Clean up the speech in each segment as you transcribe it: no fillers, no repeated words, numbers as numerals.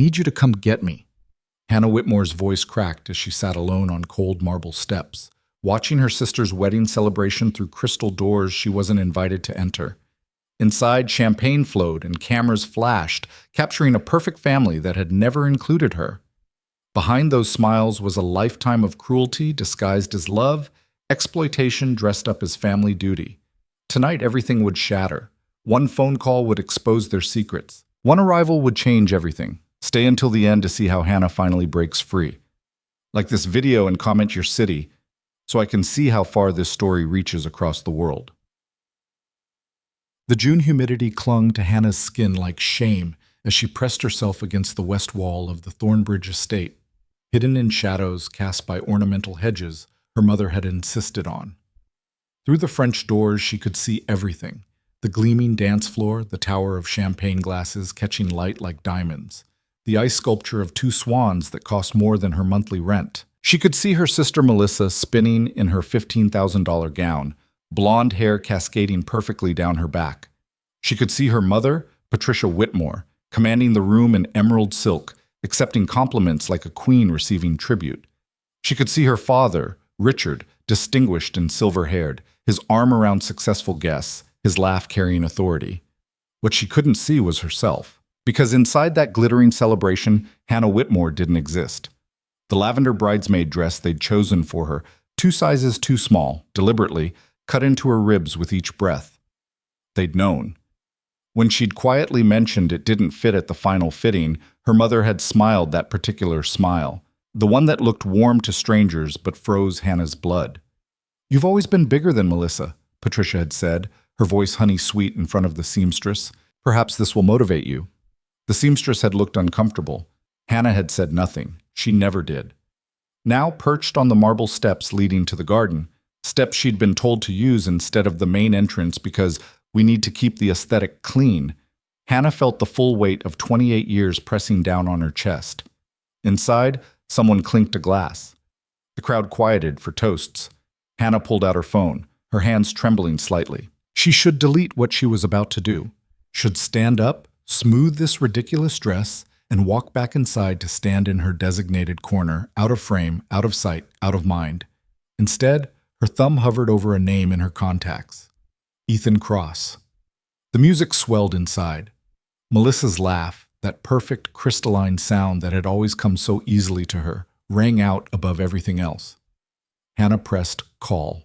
need you to come get me." Hannah Whitmore's voice cracked as she sat alone on cold marble steps, watching her sister's wedding celebration through crystal doors she wasn't invited to enter. Inside, champagne flowed and cameras flashed, capturing a perfect family that had never included her. Behind those smiles was a lifetime of cruelty disguised as love, exploitation dressed up as family duty. Tonight, everything would shatter. One phone call would expose their secrets. One arrival would change everything. Stay until the end to see how Hannah finally breaks free. Like this video and comment your city, so I can see how far this story reaches across the world. The June humidity clung to Hannah's skin like shame as she pressed herself against the west wall of the Thornbridge estate, hidden in shadows cast by ornamental hedges her mother had insisted on. Through the French doors she could see everything: the gleaming dance floor, the tower of champagne glasses catching light like diamonds, the ice sculpture of two swans that cost more than her monthly rent. She could see her sister Melissa spinning in her $15,000 gown, blonde hair cascading perfectly down her back. She could see her mother, Patricia Whitmore, commanding the room in emerald silk, accepting compliments like a queen receiving tribute. She could see her father, Richard, distinguished and silver-haired, his arm around successful guests, his laugh carrying authority. What she couldn't see was herself, because inside that glittering celebration, Hannah Whitmore didn't exist. The lavender bridesmaid dress they'd chosen for her, 2 sizes too small, deliberately, cut into her ribs with each breath. They'd known. When she'd quietly mentioned it didn't fit at the final fitting, her mother had smiled that particular smile, the one that looked warm to strangers but froze Hannah's blood. "You've always been bigger than Melissa," Patricia had said, her voice honey-sweet in front of the seamstress. "Perhaps this will motivate you." The seamstress had looked uncomfortable. Hannah had said nothing. She never did. Now, perched on the marble steps leading to the garden, steps she'd been told to use instead of the main entrance because we need to keep the aesthetic clean, Hannah felt the full weight of 28 years pressing down on her chest. Inside, someone clinked a glass. The crowd quieted for toasts. Hannah pulled out her phone, her hands trembling slightly. She should delete what she was about to do. Should stand up, smooth this ridiculous dress, and walk back inside to stand in her designated corner, out of frame, out of sight, out of mind. Instead, her thumb hovered over a name in her contacts. Ethan Cross. The music swelled inside. Melissa's laugh, that perfect crystalline sound that had always come so easily to her, rang out above everything else. Hannah pressed call.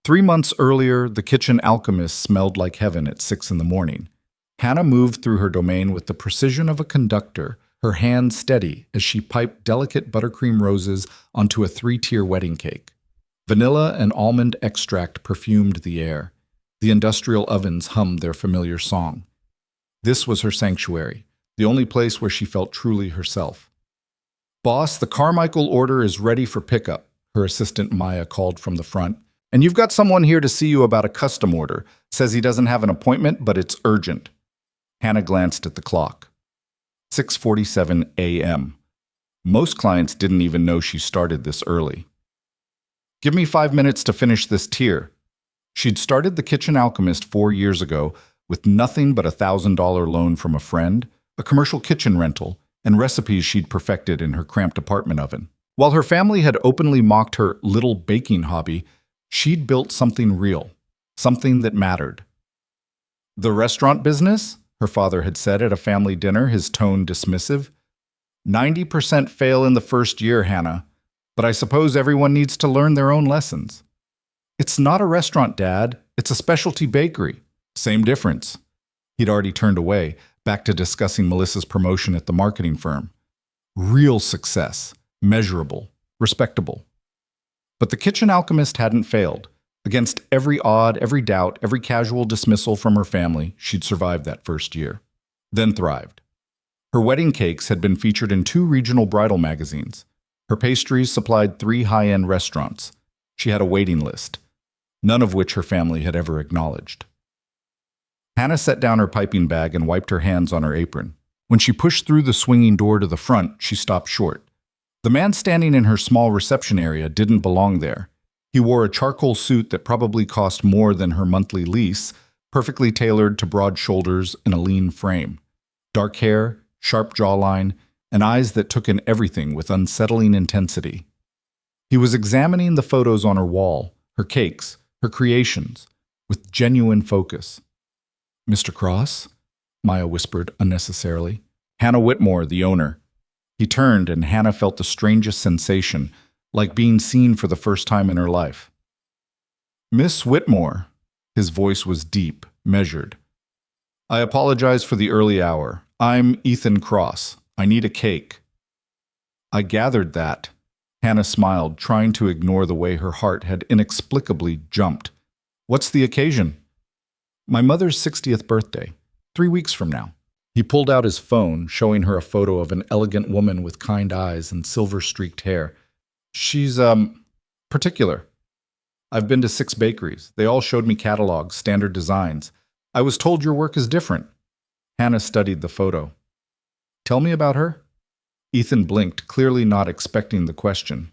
3 months earlier, the kitchen alchemist smelled like heaven at 6 in the morning. Hannah moved through her domain with the precision of a conductor, her hand steady as she piped delicate buttercream roses onto a 3-tier wedding cake. Vanilla and almond extract perfumed the air. The industrial ovens hummed their familiar song. This was her sanctuary, the only place where she felt truly herself. "Boss, the Carmichael order is ready for pickup," her assistant Maya called from the front. "And you've got someone here to see you about a custom order. Says he doesn't have an appointment, but it's urgent." Hannah glanced at the clock. 6:47 a.m. Most clients didn't even know she started this early. "Give me 5 minutes to finish this tier." She'd started the Kitchen Alchemist 4 years ago with nothing but a $1,000 loan from a friend, a commercial kitchen rental, and recipes she'd perfected in her cramped apartment oven. While her family had openly mocked her little baking hobby, she'd built something real, something that mattered. "The restaurant business?" her father had said at a family dinner, his tone dismissive. 90% fail in the first year, Hannah, but I suppose everyone needs to learn their own lessons." "It's not a restaurant, Dad. It's a specialty bakery." "Same difference." He'd already turned away, back to discussing Melissa's promotion at the marketing firm. Real success, measurable, respectable. But the Kitchen Alchemist hadn't failed. Against every odd, every doubt, every casual dismissal from her family, she'd survived that first year. Then thrived. Her wedding cakes had been featured in 2 regional bridal magazines. Her pastries supplied 3 high-end restaurants. She had a waiting list, none of which her family had ever acknowledged. Hannah set down her piping bag and wiped her hands on her apron. When she pushed through the swinging door to the front, she stopped short. The man standing in her small reception area didn't belong there. He wore a charcoal suit that probably cost more than her monthly lease, perfectly tailored to broad shoulders and a lean frame. Dark hair, sharp jawline, and eyes that took in everything with unsettling intensity. He was examining the photos on her wall, her cakes, her creations, with genuine focus. "Mr. Cross?" Maya whispered unnecessarily. "Hannah Whitmore, the owner." He turned, and Hannah felt the strangest sensation, like being seen for the first time in her life. "Miss Whitmore." His voice was deep, measured. "I apologize for the early hour. I'm Ethan Cross. I need a cake." "I gathered that." Hannah smiled, trying to ignore the way her heart had inexplicably jumped. "What's the occasion?" "My mother's 60th birthday, 3 weeks from now." He pulled out his phone, showing her a photo of an elegant woman with kind eyes and silver-streaked hair. "She's, particular. I've been to 6 bakeries. They all showed me catalogs, standard designs. I was told your work is different." Hannah studied the photo. "Tell me about her." Ethan blinked, clearly not expecting the question.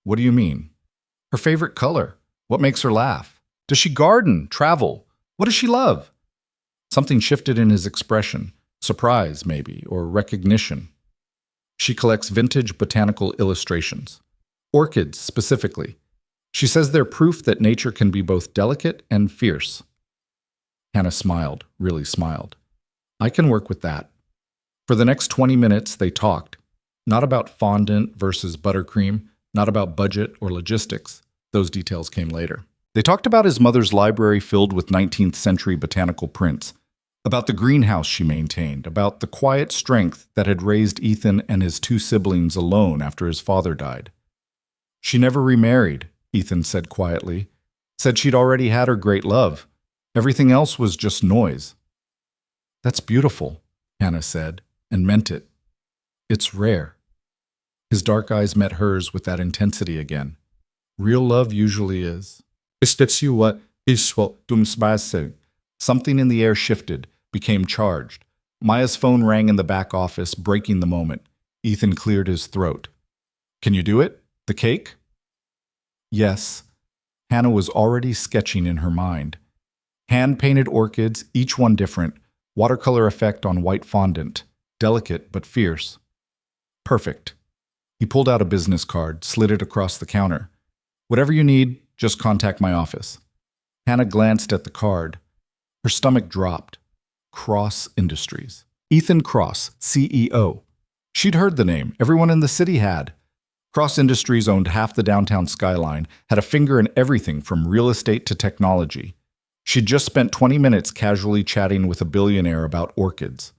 "What do you mean?" "Her favorite color. What makes her laugh? Does she garden, travel? What does she love?" Something shifted in his expression. Surprise, maybe, or recognition. "She collects vintage botanical illustrations. Orchids, specifically. She says they're proof that nature can be both delicate and fierce." Hannah smiled, really smiled. "I can work with that." For the next 20 minutes, they talked. Not about fondant versus buttercream, not about budget or logistics. Those details came later. They talked about his mother's library filled with 19th century botanical prints, about the greenhouse she maintained, about the quiet strength that had raised Ethan and his 2 siblings alone after his father died. "She never remarried," Ethan said quietly. "Said she'd already had her great love. Everything else was just noise." "That's beautiful," Hannah said, and meant it. "It's rare." His dark eyes met hers with that intensity again. Real love usually is. Something in the air shifted, became charged. Maya's phone rang in the back office, breaking the moment. Ethan cleared his throat. "Can you do it? The cake?" "Yes." Hannah was already sketching in her mind. Hand-painted orchids, each one different. Watercolor effect on white fondant. Delicate but fierce. "Perfect." He pulled out a business card, slid it across the counter. "Whatever you need, just contact my office." Hannah glanced at the card. Her stomach dropped. Cross Industries. Ethan Cross, CEO. She'd heard the name. Everyone in the city had. Cross Industries owned half the downtown skyline, had a finger in everything from real estate to technology. She'd just spent 20 minutes casually chatting with a billionaire about orchids.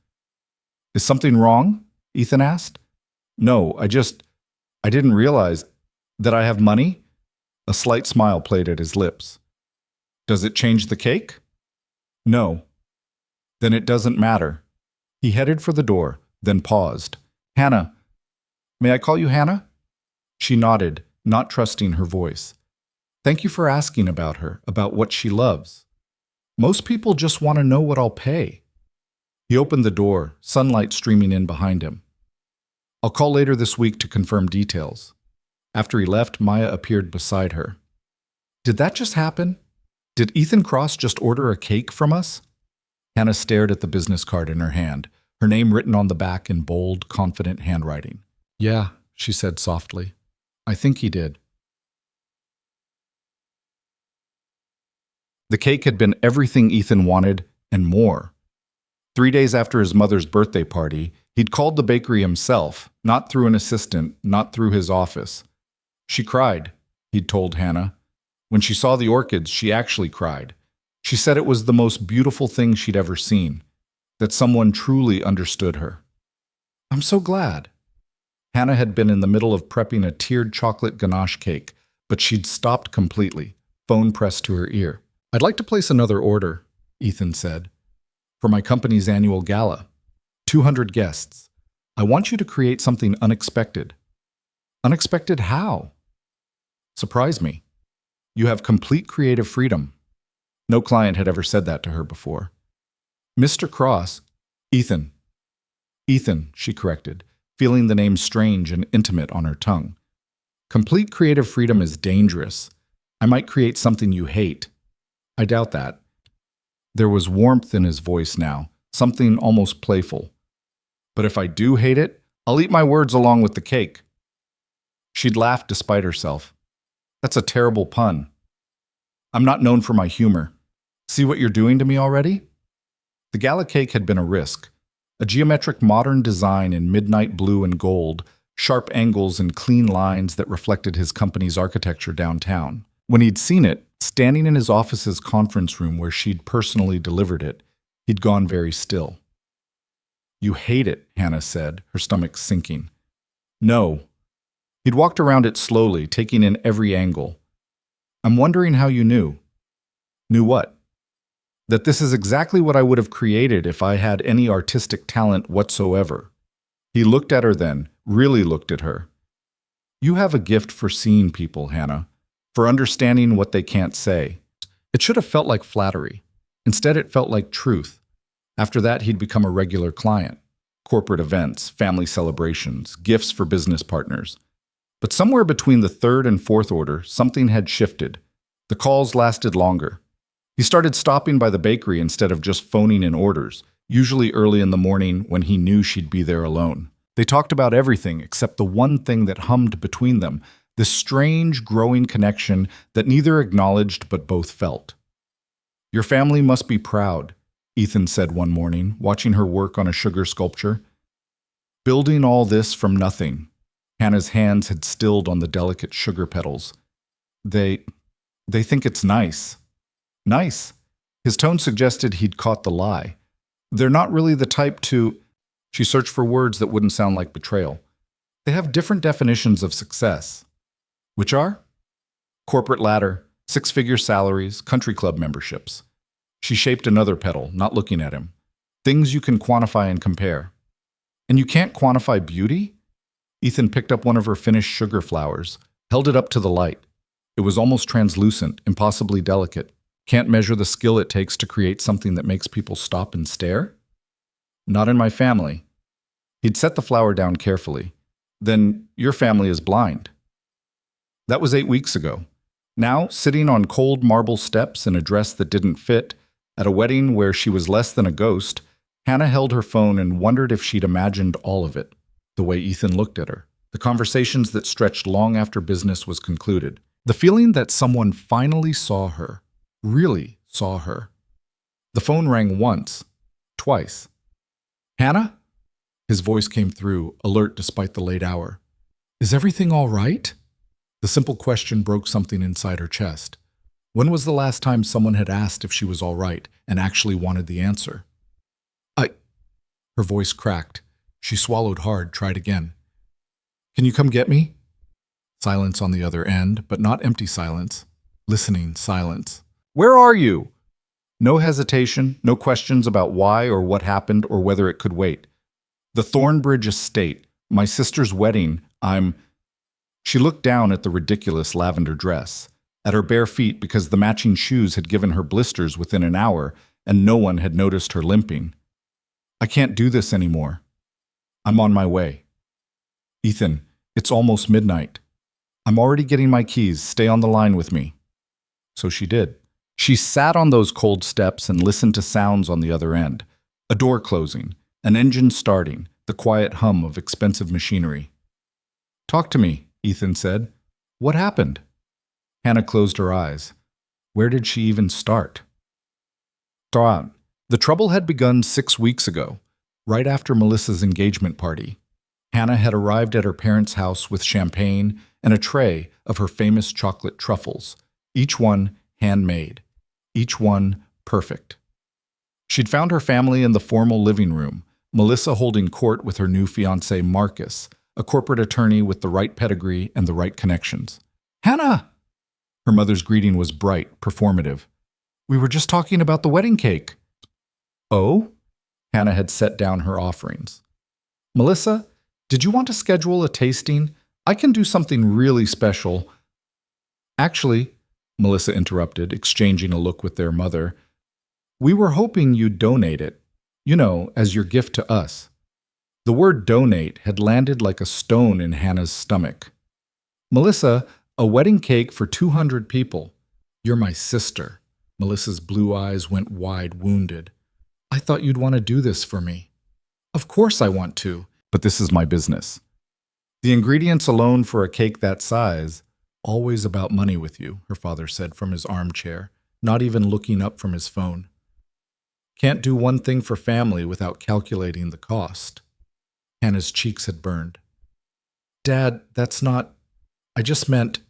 "Is something wrong?" Ethan asked. "No, I didn't realize that I have money." A slight smile played at his lips. "Does it change the cake?" "No." "Then it doesn't matter." He headed for the door, then paused. "Hannah. May I call you Hannah?" She nodded, not trusting her voice. "Thank you for asking about her, about what she loves. Most people just want to know what I'll pay." He opened the door, sunlight streaming in behind him. "I'll call later this week to confirm details." After he left, Maya appeared beside her. "Did that just happen? Did Ethan Cross just order a cake from us?" Hannah stared at the business card in her hand, her name written on the back in bold, confident handwriting. "Yeah," she said softly. "I think he did." The cake had been everything Ethan wanted and more. 3 days after his mother's birthday party, he'd called the bakery himself, not through an assistant, not through his office. "She cried," he'd told Hannah. When she saw the orchids, she actually cried. She said it was the most beautiful thing she'd ever seen, that someone truly understood her. "I'm so glad." Hannah had been in the middle of prepping a tiered chocolate ganache cake, but she'd stopped completely, phone pressed to her ear. "I'd like to place another order," Ethan said, "for my company's annual gala. 200 guests. I want you to create something unexpected." "Unexpected how?" "Surprise me. You have complete creative freedom." No client had ever said that to her before. "Mr. Cross." "Ethan." "Ethan," she corrected, feeling the name strange and intimate on her tongue. "Complete creative freedom is dangerous. I might create something you hate." "I doubt that." There was warmth in his voice now, something almost playful. "But if I do hate it, I'll eat my words along with the cake. She'd laughed despite herself. That's a terrible pun. I'm not known for my humor. See what you're doing to me already? The gala cake had been a risk. A geometric modern design in midnight blue and gold, sharp angles and clean lines that reflected his company's architecture downtown. When he'd seen it, standing in his office's conference room where she'd personally delivered it, he'd gone very still. You hate it, Hannah said, her stomach sinking. No. He'd walked around it slowly, taking in every angle. I'm wondering how you knew. Knew what? That this is exactly what I would have created if I had any artistic talent whatsoever. He looked at her then, really looked at her. You have a gift for seeing people, Hannah, for understanding what they can't say. It should have felt like flattery. Instead, it felt like truth. After that, he'd become a regular client. Corporate events, family celebrations, gifts for business partners. But somewhere between the third and fourth order, something had shifted. The calls lasted longer. He started stopping by the bakery instead of just phoning in orders, usually early in the morning when he knew she'd be there alone. They talked about everything except the one thing that hummed between them, this strange, growing connection that neither acknowledged but both felt. Your family must be proud, Ethan said one morning, watching her work on a sugar sculpture. Building all this from nothing. Hannah's hands had stilled on the delicate sugar petals. They think it's nice. Nice. His tone suggested he'd caught the lie. They're not really the type to... She searched for words that wouldn't sound like betrayal. They have different definitions of success. Which are? Corporate ladder, six-figure salaries, country club memberships. She shaped another petal, not looking at him. Things you can quantify and compare. And you can't quantify beauty? Ethan picked up one of her finished sugar flowers, held it up to the light. It was almost translucent, impossibly delicate. Can't measure the skill it takes to create something that makes people stop and stare? Not in my family. He'd set the flower down carefully. Then your family is blind. That was 8 weeks ago. Now, sitting on cold marble steps in a dress that didn't fit, at a wedding where she was less than a ghost, Hannah held her phone and wondered if she'd imagined all of it, the way Ethan looked at her, the conversations that stretched long after business was concluded, the feeling that someone finally saw her, really saw her. The phone rang once, twice. Hannah? His voice came through, alert despite the late hour. Is everything all right? The simple question broke something inside her chest. When was the last time someone had asked if she was all right and actually wanted the answer? Her voice cracked. She swallowed hard, tried again. Can you come get me? Silence on the other end, but not empty silence. Listening silence. Where are you? No hesitation, no questions about why or what happened or whether it could wait. The Thornbridge estate, my sister's wedding, She looked down at the ridiculous lavender dress, at her bare feet because the matching shoes had given her blisters within an hour and no one had noticed her limping. I can't do this anymore. I'm on my way. Ethan, it's almost midnight. I'm already getting my keys. Stay on the line with me. So she did. She sat on those cold steps and listened to sounds on the other end. A door closing, an engine starting, the quiet hum of expensive machinery. Talk to me, Ethan said. What happened? Hannah closed her eyes. Where did she even start? The trouble had begun 6 weeks ago, right after Melissa's engagement party. Hannah had arrived at her parents' house with champagne and a tray of her famous chocolate truffles, each one handmade, each one perfect. She'd found her family in the formal living room, Melissa holding court with her new fiancé Marcus, a corporate attorney with the right pedigree and the right connections. Hannah! Her mother's greeting was bright, performative. We were just talking about the wedding cake. Oh? Hannah had set down her offerings. Melissa, did you want to schedule a tasting? I can do something really special. Actually, Melissa interrupted, exchanging a look with their mother, we were hoping you'd donate it, as your gift to us. The word donate had landed like a stone in Hannah's stomach. Melissa, a wedding cake for 200 people. You're my sister. Melissa's blue eyes went wide, wounded. I thought you'd want to do this for me. Of course I want to. but this is my business. The ingredients alone for a cake that size, always about money with you, her father said from his armchair, not even looking up from his phone. Can't do one thing for family without calculating the cost. Hannah's cheeks had burned. Dad, that's not... I just meant...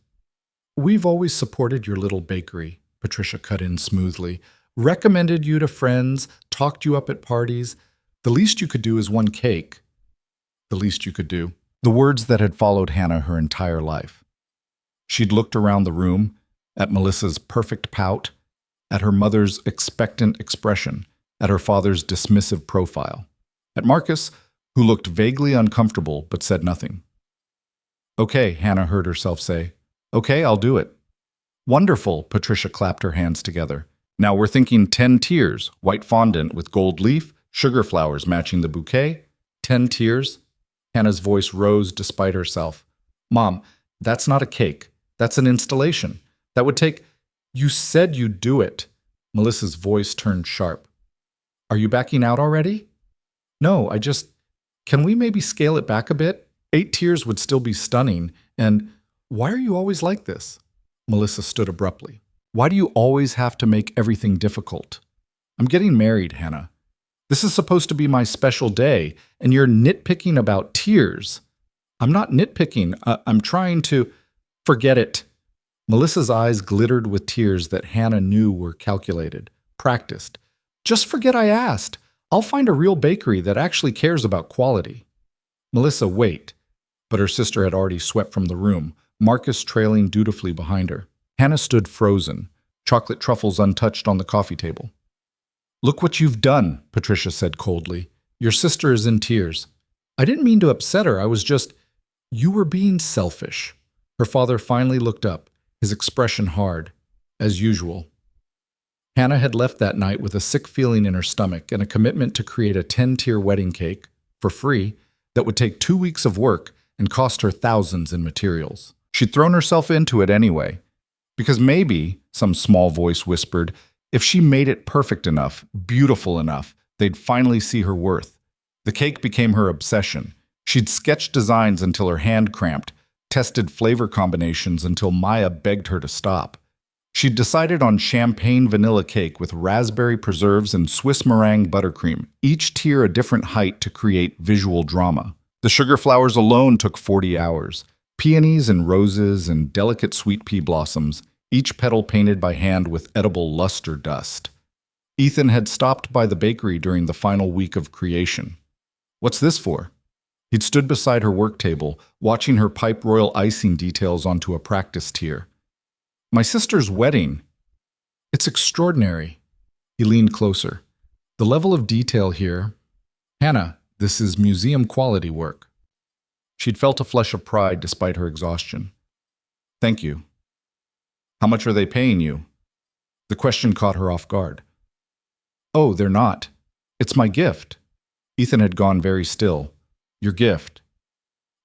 We've always supported your little bakery, Patricia cut in smoothly. Recommended you to friends, talked you up at parties. The least you could do is one cake. The least you could do. The words that had followed Hannah her entire life. She'd looked around the room, at Melissa's perfect pout, at her mother's expectant expression, at her father's dismissive profile, at Marcus, who looked vaguely uncomfortable but said nothing. Okay, Hannah heard herself say. Okay, I'll do it. Wonderful, Patricia clapped her hands together. Now we're thinking 10 tiers, white fondant with gold leaf, sugar flowers matching the bouquet. 10 tiers? Hannah's voice rose despite herself. Mom, that's not a cake. That's an installation. That would take... You said you'd do it. Melissa's voice turned sharp. Are you backing out already? No, I just... Can we maybe scale it back a bit? 8 tiers would still be stunning. And why are you always like this? Melissa stood abruptly. Why do you always have to make everything difficult? I'm getting married, Hannah. This is supposed to be my special day, and you're nitpicking about tiers. I'm not nitpicking. I'm trying to... Forget it. Melissa's eyes glittered with tears that Hannah knew were calculated, practiced. Just forget I asked. I'll find a real bakery that actually cares about quality. Melissa, wait. But her sister had already swept from the room, Marcus trailing dutifully behind her. Hannah stood frozen, chocolate truffles untouched on the coffee table. Look what you've done, Patricia said coldly. Your sister is in tears. I didn't mean to upset her. I was just... You were being selfish. Her father finally looked up, his expression hard, as usual. Hannah had left that night with a sick feeling in her stomach and a commitment to create a 10-tier wedding cake, for free, that would take 2 weeks of work and cost her thousands in materials. She'd thrown herself into it anyway, because maybe, some small voice whispered, if she made it perfect enough, beautiful enough, they'd finally see her worth. The cake became her obsession. She'd sketched designs until her hand cramped, tested flavor combinations until Maya begged her to stop. She'd decided on champagne vanilla cake with raspberry preserves and Swiss meringue buttercream, each tier a different height to create visual drama. The sugar flowers alone took 40 hours. Peonies and roses and delicate sweet pea blossoms, each petal painted by hand with edible luster dust. Ethan had stopped by the bakery during the final week of creation. What's this for? He'd stood beside her work table, watching her pipe royal icing details onto a practice tier. My sister's wedding. It's extraordinary. He leaned closer. The level of detail here. Hannah, this is museum quality work. She'd felt a flush of pride despite her exhaustion. Thank you. How much are they paying you? The question caught her off guard. Oh, they're not. It's my gift. Ethan had gone very still. Your gift.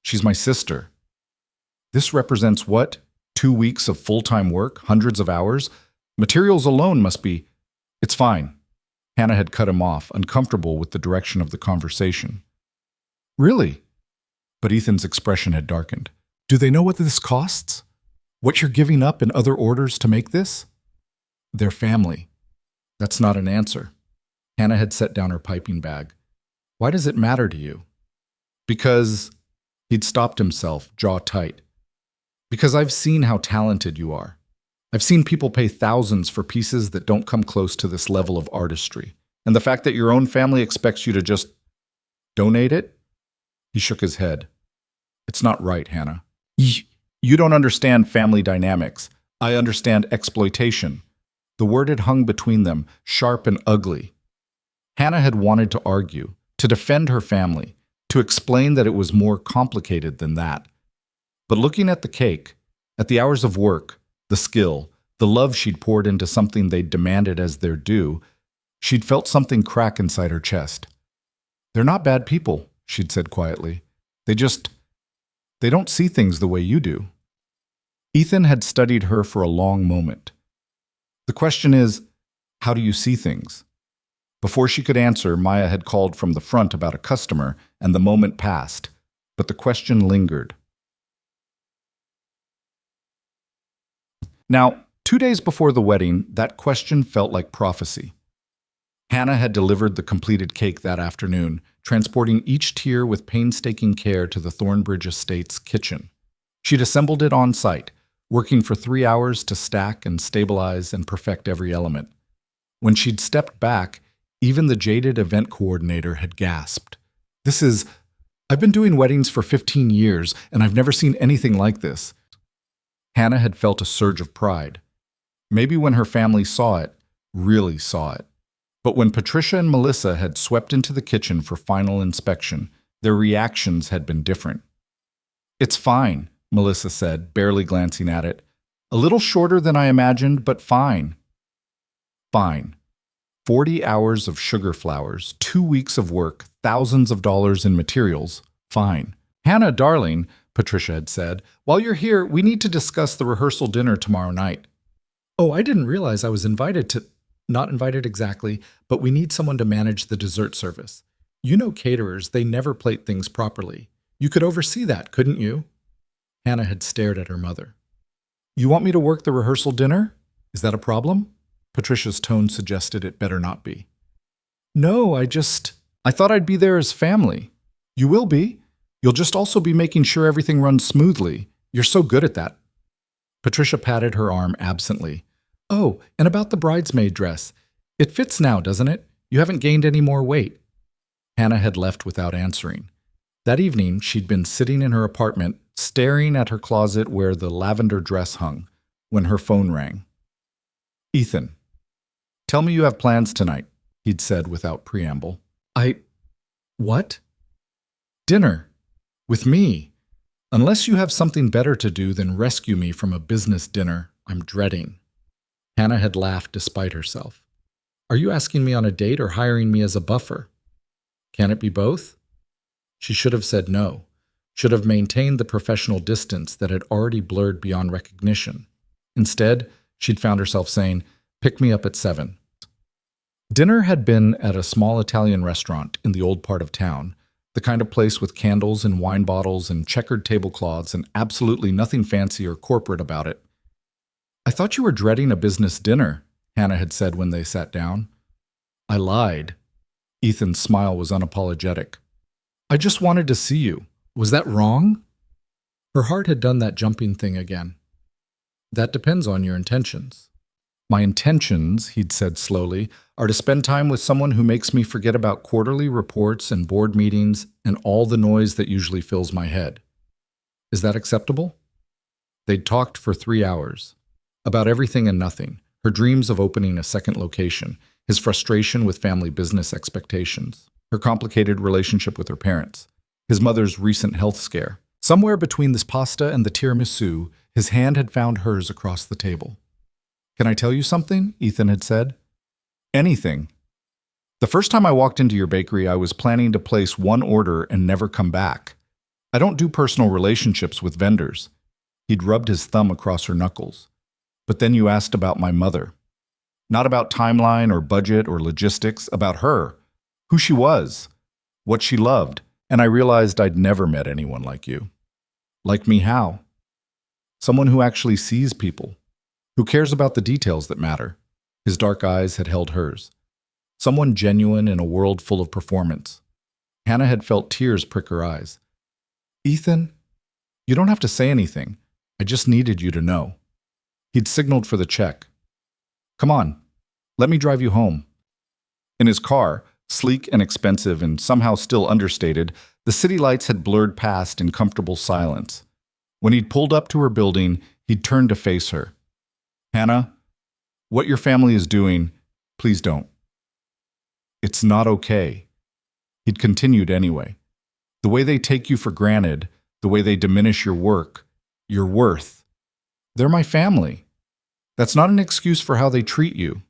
She's my sister. This represents what? 2 weeks of full-time work, hundreds of hours? Materials alone must be... It's fine. Hannah had cut him off, uncomfortable with the direction of the conversation. Really? But Ethan's expression had darkened. Do they know what this costs? What you're giving up in other orders to make this? Their family. That's not an answer. Hannah had set down her piping bag. Why does it matter to you? Because... He'd stopped himself, jaw tight. Because I've seen how talented you are. I've seen people pay thousands for pieces that don't come close to this level of artistry. And the fact that your own family expects you to just donate it? He shook his head. It's not right, Hannah. You don't understand family dynamics. I understand exploitation. The word had hung between them, sharp and ugly. Hannah had wanted to argue, to defend her family, to explain that it was more complicated than that. But looking at the cake, at the hours of work, the skill, the love she'd poured into something they'd demanded as their due, she'd felt something crack inside her chest. They're not bad people, she'd said quietly. They don't see things the way you do. Ethan had studied her for a long moment. The question is, how do you see things? Before she could answer, Maya had called from the front about a customer, and the moment passed. But the question lingered. Now, 2 days before the wedding, that question felt like prophecy. Hannah had delivered the completed cake that afternoon, transporting each tier with painstaking care to the Thornbridge Estate's kitchen. She'd assembled it on site, working for 3 hours to stack and stabilize and perfect every element. When she'd stepped back, even the jaded event coordinator had gasped. I've been doing weddings for 15 years, and I've never seen anything like this. Hannah had felt a surge of pride. Maybe when her family saw it, really saw it. But when Patricia and Melissa had swept into the kitchen for final inspection, their reactions had been different. "It's fine," Melissa said, barely glancing at it. "A little shorter than I imagined, but fine." Fine. 40 hours of sugar flowers, 2 weeks of work, thousands of dollars in materials. Fine. "Hannah, darling," Patricia had said, "while you're here, we need to discuss the rehearsal dinner tomorrow night." "Oh, I didn't realize I was invited to—" "Not invited exactly, but we need someone to manage the dessert service. You know caterers, they never plate things properly. You could oversee that, couldn't you?" Hannah had stared at her mother. "You want me to work the rehearsal dinner? Is that a problem?" Patricia's tone suggested it better not be. "No, I thought I'd be there as family." "You will be. You'll just also be making sure everything runs smoothly. You're so good at that." Patricia patted her arm absently. "Oh, and about the bridesmaid dress. It fits now, doesn't it? You haven't gained any more weight." Hannah had left without answering. That evening, she'd been sitting in her apartment, staring at her closet where the lavender dress hung, when her phone rang. "Ethan, tell me you have plans tonight," he'd said without preamble. What?" "Dinner. With me. Unless you have something better to do than rescue me from a business dinner I'm dreading." Hannah had laughed despite herself. "Are you asking me on a date or hiring me as a buffer? Can it be both?" She should have said no, should have maintained the professional distance that had already blurred beyond recognition. Instead, she'd found herself saying, "Pick me up at 7. Dinner had been at a small Italian restaurant in the old part of town, the kind of place with candles and wine bottles and checkered tablecloths and absolutely nothing fancy or corporate about it. "I thought you were dreading a business dinner," Hannah had said when they sat down. "I lied." Ethan's smile was unapologetic. "I just wanted to see you. Was that wrong?" Her heart had done that jumping thing again. "That depends on your intentions." "My intentions," he'd said slowly, "are to spend time with someone who makes me forget about quarterly reports and board meetings and all the noise that usually fills my head. Is that acceptable?" They'd talked for 3 hours. About everything and nothing, her dreams of opening a second location, his frustration with family business expectations, her complicated relationship with her parents, his mother's recent health scare. Somewhere between this pasta and the tiramisu, his hand had found hers across the table. "Can I tell you something?" Ethan had said. "Anything. The first time I walked into your bakery, I was planning to place one order and never come back. I don't do personal relationships with vendors." He'd rubbed his thumb across her knuckles. "But then you asked about my mother. Not about timeline or budget or logistics, about her, who she was, what she loved, and I realized I'd never met anyone like you." "Like me how?" "Someone who actually sees people, who cares about the details that matter." His dark eyes had held hers. Someone genuine in a world full of performance. Hannah had felt tears prick her eyes. "Ethan, you don't have to say anything. I just needed you to know." He'd signaled for the check. "Come on, let me drive you home." In his car, sleek and expensive and somehow still understated, the city lights had blurred past in comfortable silence. When he'd pulled up to her building, he'd turned to face her. "Hannah, what your family is doing, please don't. It's not okay." He'd continued anyway. "The way they take you for granted, the way they diminish your work, your worth. They're my family. That's not an excuse for how they treat you."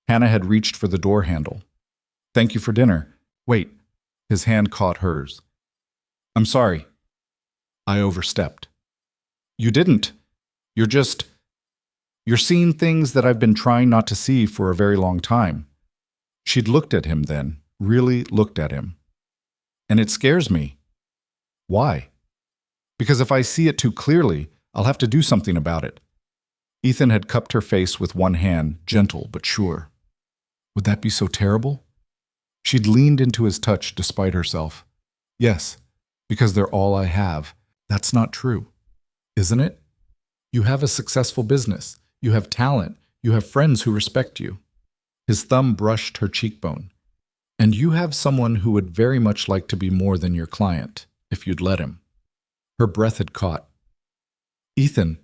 Hannah had reached for the door handle. "Thank you for dinner." "Wait." His hand caught hers. "I'm sorry. I overstepped." "You didn't. You're seeing things that I've been trying not to see for a very long time." She'd looked at him then, really looked at him. And it scares me. Why? Because if I see it too clearly, I'll have to do something about it. Ethan had cupped her face with one hand, gentle but sure. Would that be so terrible? She'd leaned into his touch despite herself. Yes, because they're all I have. That's not true, isn't it? You have a successful business. You have talent. You have friends who respect you. His thumb brushed her cheekbone. And you have someone who would very much like to be more than your client, if you'd let him. Her breath had caught. Ethan,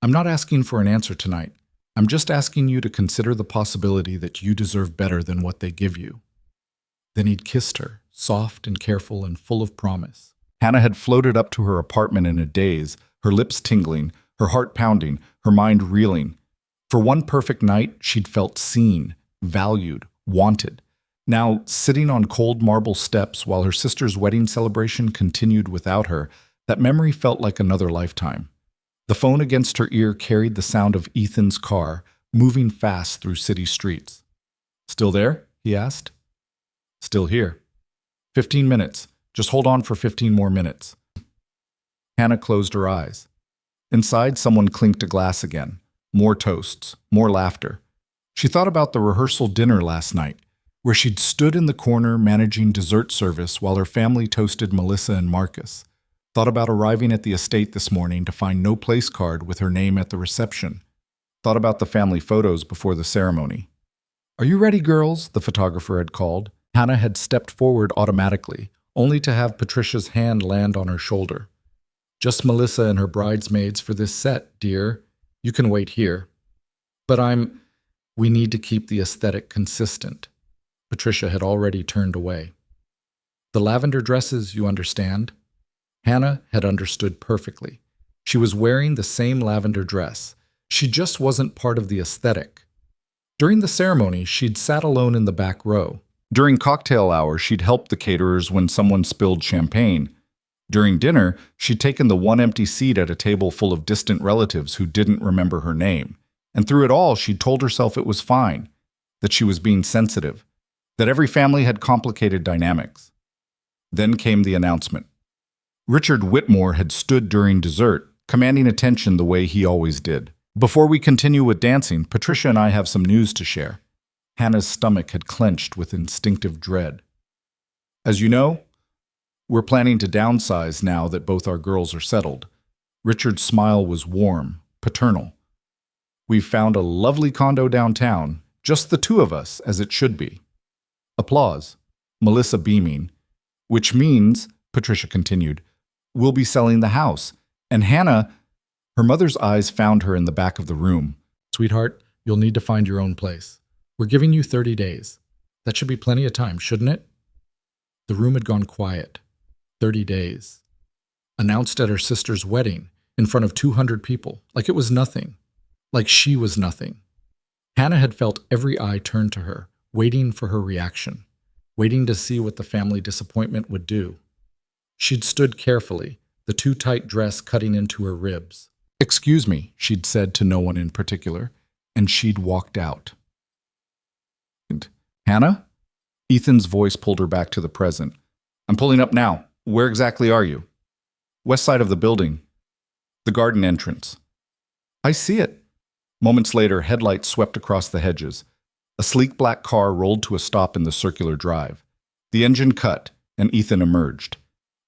I'm not asking for an answer tonight. I'm just asking you to consider the possibility that you deserve better than what they give you. Then he'd kissed her, soft and careful and full of promise. Hannah had floated up to her apartment in a daze, her lips tingling, her heart pounding, her mind reeling. For one perfect night, she'd felt seen, valued, wanted. Now, sitting on cold marble steps while her sister's wedding celebration continued without her, that memory felt like another lifetime. The phone against her ear carried the sound of Ethan's car, moving fast through city streets. Still there? He asked. Still here. 15 minutes. Just hold on for 15 more minutes. Hannah closed her eyes. Inside, someone clinked a glass again. More toasts, more laughter. She thought about the rehearsal dinner last night, where she'd stood in the corner managing dessert service while her family toasted Melissa and Marcus. Thought about arriving at the estate this morning to find no place card with her name at the reception. Thought about the family photos before the ceremony. Are you ready, girls? The photographer had called. Hannah had stepped forward automatically, only to have Patricia's hand land on her shoulder. Just Melissa and her bridesmaids for this set, dear. You can wait here. But we need to keep the aesthetic consistent. Patricia had already turned away. The lavender dresses, you understand? Hannah had understood perfectly. She was wearing the same lavender dress. She just wasn't part of the aesthetic. During the ceremony, she'd sat alone in the back row. During cocktail hour, she'd helped the caterers when someone spilled champagne. During dinner, she'd taken the one empty seat at a table full of distant relatives who didn't remember her name. And through it all, she'd told herself it was fine, that she was being sensitive, that every family had complicated dynamics. Then came the announcement. Richard Whitmore had stood during dessert, commanding attention the way he always did. Before we continue with dancing, Patricia and I have some news to share. Hannah's stomach had clenched with instinctive dread. As you know, we're planning to downsize now that both our girls are settled. Richard's smile was warm, paternal. We've found a lovely condo downtown, just the two of us, as it should be. Applause. Melissa beaming. Which means, Patricia continued, we'll be selling the house. And Hannah, her mother's eyes found her in the back of the room. Sweetheart, you'll need to find your own place. We're giving you 30 days. That should be plenty of time, shouldn't it? The room had gone quiet. 30 days. Announced at her sister's wedding, in front of 200 people, like it was nothing. Like she was nothing. Hannah had felt every eye turn to her, waiting for her reaction, waiting to see what the family disappointment would do. She'd stood carefully, the too tight dress cutting into her ribs. Excuse me, she'd said to no one in particular, and she'd walked out. Hannah? Ethan's voice pulled her back to the present. I'm pulling up now. Where exactly are you? West side of the building. The garden entrance. I see it. Moments later, headlights swept across the hedges. A sleek black car rolled to a stop in the circular drive. The engine cut, and Ethan emerged.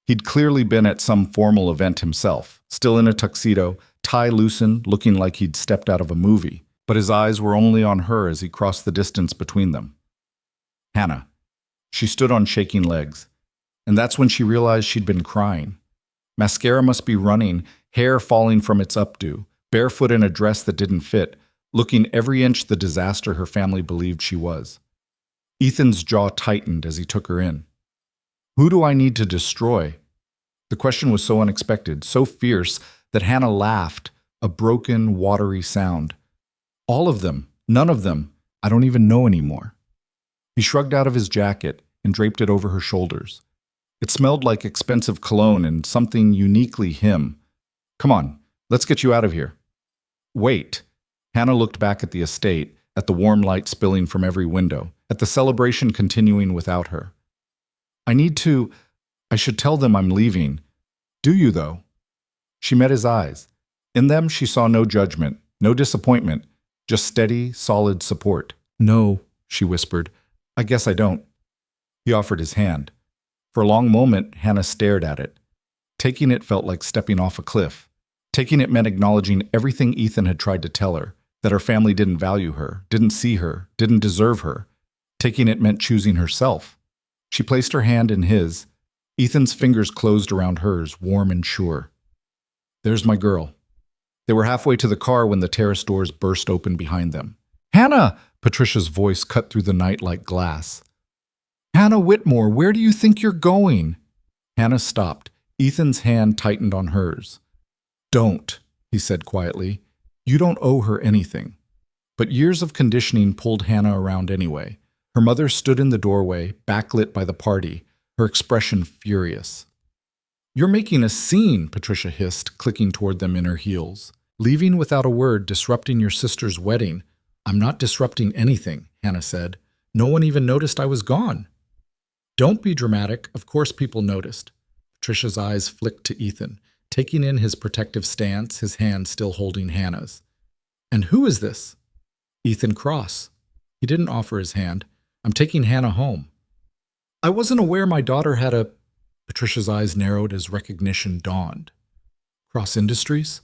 He'd clearly been at some formal event himself, still in a tuxedo, tie loosened, looking like he'd stepped out of a movie, but his eyes were only on her as he crossed the distance between them. Hannah. She stood on shaking legs, and that's when she realized she'd been crying. Mascara must be running, hair falling from its updo, barefoot in a dress that didn't fit, looking every inch the disaster her family believed she was. Ethan's jaw tightened as he took her in. Who do I need to destroy? The question was so unexpected, so fierce, that Hannah laughed, a broken, watery sound. All of them, none of them, I don't even know anymore. He shrugged out of his jacket and draped it over her shoulders. It smelled like expensive cologne and something uniquely him. Come on, let's get you out of here. Wait. Hannah looked back at the estate, at the warm light spilling from every window, at the celebration continuing without her. I should tell them I'm leaving. Do you, though? She met his eyes. In them, she saw no judgment, no disappointment, just steady, solid support. No, she whispered. I guess I don't. He offered his hand. For a long moment, Hannah stared at it. Taking it felt like stepping off a cliff. Taking it meant acknowledging everything Ethan had tried to tell her, that her family didn't value her, didn't see her, didn't deserve her. Taking it meant choosing herself. She placed her hand in his. Ethan's fingers closed around hers, warm and sure. There's my girl. They were halfway to the car when the terrace doors burst open behind them. Hannah! Patricia's voice cut through the night like glass. Hannah Whitmore, where do you think you're going? Hannah stopped. Ethan's hand tightened on hers. Don't, he said quietly. You don't owe her anything. But years of conditioning pulled Hannah around anyway. Her mother stood in the doorway, backlit by the party, her expression furious. You're making a scene, Patricia hissed, clicking toward them in her heels. Leaving without a word, disrupting your sister's wedding. I'm not disrupting anything, Hannah said. No one even noticed I was gone. Don't be dramatic. Of course people noticed. Patricia's eyes flicked to Ethan, taking in his protective stance, his hand still holding Hannah's. And who is this? Ethan Cross. He didn't offer his hand. I'm taking Hannah home. I wasn't aware my daughter had a... Patricia's eyes narrowed as recognition dawned. Cross Industries?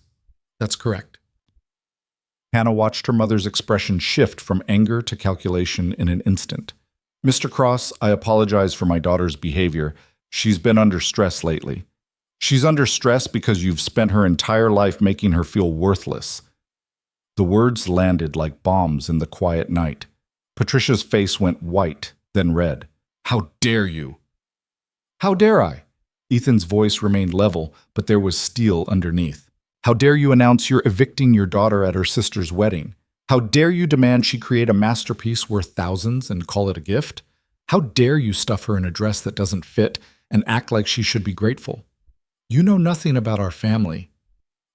That's correct. Hannah watched her mother's expression shift from anger to calculation in an instant. Mr. Cross, I apologize for my daughter's behavior. She's been under stress lately. She's under stress because you've spent her entire life making her feel worthless. The words landed like bombs in the quiet night. Patricia's face went white, then red. How dare you? How dare I? Ethan's voice remained level, but there was steel underneath. How dare you announce you're evicting your daughter at her sister's wedding? How dare you demand she create a masterpiece worth thousands and call it a gift? How dare you stuff her in a dress that doesn't fit and act like she should be grateful? You know nothing about our family.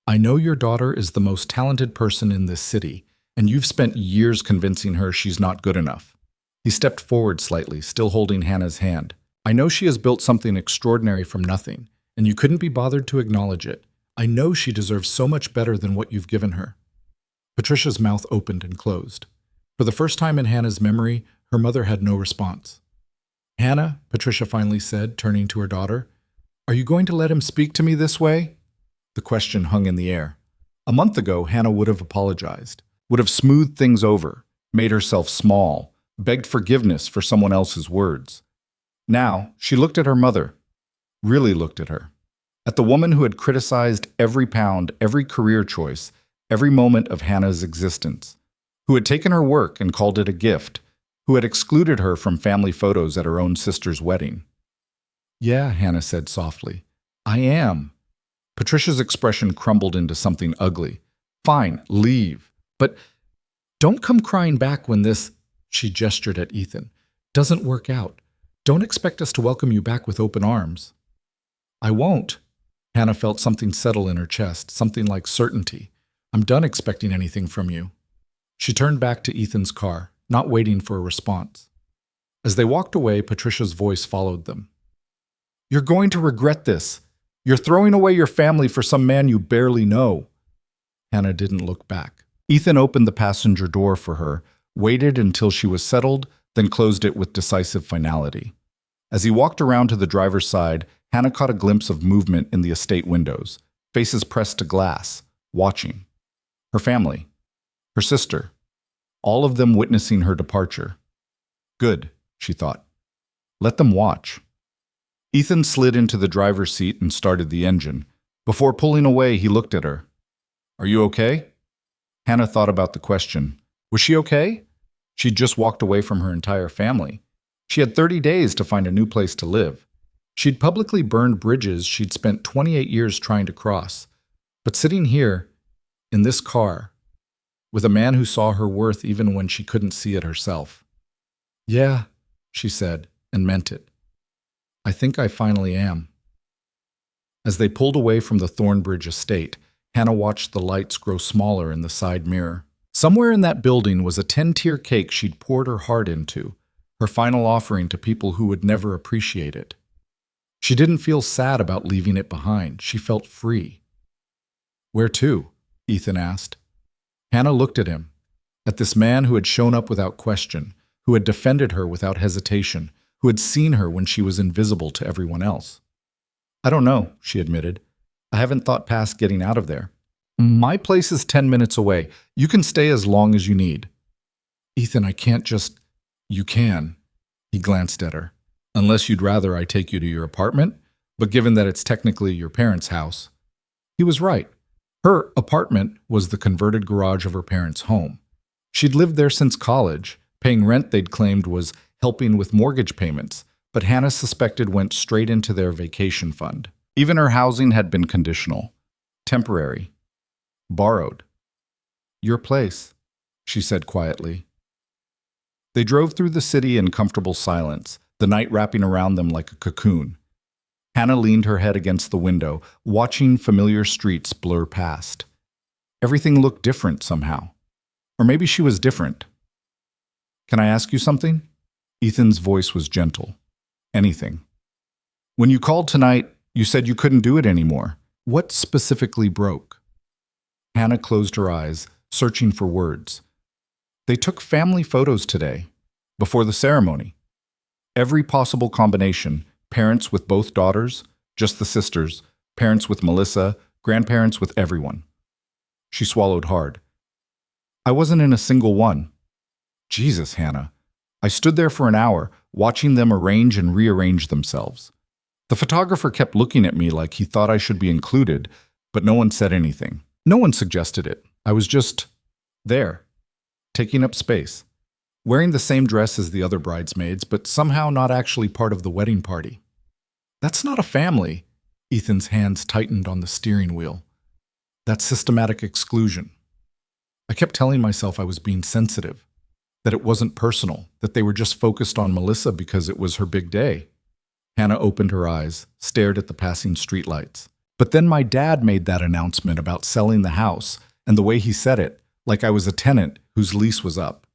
I know your daughter is the most talented person in this city, and you've spent years convincing her she's not good enough. He stepped forward slightly, still holding Hannah's hand. I know she has built something extraordinary from nothing, and you couldn't be bothered to acknowledge it. I know she deserves so much better than what you've given her. Patricia's mouth opened and closed. For the first time in Hannah's memory, her mother had no response. Hannah, Patricia finally said, turning to her daughter, are you going to let him speak to me this way? The question hung in the air. A month ago, Hannah would have apologized, would have smoothed things over, made herself small, begged forgiveness for someone else's words. Now, she looked at her mother, really looked at her, at the woman who had criticized every pound, every career choice, every moment of Hannah's existence, who had taken her work and called it a gift, who had excluded her from family photos at her own sister's wedding. Yeah, Hannah said softly. I am. Patricia's expression crumbled into something ugly. Fine, leave. But don't come crying back when this, she gestured at Ethan, doesn't work out. Don't expect us to welcome you back with open arms. I won't. Hannah felt something settle in her chest, something like certainty. I'm done expecting anything from you. She turned back to Ethan's car, not waiting for a response. As they walked away, Patricia's voice followed them. You're going to regret this. You're throwing away your family for some man you barely know. Hannah didn't look back. Ethan opened the passenger door for her, waited until she was settled, then closed it with decisive finality. As he walked around to the driver's side, Hannah caught a glimpse of movement in the estate windows, faces pressed to glass, watching. Her family, her sister, all of them witnessing her departure. Good, she thought. Let them watch. Ethan slid into the driver's seat and started the engine. Before pulling away, he looked at her. Are you okay? Hannah thought about the question. Was she okay? She'd just walked away from her entire family. She had 30 days to find a new place to live. She'd publicly burned bridges she'd spent 28 years trying to cross. But sitting here, in this car, with a man who saw her worth even when she couldn't see it herself. Yeah, she said, and meant it. I think I finally am. As they pulled away from the Thornbridge estate, Hannah watched the lights grow smaller in the side mirror. Somewhere in that building was a 10-tier cake she'd poured her heart into, her final offering to people who would never appreciate it. She didn't feel sad about leaving it behind. She felt free. "Where to?" Ethan asked. Hannah looked at him, at this man who had shown up without question, who had defended her without hesitation, who had seen her when she was invisible to everyone else. "I don't know," she admitted. "I haven't thought past getting out of there. My place is 10 minutes away. You can stay as long as you need." "Ethan, I can't just—" "You can." He glanced at her. "Unless you'd rather I take you to your apartment, but given that it's technically your parents' house." He was right. Her apartment was the converted garage of her parents' home. She'd lived there since college, paying rent they'd claimed was helping with mortgage payments, but Hannah suspected went straight into their vacation fund. Even her housing had been conditional, temporary, borrowed. "Your place," she said quietly. They drove through the city in comfortable silence, the night wrapping around them like a cocoon. Hannah leaned her head against the window, watching familiar streets blur past. Everything looked different somehow. Or maybe she was different. "Can I ask you something?" Ethan's voice was gentle. "Anything." "When you called tonight, you said you couldn't do it anymore. What specifically broke?" Hannah closed her eyes, searching for words. "They took family photos today, before the ceremony. Every possible combination, parents with both daughters, just the sisters, parents with Melissa, grandparents with everyone." She swallowed hard. "I wasn't in a single one." "Jesus, Hannah. I stood there for an hour, watching them arrange and rearrange themselves. The photographer kept looking at me like he thought I should be included, but no one said anything. No one suggested it. I was just there, taking up space, wearing the same dress as the other bridesmaids, but somehow not actually part of the wedding party." "That's not a family." Ethan's hands tightened on the steering wheel. "That's systematic exclusion." I kept telling myself I was being sensitive, that it wasn't personal, that they were just focused on Melissa because it was her big day. Hannah opened her eyes, stared at the passing streetlights. "But then my dad made that announcement about selling the house, and the way he said it, like I was a tenant whose lease was up.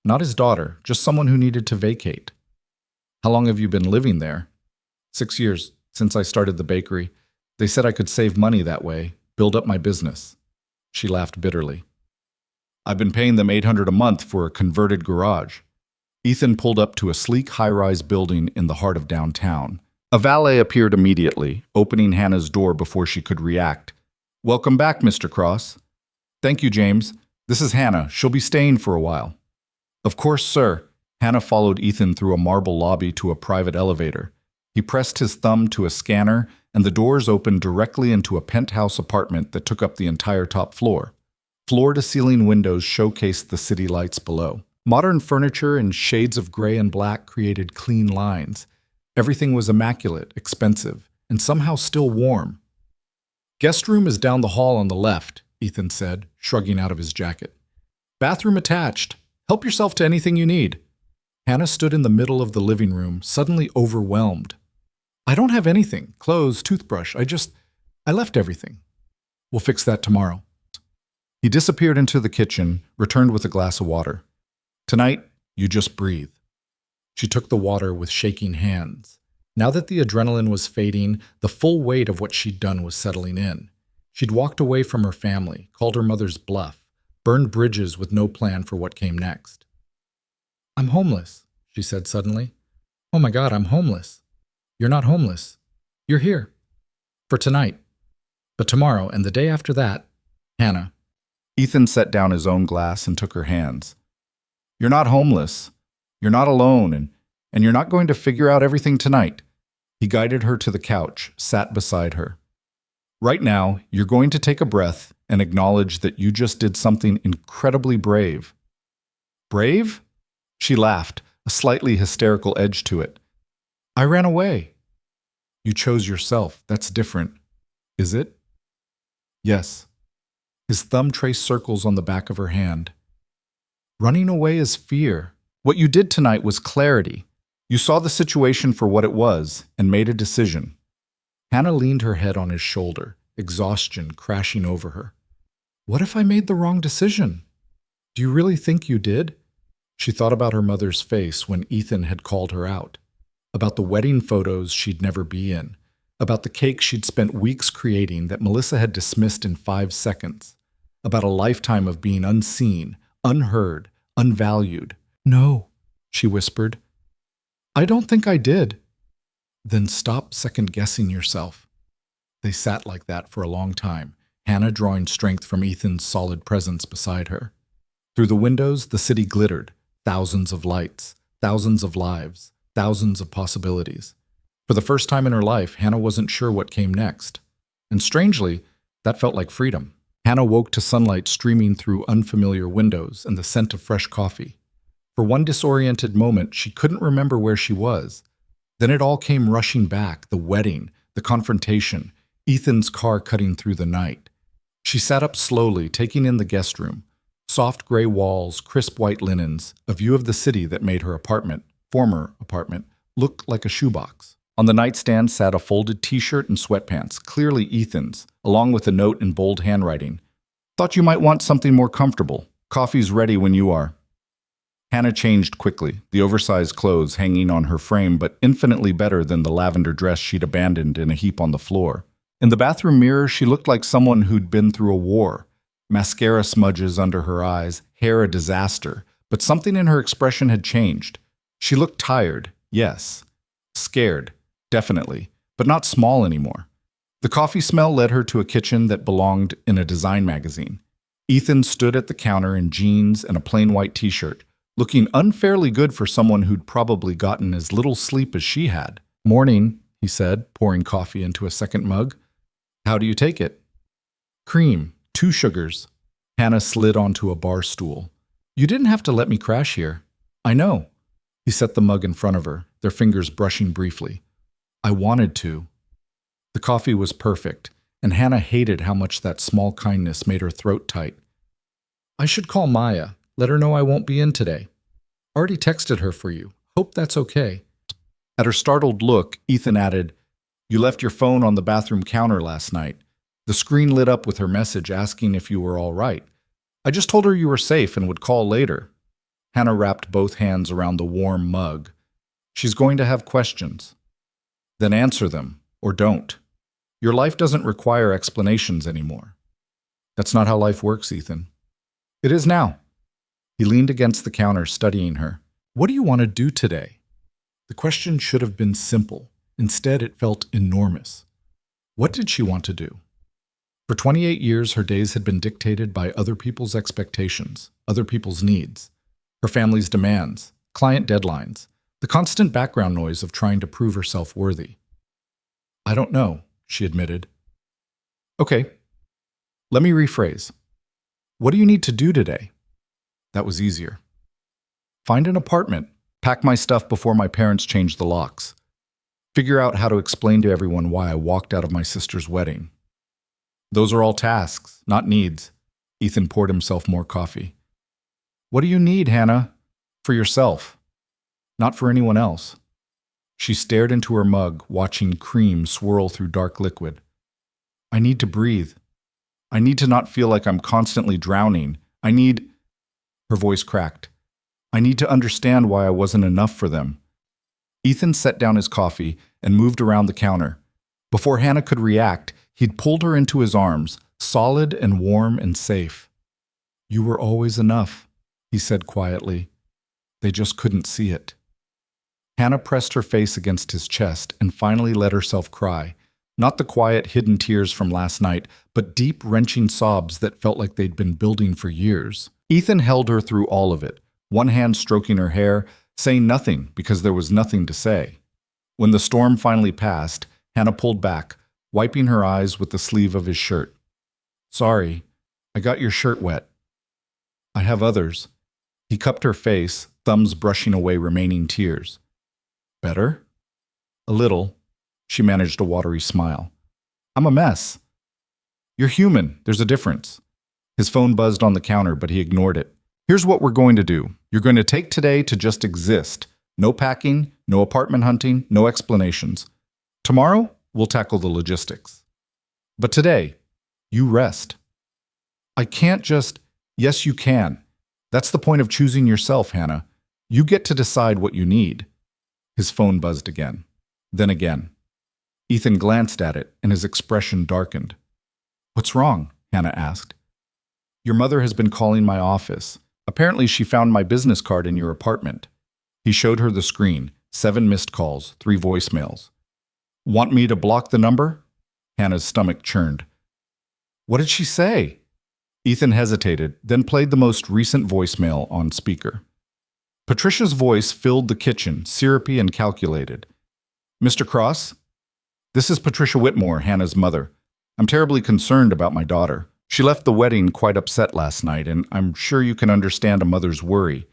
Not his daughter, just someone who needed to vacate." "How long have you been living there?" 6 years, since I started the bakery. They said I could save money that way, build up my business." She laughed bitterly. "I've been paying them $800 a month for a converted garage." Ethan pulled up to a sleek high-rise building in the heart of downtown. A valet appeared immediately, opening Hannah's door before she could react. "Welcome back, Mr. Cross." "Thank you, James. This is Hannah. She'll be staying for a while." "Of course, sir." Hannah followed Ethan through a marble lobby to a private elevator. He pressed his thumb to a scanner, and the doors opened directly into a penthouse apartment that took up the entire top floor. Floor-to-ceiling windows showcased the city lights below. Modern furniture in shades of gray and black created clean lines. Everything was immaculate, expensive, and somehow still warm. "Guest room is down the hall on the left," Ethan said, shrugging out of his jacket. "Bathroom attached. Help yourself to anything you need." Hannah stood in the middle of the living room, suddenly overwhelmed. "I don't have anything. Clothes, toothbrush. I left everything." "We'll fix that tomorrow." He disappeared into the kitchen, returned with a glass of water. "Tonight, you just breathe." She took the water with shaking hands. Now that the adrenaline was fading, the full weight of what she'd done was settling in. She'd walked away from her family, called her mother's bluff, burned bridges with no plan for what came next. "I'm homeless," she said suddenly. "Oh my God, I'm homeless." "You're not homeless. You're here. For tonight. But tomorrow and the day after that, Hannah." Ethan set down his own glass and took her hands. "You're not homeless. You're not alone, and you're not going to figure out everything tonight." He guided her to the couch, sat beside her. "Right now, you're going to take a breath and acknowledge that you just did something incredibly brave." "Brave?" She laughed, a slightly hysterical edge to it. "I ran away." "You chose yourself. That's different. Is it?" "Yes." His thumb traced circles on the back of her hand. "Running away is fear. What you did tonight was clarity. You saw the situation for what it was and made a decision." Hannah leaned her head on his shoulder, exhaustion crashing over her. "What if I made the wrong decision?" "Do you really think you did?" She thought about her mother's face when Ethan had called her out, about the wedding photos she'd never be in, about the cake she'd spent weeks creating that Melissa had dismissed in 5 seconds, about a lifetime of being unseen, unheard, unvalued. "No," she whispered. "I don't think I did." "Then stop second-guessing yourself." They sat like that for a long time, Hannah drawing strength from Ethan's solid presence beside her. Through the windows, the city glittered, thousands of lights, thousands of lives, thousands of possibilities. For the first time in her life, Hannah wasn't sure what came next. And strangely, that felt like freedom. Hannah woke to sunlight streaming through unfamiliar windows and the scent of fresh coffee. For one disoriented moment, she couldn't remember where she was. Then it all came rushing back, the wedding, the confrontation, Ethan's car cutting through the night. She sat up slowly, taking in the guest room. Soft gray walls, crisp white linens, a view of the city that made her former apartment, look like a shoebox. On the nightstand sat a folded t-shirt and sweatpants, clearly Ethan's, along with a note in bold handwriting. "Thought you might want something more comfortable. Coffee's ready when you are." Hannah changed quickly, the oversized clothes hanging on her frame, but infinitely better than the lavender dress she'd abandoned in a heap on the floor. In the bathroom mirror, she looked like someone who'd been through a war. Mascara smudges under her eyes, hair a disaster, but something in her expression had changed. She looked tired, yes. Scared, definitely, but not small anymore. The coffee smell led her to a kitchen that belonged in a design magazine. Ethan stood at the counter in jeans and a plain white t-shirt, looking unfairly good for someone who'd probably gotten as little sleep as she had. "Morning," he said, pouring coffee into a second mug. "How do you take it?" "Cream, 2 sugars." Hannah slid onto a bar stool. "You didn't have to let me crash here." "I know." He set the mug in front of her, their fingers brushing briefly. "I wanted to." The coffee was perfect, and Hannah hated how much that small kindness made her throat tight. "I should call Maya. Let her know I won't be in today. Already texted her for you. Hope that's okay." At her startled look, Ethan added, "You left your phone on the bathroom counter last night. The screen lit up with her message asking if you were all right. I just told her you were safe and would call later." Hannah wrapped both hands around the warm mug. "She's going to have questions. Then answer them, or don't. Your life doesn't require explanations anymore." "That's not how life works, Ethan." "It is now." He leaned against the counter, studying her. "What do you want to do today?" The question should have been simple. Instead, it felt enormous. What did she want to do? For 28 years, her days had been dictated by other people's expectations, other people's needs, her family's demands, client deadlines, the constant background noise of trying to prove herself worthy. "I don't know," she admitted. "Okay, let me rephrase. What do you need to do today?" That was easier. "Find an apartment, pack my stuff before my parents change the locks. Figure out how to explain to everyone why I walked out of my sister's wedding." "Those are all tasks, not needs." Ethan poured himself more coffee. "What do you need, Hannah? For yourself, not for anyone else." She stared into her mug, watching cream swirl through dark liquid. "I need to breathe. I need to not feel like I'm constantly drowning. I need—" Her voice cracked. "I need to understand why I wasn't enough for them." Ethan set down his coffee and moved around the counter. Before Hannah could react, he'd pulled her into his arms, solid and warm and safe. "You were always enough," he said quietly. They just couldn't see it. Hannah pressed her face against his chest and finally let herself cry. Not the quiet, hidden tears from last night, but deep, wrenching sobs that felt like they'd been building for years. Ethan held her through all of it, one hand stroking her hair, saying nothing because there was nothing to say. When the storm finally passed, Hannah pulled back, wiping her eyes with the sleeve of his shirt. "Sorry, I got your shirt wet." "I have others." He cupped her face, thumbs brushing away remaining tears. "Better?" "A little." She managed a watery smile. "I'm a mess." "You're human. There's a difference." His phone buzzed on the counter, but he ignored it. "Here's what we're going to do. You're going to take today to just exist. No packing, no apartment hunting, no explanations. Tomorrow, we'll tackle the logistics. But today, you rest." "I can't just—" "Yes, you can." That's the point of choosing yourself, Hannah. You get to decide what you need. His phone buzzed again. Then again. Ethan glanced at it, and his expression darkened. "What's wrong?" Hannah asked. "Your mother has been calling my office. Apparently she found my business card in your apartment." He showed her the screen, 7 missed calls, 3 voicemails. "Want me to block the number?" Hannah's stomach churned. "What did she say?" Ethan hesitated, then played the most recent voicemail on speaker. Patricia's voice filled the kitchen, syrupy and calculated. "Mr. Cross? This is Patricia Whitmore, Hannah's mother. I'm terribly concerned about my daughter. She left the wedding quite upset last night, and I'm sure you can understand a mother's worry.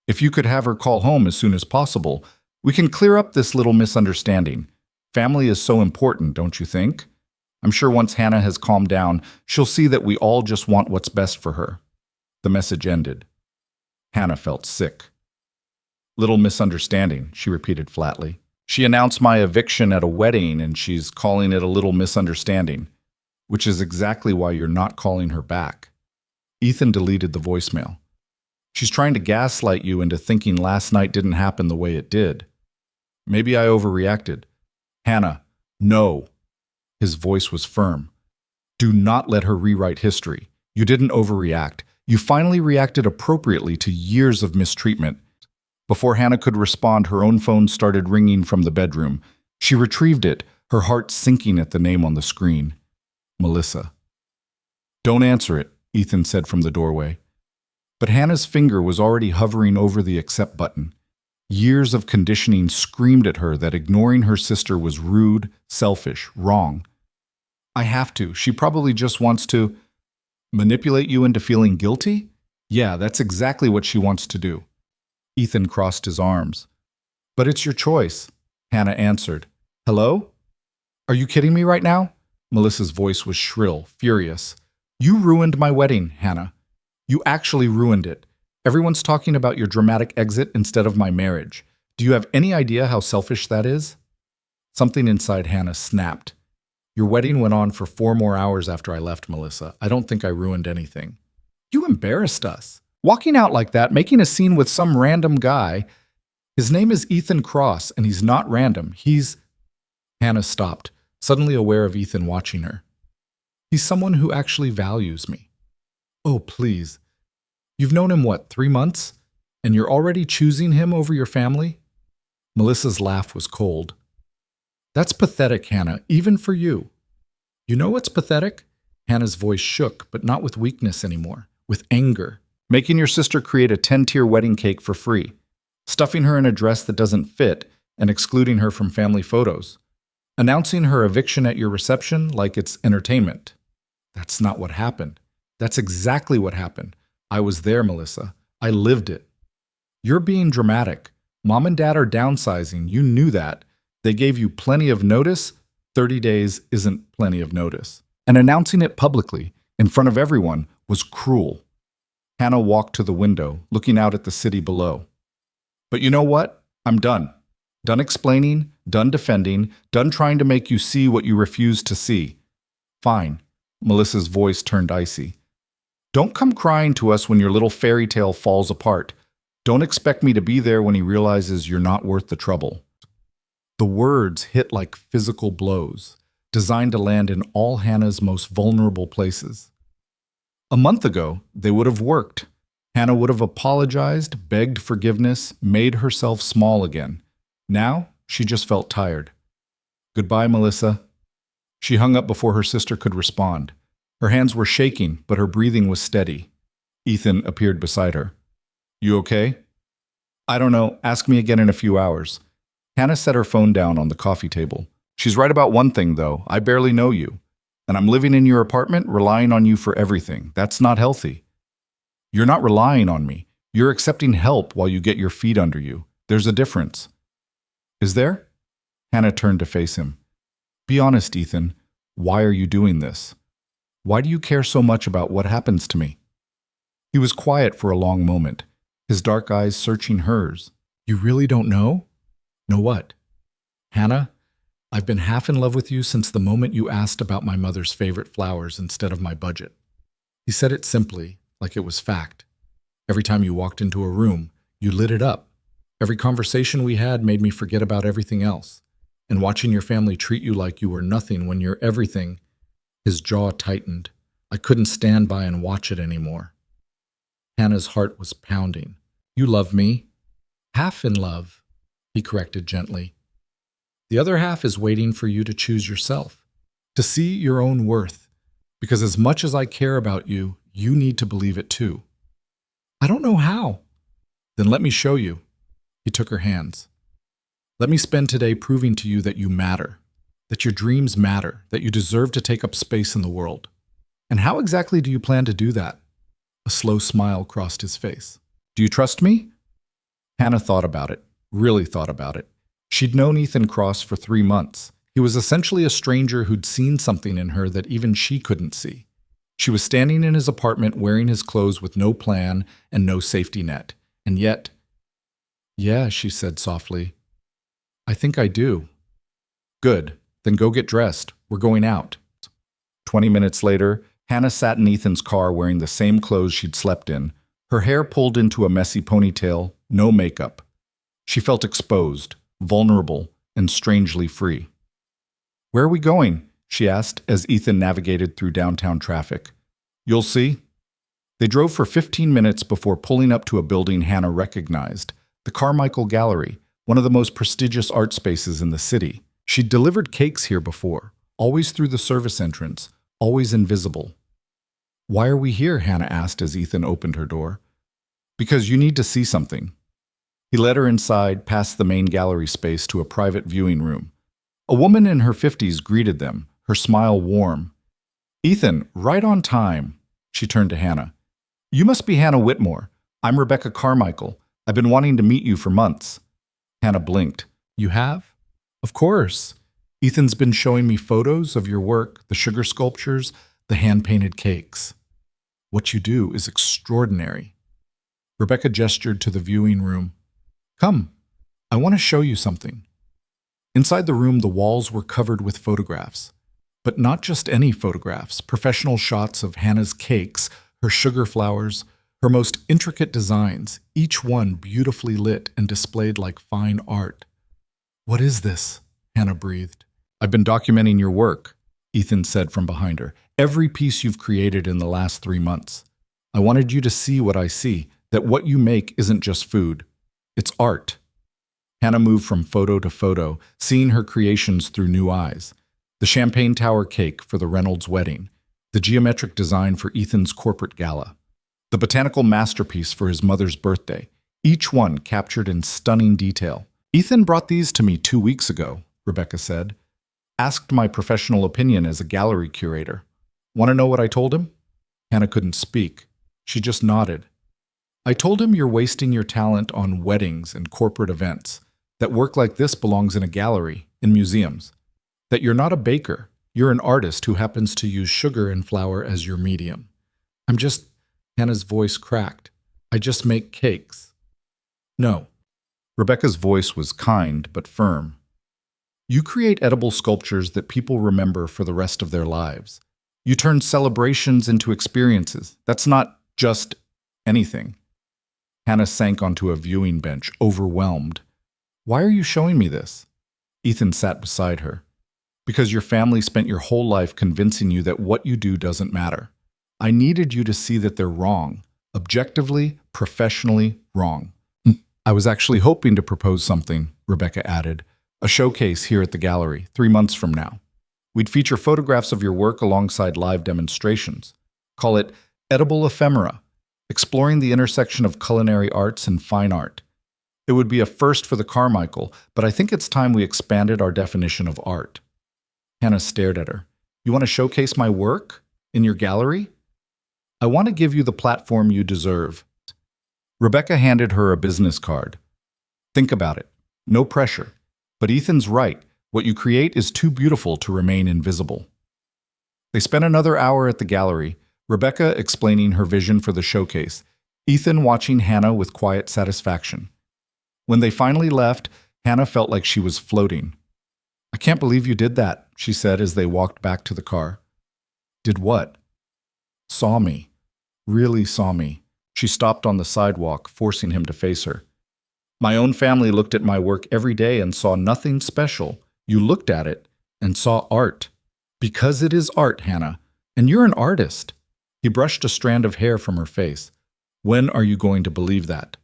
If you could have her call home as soon as possible, we can clear up this little misunderstanding. Family is so important, don't you think? I'm sure once Hannah has calmed down, she'll see that we all just want what's best for her." The message ended. Hannah felt sick. "Little misunderstanding," she repeated flatly. "She announced my eviction at a wedding, and she's calling it a little misunderstanding, which is exactly why you're not calling her back." Ethan deleted the voicemail. "She's trying to gaslight you into thinking last night didn't happen the way it did. Maybe I overreacted." "Hannah, no." His voice was firm. "Do not let her rewrite history. You didn't overreact. You finally reacted appropriately to years of mistreatment." Before Hannah could respond, her own phone started ringing from the bedroom. She retrieved it, her heart sinking at the name on the screen. Melissa. "Don't answer it," Ethan said from the doorway. But Hannah's finger was already hovering over the accept button. Years of conditioning screamed at her that ignoring her sister was rude, selfish, wrong. "I have to. She probably just wants to manipulate you into feeling guilty? Yeah, that's exactly what she wants to do." Ethan crossed his arms. "But it's your choice," Hannah answered. "Hello? Are you kidding me right now?" Melissa's voice was shrill, furious. "You ruined my wedding, Hannah. You actually ruined it. Everyone's talking about your dramatic exit instead of my marriage. Do you have any idea how selfish that is?" Something inside Hannah snapped. "Your wedding went on for 4 more hours after I left, Melissa. I don't think I ruined anything." "You embarrassed us. Walking out like that, making a scene with some random guy. His name is Ethan Cross, and he's not random. He's—" Hannah stopped, suddenly aware of Ethan watching her. "He's someone who actually values me." "Oh, please. You've known him, what, 3 months? And you're already choosing him over your family?" Melissa's laugh was cold. "That's pathetic, Hannah, even for you." "You know what's pathetic?" Hannah's voice shook, but not with weakness anymore, with anger. "Making your sister create a 10-tier wedding cake for free, stuffing her in a dress that doesn't fit, and excluding her from family photos. Announcing her eviction at your reception like it's entertainment. That's not what happened. That's exactly what happened. I was there, Melissa. I lived it. You're being dramatic. Mom and Dad are downsizing. You knew that. They gave you plenty of notice. 30 days isn't plenty of notice. And announcing it publicly, in front of everyone, was cruel." Hannah walked to the window, looking out at the city below. "But you know what? I'm done. Done explaining, done defending, done trying to make you see what you refuse to see." "Fine." Melissa's voice turned icy. "Don't come crying to us when your little fairy tale falls apart. Don't expect me to be there when he realizes you're not worth the trouble." The words hit like physical blows, designed to land in all Hannah's most vulnerable places. A month ago, they would have worked. Hannah would have apologized, begged forgiveness, made herself small again. Now, she just felt tired. "Goodbye, Melissa." She hung up before her sister could respond. Her hands were shaking, but her breathing was steady. Ethan appeared beside her. "You okay?" "I don't know. Ask me again in a few hours." Hannah set her phone down on the coffee table. "She's right about one thing, though. I barely know you. And I'm living in your apartment, relying on you for everything. That's not healthy." "You're not relying on me. You're accepting help while you get your feet under you. There's a difference." "Is there?" Hannah turned to face him. "Be honest, Ethan. Why are you doing this? Why do you care so much about what happens to me?" He was quiet for a long moment, his dark eyes searching hers. "You really don't know?" "Know what?" "Hannah, I've been half in love with you since the moment you asked about my mother's favorite flowers instead of my budget." He said it simply, like it was fact. Every time you walked into a room, you lit it up. Every conversation we had made me forget about everything else. And watching your family treat you like you were nothing when you're everything, his jaw tightened. I couldn't stand by and watch it anymore. Hannah's heart was pounding. You love me. Half in love, he corrected gently. The other half is waiting for you to choose yourself, to see your own worth. Because as much as I care about you, you need to believe it too. I don't know how. Then let me show you. He took her hands. Let me spend today proving to you that you matter, that your dreams matter, that you deserve to take up space in the world. And how exactly do you plan to do that? A slow smile crossed his face. Do you trust me? Hannah thought about it, really thought about it. She'd known Ethan Cross for 3 months. He was essentially a stranger who'd seen something in her that even she couldn't see. She was standing in his apartment wearing his clothes with no plan and no safety net. And yet, yeah, she said softly, I think I do. Good, then go get dressed. We're going out. 20 minutes later, Hannah sat in Ethan's car wearing the same clothes she'd slept in, her hair pulled into a messy ponytail, no makeup. She felt exposed, vulnerable, and strangely free. Where are we going? She asked as Ethan navigated through downtown traffic. You'll see. They drove for 15 minutes before pulling up to a building Hannah recognized, the Carmichael Gallery, one of the most prestigious art spaces in the city. She'd delivered cakes here before, always through the service entrance, always invisible. Why are we here? Hannah asked as Ethan opened her door. Because you need to see something. He led her inside, past the main gallery space to a private viewing room. A woman in her 50s greeted them, her smile warm. Ethan, right on time. She turned to Hannah. You must be Hannah Whitmore. I'm Rebecca Carmichael. I've been wanting to meet you for months. Hannah blinked. You have? Of course. Ethan's been showing me photos of your work, the sugar sculptures, the hand-painted cakes. What you do is extraordinary. Rebecca gestured to the viewing room. Come, I want to show you something. Inside the room, the walls were covered with photographs. But not just any photographs, professional shots of Hannah's cakes, her sugar flowers, her most intricate designs, each one beautifully lit and displayed like fine art. What is this? Hannah breathed. I've been documenting your work, Ethan said from behind her. Every piece you've created in the last 3 months. I wanted you to see what I see, that what you make isn't just food. It's art. Hannah moved from photo to photo, seeing her creations through new eyes. The champagne tower cake for the Reynolds wedding, the geometric design for Ethan's corporate gala, the botanical masterpiece for his mother's birthday, each one captured in stunning detail. Ethan brought these to me 2 weeks ago, Rebecca said. Asked my professional opinion as a gallery curator. Want to know what I told him? Hannah couldn't speak. She just nodded. I told him you're wasting your talent on weddings and corporate events, that work like this belongs in a gallery, in museums, that you're not a baker, you're an artist who happens to use sugar and flour as your medium. Hannah's voice cracked. I just make cakes. No. Rebecca's voice was kind but firm. You create edible sculptures that people remember for the rest of their lives. You turn celebrations into experiences. That's not just anything. Hannah sank onto a viewing bench, overwhelmed. Why are you showing me this? Ethan sat beside her. Because your family spent your whole life convincing you that what you do doesn't matter. I needed you to see that they're wrong. Objectively, professionally wrong. I was actually hoping to propose something, Rebecca added. A showcase here at the gallery, 3 months from now. We'd feature photographs of your work alongside live demonstrations. Call it Edible Ephemera, exploring the intersection of culinary arts and fine art. It would be a first for the Carmichael, but I think it's time we expanded our definition of art. Hannah stared at her. You want to showcase my work? In your gallery? I want to give you the platform you deserve. Rebecca handed her a business card. Think about it. No pressure. But Ethan's right. What you create is too beautiful to remain invisible. They spent another hour at the gallery, Rebecca explaining her vision for the showcase, Ethan watching Hannah with quiet satisfaction. When they finally left, Hannah felt like she was floating. I can't believe you did that, she said as they walked back to the car. Did what? Saw me. Really saw me. She She stopped on the sidewalk, forcing him to face her. My own family looked at my work every day and saw nothing special. You looked at it and saw art. Because it is art, Hannah, and you're an artist. He brushed a strand of hair from her face. When are you going to believe that?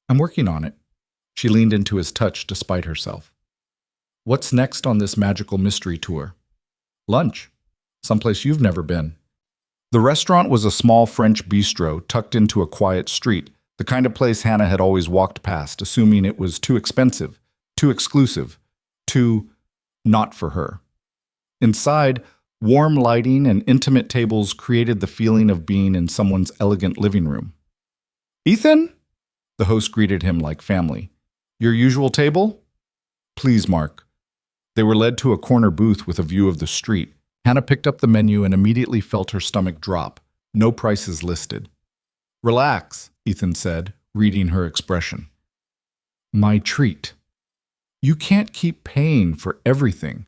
I'm working on it. She leaned into his touch despite herself. What's next on this magical mystery tour? Lunch. Someplace you've never been. The restaurant was a small French bistro tucked into a quiet street, the kind of place Hannah had always walked past, assuming it was too expensive, too exclusive, too not for her. Inside, warm lighting and intimate tables created the feeling of being in someone's elegant living room. Ethan? The host greeted him like family. Your usual table? Please, Mark. They were led to a corner booth with a view of the street. Hannah picked up the menu and immediately felt her stomach drop. No prices listed. Relax, Ethan said, reading her expression. My treat. You can't keep paying for everything.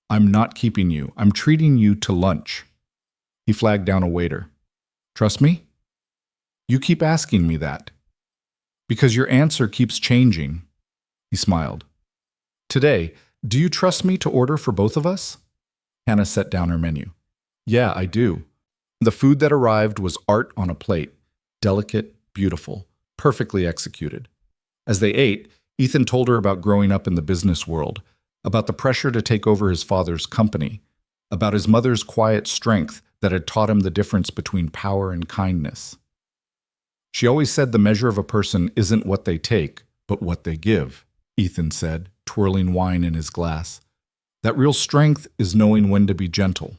I'm not keeping you. I'm treating you to lunch. He flagged down a waiter. Trust me? You keep asking me that. Because your answer keeps changing. He smiled. Today, do you trust me to order for both of us? Hannah set down her menu. Yeah, I do. The food that arrived was art on a plate. Delicate, beautiful, perfectly executed. As they ate, Ethan told her about growing up in the business world, about the pressure to take over his father's company, about his mother's quiet strength that had taught him the difference between power and kindness. She always said the measure of a person isn't what they take, but what they give, Ethan said, twirling wine in his glass. That real strength is knowing when to be gentle.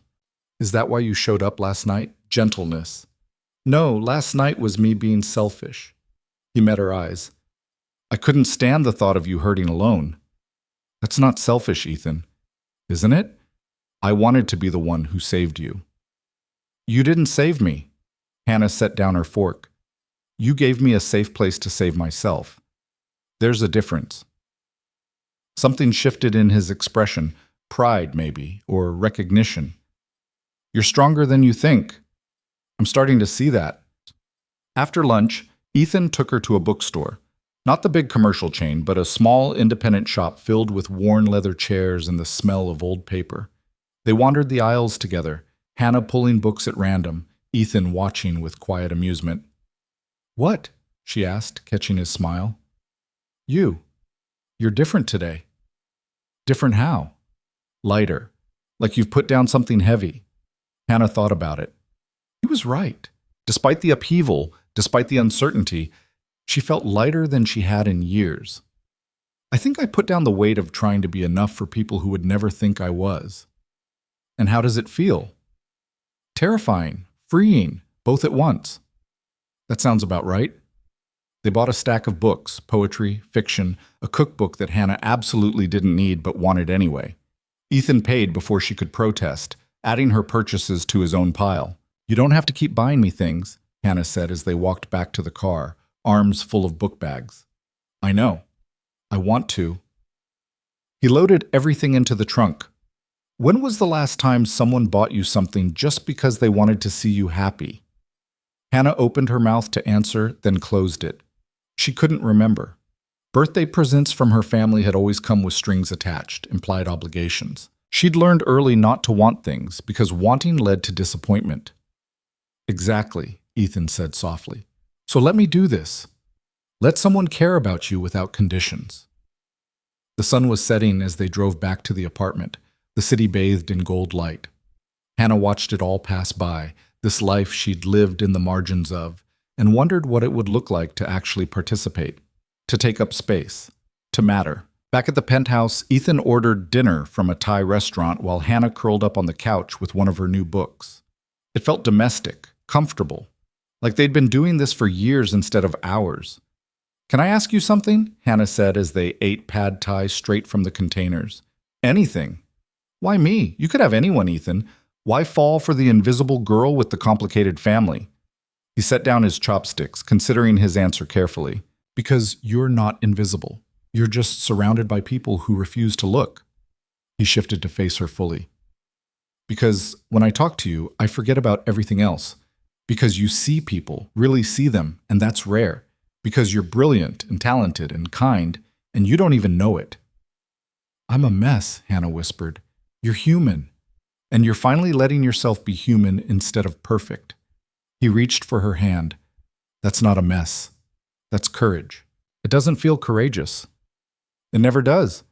Is that why you showed up last night? Gentleness. No, last night was me being selfish. He met her eyes. I couldn't stand the thought of you hurting alone. That's not selfish, Ethan. Isn't it? I wanted to be the one who saved you. You didn't save me. Hannah set down her fork. You gave me a safe place to save myself. There's a difference. Something shifted in his expression, pride maybe, or recognition. You're stronger than you think. I'm starting to see that. After lunch, Ethan took her to a bookstore. Not the big commercial chain, but a small independent shop filled with worn leather chairs and the smell of old paper. They wandered the aisles together, Hannah pulling books at random, Ethan watching with quiet amusement. What? She asked, catching his smile. You. You're different today. Different how? Lighter. Like you've put down something heavy. Hannah thought about it. He was right. Despite the upheaval, despite the uncertainty, she felt lighter than she had in years. I think I put down the weight of trying to be enough for people who would never think I was. And how does it feel? Terrifying, freeing, both at once. That sounds about right. They bought a stack of books, poetry, fiction, a cookbook that Hannah absolutely didn't need but wanted anyway. Ethan paid before she could protest, adding her purchases to his own pile. You don't have to keep buying me things, Hannah said as they walked back to the car, arms full of book bags. I know. I want to. He loaded everything into the trunk. When was the last time someone bought you something just because they wanted to see you happy? Hannah opened her mouth to answer, then closed it. She couldn't remember. Birthday presents from her family had always come with strings attached, implied obligations. She'd learned early not to want things because wanting led to disappointment. Exactly, Ethan said softly. So let me do this. Let someone care about you without conditions. The sun was setting as they drove back to the apartment, the city bathed in gold light. Hannah watched it all pass by, this life she'd lived in the margins of, and wondered what it would look like to actually participate, to take up space, to matter. Back at the penthouse, Ethan ordered dinner from a Thai restaurant while Hannah curled up on the couch with one of her new books. It felt domestic, comfortable, like they'd been doing this for years instead of hours. Can I ask you something? Hannah said as they ate pad thai straight from the containers. Anything. Why me? You could have anyone, Ethan. Why fall for the invisible girl with the complicated family? He set down his chopsticks, considering his answer carefully. Because you're not invisible. You're just surrounded by people who refuse to look. He shifted to face her fully. Because when I talk to you, I forget about everything else. Because you see people, really see them, and that's rare. Because you're brilliant and talented and kind, and you don't even know it. I'm a mess, Hannah whispered. You're human. And you're finally letting yourself be human instead of perfect. He reached for her hand. That's not a mess. That's courage. It doesn't feel courageous. It never does.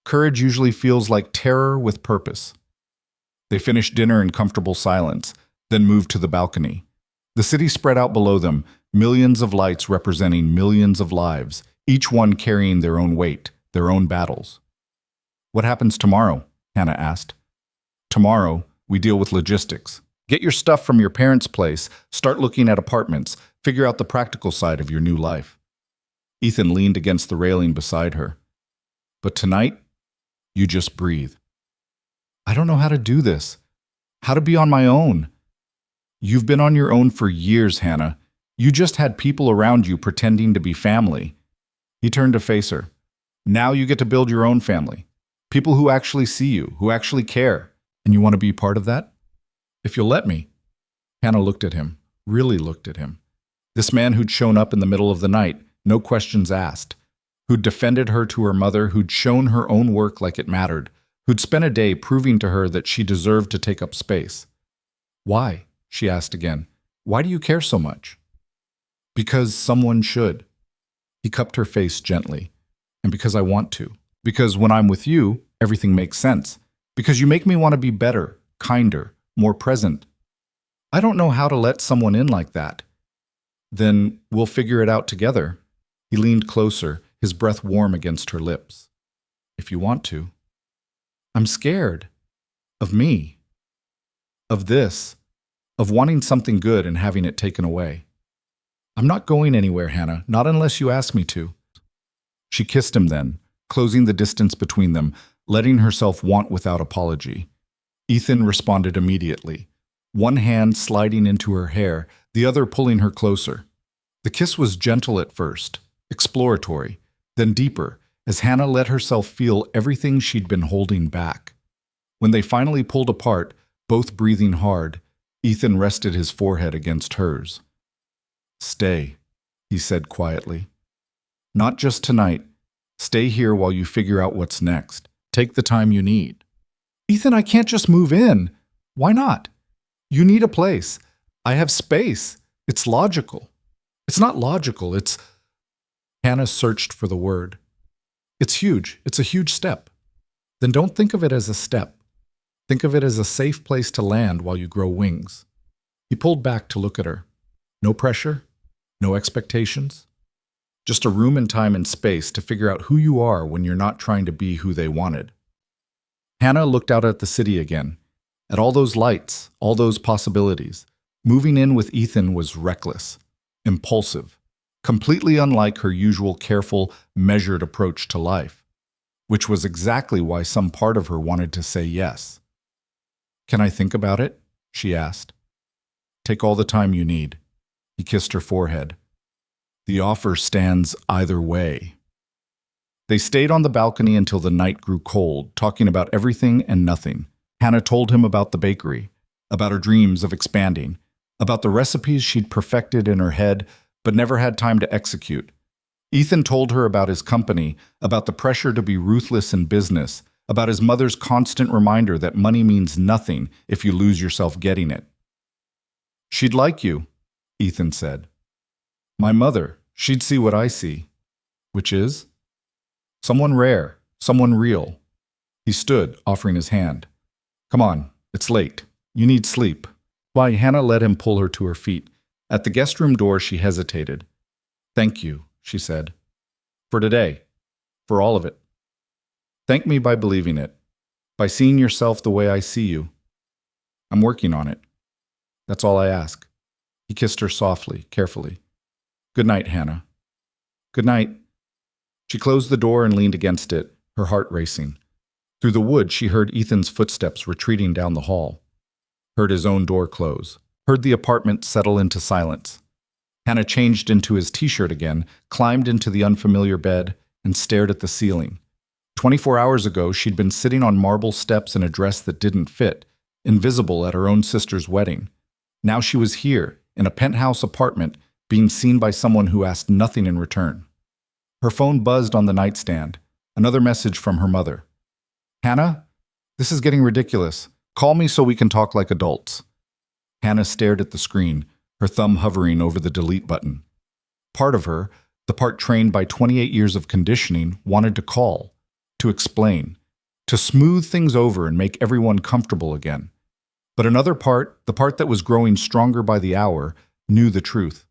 Courage usually feels like terror with purpose. They finished dinner in comfortable silence, then moved to the balcony. The city spread out below them, millions of lights representing millions of lives, each one carrying their own weight, their own battles. What happens tomorrow? Hannah asked. Tomorrow, we deal with logistics. Get your stuff from your parents' place, start looking at apartments, figure out the practical side of your new life. Ethan leaned against the railing beside her. But tonight, you just breathe. I don't know how to do this. How to be on my own. You've been on your own for years, Hannah. You just had people around you pretending to be family. He turned to face her. Now you get to build your own family. People who actually see you, who actually care. And you want to be part of that? If you'll let me. Hannah looked at him, really looked at him. This man who'd shown up in the middle of the night, no questions asked, who'd defended her to her mother, who'd shown her own work like it mattered, who'd spent a day proving to her that she deserved to take up space. Why? She asked again. Why do you care so much? Because someone should. He cupped her face gently. And because I want to. Because when I'm with you, everything makes sense. Because you make me want to be better, kinder, more present. I don't know how to let someone in like that. Then we'll figure it out together. He leaned closer, his breath warm against her lips. If you want to. I'm scared. Of me. Of this. Of wanting something good and having it taken away. I'm not going anywhere, Hannah, not unless you ask me to. She kissed him then, closing the distance between them, letting herself want without apology. Ethan responded immediately, one hand sliding into her hair, the other pulling her closer. The kiss was gentle at first, exploratory, then deeper, as Hannah let herself feel everything she'd been holding back. When they finally pulled apart, both breathing hard, Ethan rested his forehead against hers. Stay, he said quietly. Not just tonight. Stay here while you figure out what's next. Take the time you need. Ethan, I can't just move in. Why not? You need a place. I have space. It's logical. It's not logical. It's... Hannah searched for the word. It's huge. It's a huge step. Then don't think of it as a step. Think of it as a safe place to land while you grow wings. He pulled back to look at her. No pressure, no expectations. Just a room and time and space to figure out who you are when you're not trying to be who they wanted. Hannah looked out at the city again, at all those lights, all those possibilities. Moving in with Ethan was reckless, impulsive, completely unlike her usual careful, measured approach to life, which was exactly why some part of her wanted to say yes. Can I think about it? She asked. Take all the time you need. He kissed her forehead. The offer stands either way. They stayed on the balcony until the night grew cold, talking about everything and nothing. Hannah told him about the bakery, about her dreams of expanding, about the recipes she'd perfected in her head but never had time to execute. Ethan told her about his company, about the pressure to be ruthless in business, about his mother's constant reminder that money means nothing if you lose yourself getting it. She'd like you, Ethan said. My mother, she'd see what I see. Which is? Someone rare, someone real. He stood, offering his hand. Come on, it's late. You need sleep. Why, Hannah let him pull her to her feet. At the guest room door, she hesitated. Thank you, she said. For today. For all of it. Thank me by believing it. By seeing yourself the way I see you. I'm working on it. That's all I ask. He kissed her softly, carefully. Good night, Hannah. Good night. She closed the door and leaned against it, her heart racing. Through the wood, she heard Ethan's footsteps retreating down the hall. Heard his own door close. Heard the apartment settle into silence. Hannah changed into his t-shirt again, climbed into the unfamiliar bed, and stared at the ceiling. 24 hours ago, she'd been sitting on marble steps in a dress that didn't fit, invisible at her own sister's wedding. Now she was here, in a penthouse apartment, being seen by someone who asked nothing in return. Her phone buzzed on the nightstand. Another message from her mother. Hannah, this is getting ridiculous. Call me so we can talk like adults. Hannah stared at the screen, her thumb hovering over the delete button. Part of her, the part trained by 28 years of conditioning, wanted to call, to explain, to smooth things over and make everyone comfortable again. But another part, the part that was growing stronger by the hour, knew the truth.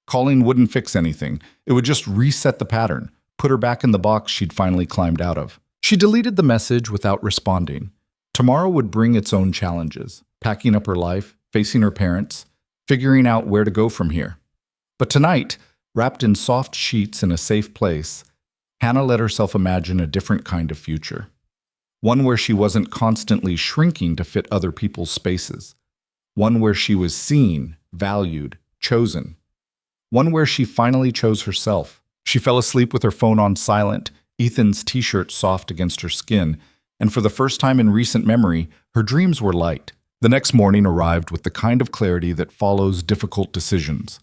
Calling wouldn't fix anything. It would just reset the pattern, put her back in the box she'd finally climbed out of. She deleted the message without responding. Tomorrow would bring its own challenges, packing up her life, facing her parents, figuring out where to go from here. But tonight, wrapped in soft sheets in a safe place, Hannah let herself imagine a different kind of future. One where she wasn't constantly shrinking to fit other people's spaces. One where she was seen, valued, chosen. One where she finally chose herself. She fell asleep with her phone on silent, Ethan's t-shirt soft against her skin, and for the first time in recent memory, her dreams were light. The next morning arrived with the kind of clarity that follows difficult decisions.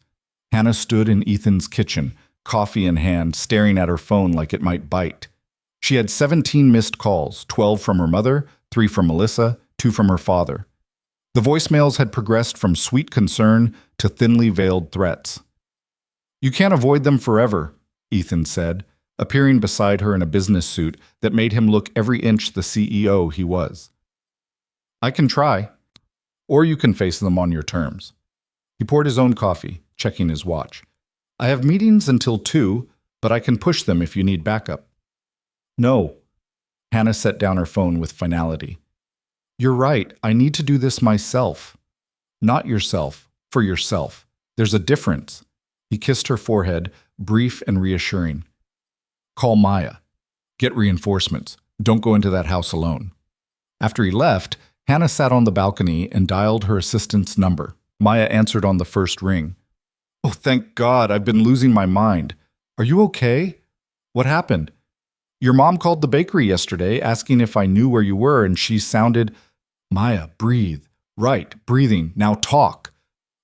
Hannah stood in Ethan's kitchen, coffee in hand, staring at her phone like it might bite. She had 17 missed calls, 12 from her mother, 3 from Melissa, 2 from her father. The voicemails had progressed from sweet concern to thinly veiled threats. "You can't avoid them forever," Ethan said, appearing beside her in a business suit that made him look every inch the CEO he was. "I can try, or you can face them on your terms." He poured his own coffee, checking his watch. "I have meetings until 2, but I can push them if you need backup." "No." Hannah set down her phone with finality. "You're right, I need to do this myself." "Not yourself, for yourself. There's a difference." He kissed her forehead, brief and reassuring. "Call Maya. Get reinforcements. Don't go into that house alone." After he left, Hannah sat on the balcony and dialed her assistant's number. Maya answered on the first ring. "Oh, thank God, I've been losing my mind. Are you okay? What happened? Your mom called the bakery yesterday asking if I knew where you were, and she sounded—" "Maya, breathe. Right, breathing. Now talk."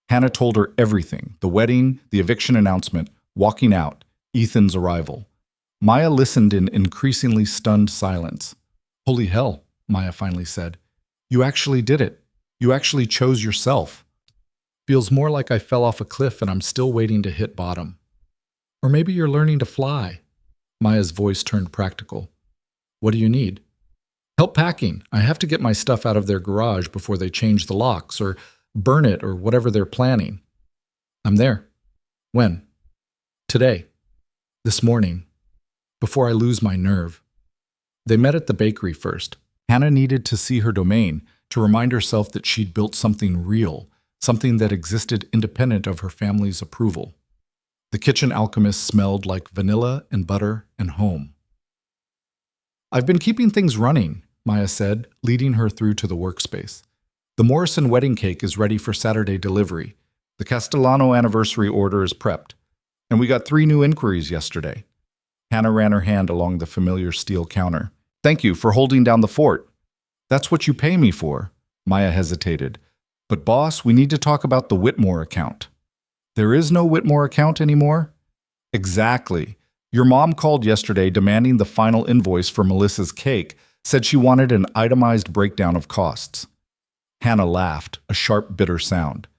Hannah told her everything, the wedding, the eviction announcement, walking out, Ethan's arrival. Maya listened in increasingly stunned silence. "Holy hell," Maya finally said. "You actually did it. You actually chose yourself. Feels more like I fell off a cliff and I'm still waiting to hit bottom. Or maybe you're learning to fly." Maya's voice turned practical. "What do you need?" "Help packing. I have to get my stuff out of their garage before they change the locks or burn it or whatever they're planning." "I'm there." "When?" "Today. This morning. Before I lose my nerve." They met at the bakery first. Hannah needed to see her domain, to remind herself that she'd built something real, something that existed independent of her family's approval. The kitchen alchemist smelled like vanilla and butter and home. "I've been keeping things running," Maya said, leading her through to the workspace. "The Morrison wedding cake is ready for Saturday delivery. The Castellano anniversary order is prepped. And we got 3 new inquiries yesterday." Hannah ran her hand along the familiar steel counter. "Thank you for holding down the fort." "That's what you pay me for." Maya hesitated. "But boss, we need to talk about the Whitmore account." "There is no Whitmore account anymore?" "Exactly. Your mom called yesterday demanding the final invoice for Melissa's cake, said she wanted an itemized breakdown of costs." Hannah laughed, a sharp, bitter sound.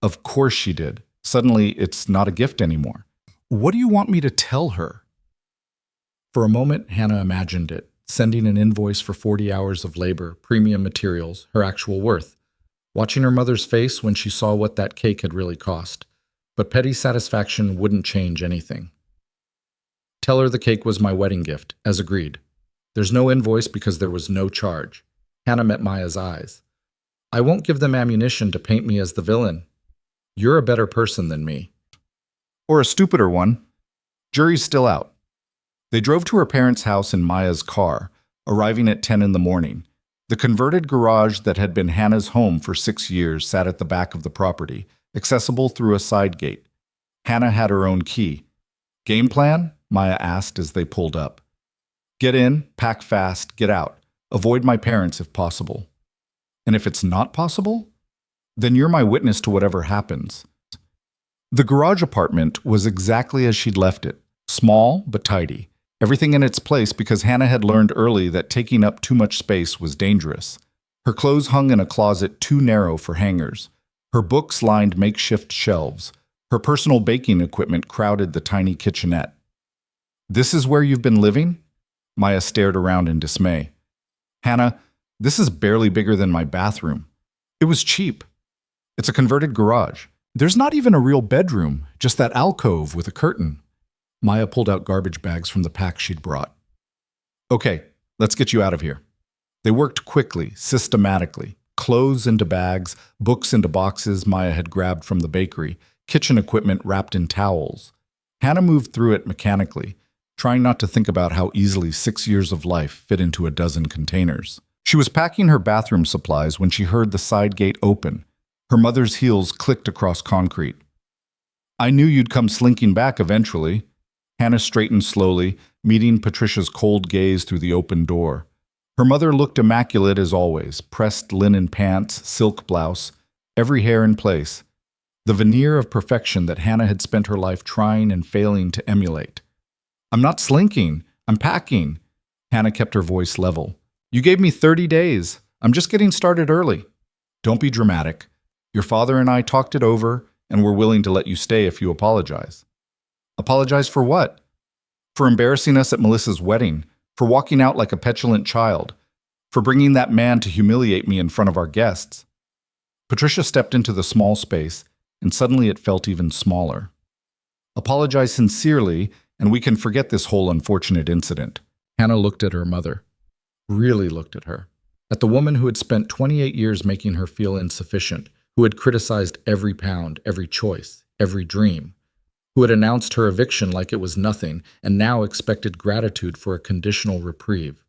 "Of course she did. Suddenly, it's not a gift anymore. What do you want me to tell her?" For a moment, Hannah imagined it, sending an invoice for 40 hours of labor, premium materials, her actual worth. Watching her mother's face when she saw what that cake had really cost. But petty satisfaction wouldn't change anything. "Tell her the cake was my wedding gift, as agreed. There's no invoice because there was no charge." Hannah met Maya's eyes. "I won't give them ammunition to paint me as the villain. You're a better person than me." "Or a stupider one. Jury's still out." They drove to her parents' house in Maya's car, arriving at 10 in the morning. The converted garage that had been Hannah's home for 6 years sat at the back of the property, accessible through a side gate. Hannah had her own key. "Game plan?" Maya asked as they pulled up. "Get in, pack fast, get out. Avoid my parents if possible." "And if it's not possible?" "Then you're my witness to whatever happens. The garage apartment was exactly as she'd left it, small but tidy. Everything in its place because Hannah had learned early that taking up too much space was dangerous. Her clothes hung in a closet too narrow for hangers. Her books lined makeshift shelves. Her personal baking equipment crowded the tiny kitchenette. "This is where you've been living?" Maya stared around in dismay. "Hannah, this is barely bigger than my bathroom. It was cheap. It's a converted garage. There's not even a real bedroom, just that alcove with a curtain." Maya pulled out garbage bags from the pack she'd brought. "Okay, let's get you out of here." They worked quickly, systematically. Clothes into bags, books into boxes Maya had grabbed from the bakery, kitchen equipment wrapped in towels. Hannah moved through it mechanically, trying not to think about how easily 6 years of life fit into a dozen containers. She was packing her bathroom supplies when she heard the side gate open. Her mother's heels clicked across concrete. "I knew you'd come slinking back eventually." Hannah straightened slowly, meeting Patricia's cold gaze through the open door. Her mother looked immaculate as always, pressed linen pants, silk blouse, every hair in place. The veneer of perfection that Hannah had spent her life trying and failing to emulate. "I'm not slinking. I'm packing." Hannah kept her voice level. "You gave me 30 days. I'm just getting started early." "Don't be dramatic. Your father and I talked it over, and we're willing to let you stay if you apologize." "Apologize for what?" "For embarrassing us at Melissa's wedding, for walking out like a petulant child, for bringing that man to humiliate me in front of our guests." Patricia stepped into the small space, and suddenly it felt even smaller. "Apologize sincerely, and we can forget this whole unfortunate incident." Hannah looked at her mother. Really looked at her. At the woman who had spent 28 years making her feel insufficient, who had criticized every pound, every choice, every dream, who had announced her eviction like it was nothing and now expected gratitude for a conditional reprieve.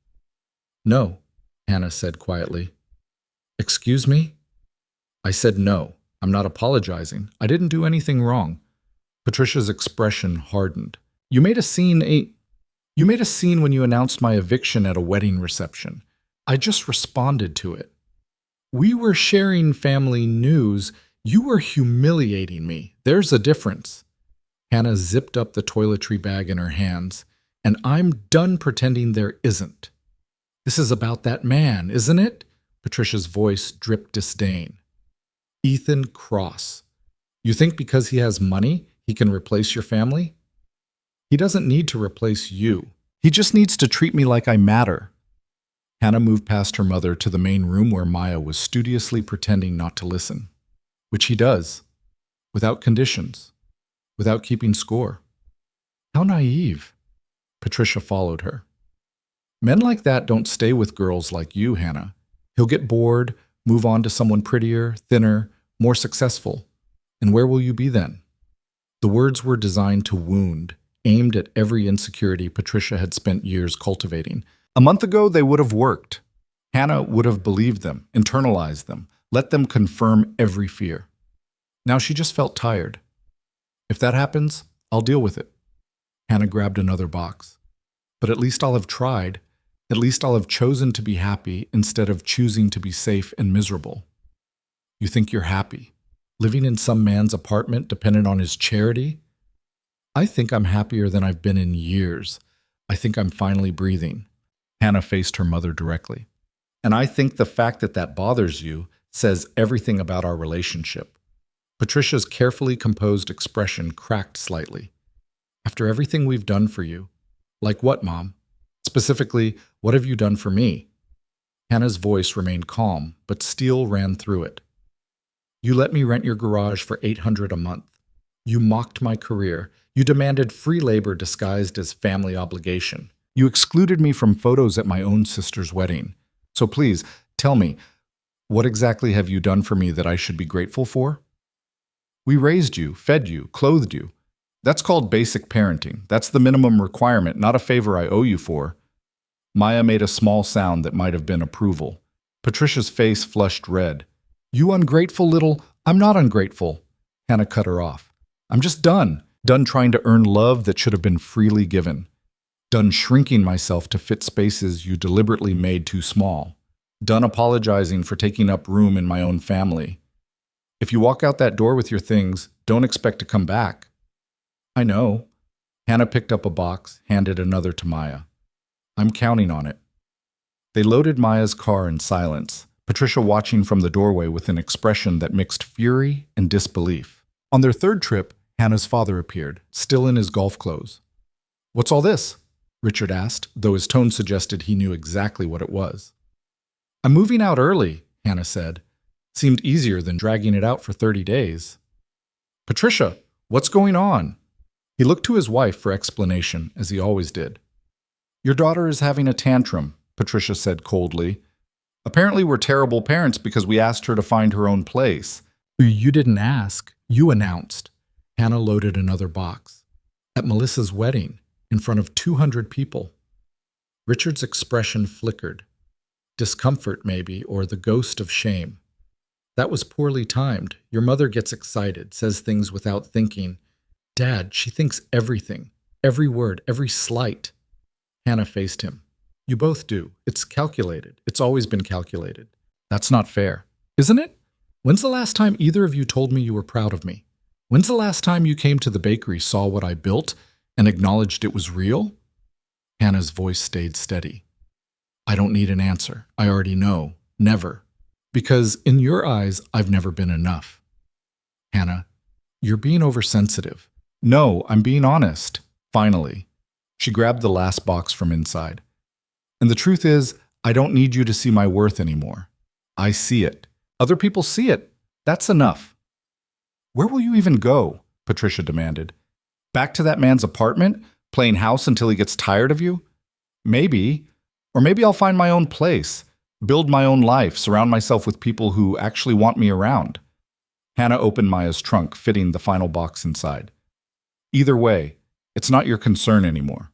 "No," Hannah said quietly. "Excuse me?" "I said no. I'm not apologizing. I didn't do anything wrong." Patricia's expression hardened. You made a scene when you announced my eviction at a wedding reception. I just responded to it. We were sharing family news. You were humiliating me. There's a difference." Hannah zipped up the toiletry bag in her hands. "And I'm done pretending there isn't." "This is about that man, isn't it?" Patricia's voice dripped disdain. "Ethan Cross. You think because he has money, he can replace your family? He doesn't need to replace you. He just needs to treat me like I matter." Hannah moved past her mother to the main room where Maya was studiously pretending not to listen. Which he does. Without conditions. Without keeping score. How naive. Patricia followed her. "Men like that don't stay with girls like you, Hannah. He'll get bored, move on to someone prettier, thinner, more successful. And where will you be then?" The words were designed to wound, aimed at every insecurity Patricia had spent years cultivating. A month ago, they would have worked. Hannah would have believed them, internalized them, let them confirm every fear. Now she just felt tired. "If that happens, I'll deal with it." Hannah grabbed another box. "But at least I'll have tried. At least I'll have chosen to be happy instead of choosing to be safe and miserable." "You think you're happy? Living in some man's apartment dependent on his charity?" "I think I'm happier than I've been in years. I think I'm finally breathing." Hannah faced her mother directly. "And I think the fact that that bothers you says everything about our relationship." Patricia's carefully composed expression cracked slightly. "After everything we've done for you." "Like what, Mom? Specifically, what have you done for me?" Hannah's voice remained calm, but steel ran through it. "You let me rent your garage for $800 a month. You mocked my career. You demanded free labor disguised as family obligation. You excluded me from photos at my own sister's wedding. So please, tell me, what exactly have you done for me that I should be grateful for?" "We raised you, fed you, clothed you. That's called basic parenting. That's the minimum requirement, not a favor I owe you for." Maya made a small sound that might have been approval. Patricia's face flushed red. "You ungrateful little—" "I'm not ungrateful." Hannah cut her off. "I'm just done. Done trying to earn love that should have been freely given. Done shrinking myself to fit spaces you deliberately made too small. Done apologizing for taking up room in my own family. If you walk out that door with your things, don't expect to come back. I know. Hannah picked up a box, handed another to Maya. I'm counting on it. They loaded Maya's car in silence, Patricia watching from the doorway with an expression that mixed fury and disbelief. On their third trip, Hannah's father appeared, still in his golf clothes. What's all this? Richard asked, though his tone suggested he knew exactly what it was. I'm moving out early, Hannah said. Seemed easier than dragging it out for 30 days. Patricia, what's going on? He looked to his wife for explanation, as he always did. Your daughter is having a tantrum, Patricia said coldly. Apparently we're terrible parents because we asked her to find her own place. You didn't ask. You announced. Hannah loaded another box. At Melissa's wedding, in front of 200 people. Richard's expression flickered. Discomfort, maybe, or the ghost of shame. That was poorly timed. Your mother gets excited, says things without thinking. Dad, she thinks everything. Every word, every slight. Hannah faced him. You both do. It's calculated. It's always been calculated. That's not fair. Isn't it? When's the last time either of you told me you were proud of me? When's the last time you came to the bakery, saw what I built, and acknowledged it was real? Hannah's voice stayed steady. I don't need an answer. I already know. Never. Because in your eyes, I've never been enough. Hannah, you're being oversensitive. No, I'm being honest. Finally. She grabbed the last box from inside. And the truth is, I don't need you to see my worth anymore. I see it. Other people see it. That's enough. Where will you even go? Patricia demanded. Back to that man's apartment, playing house until he gets tired of you? Maybe. Or maybe I'll find my own place, build my own life, surround myself with people who actually want me around. Hannah opened Maya's trunk, fitting the final box inside. Either way, it's not your concern anymore.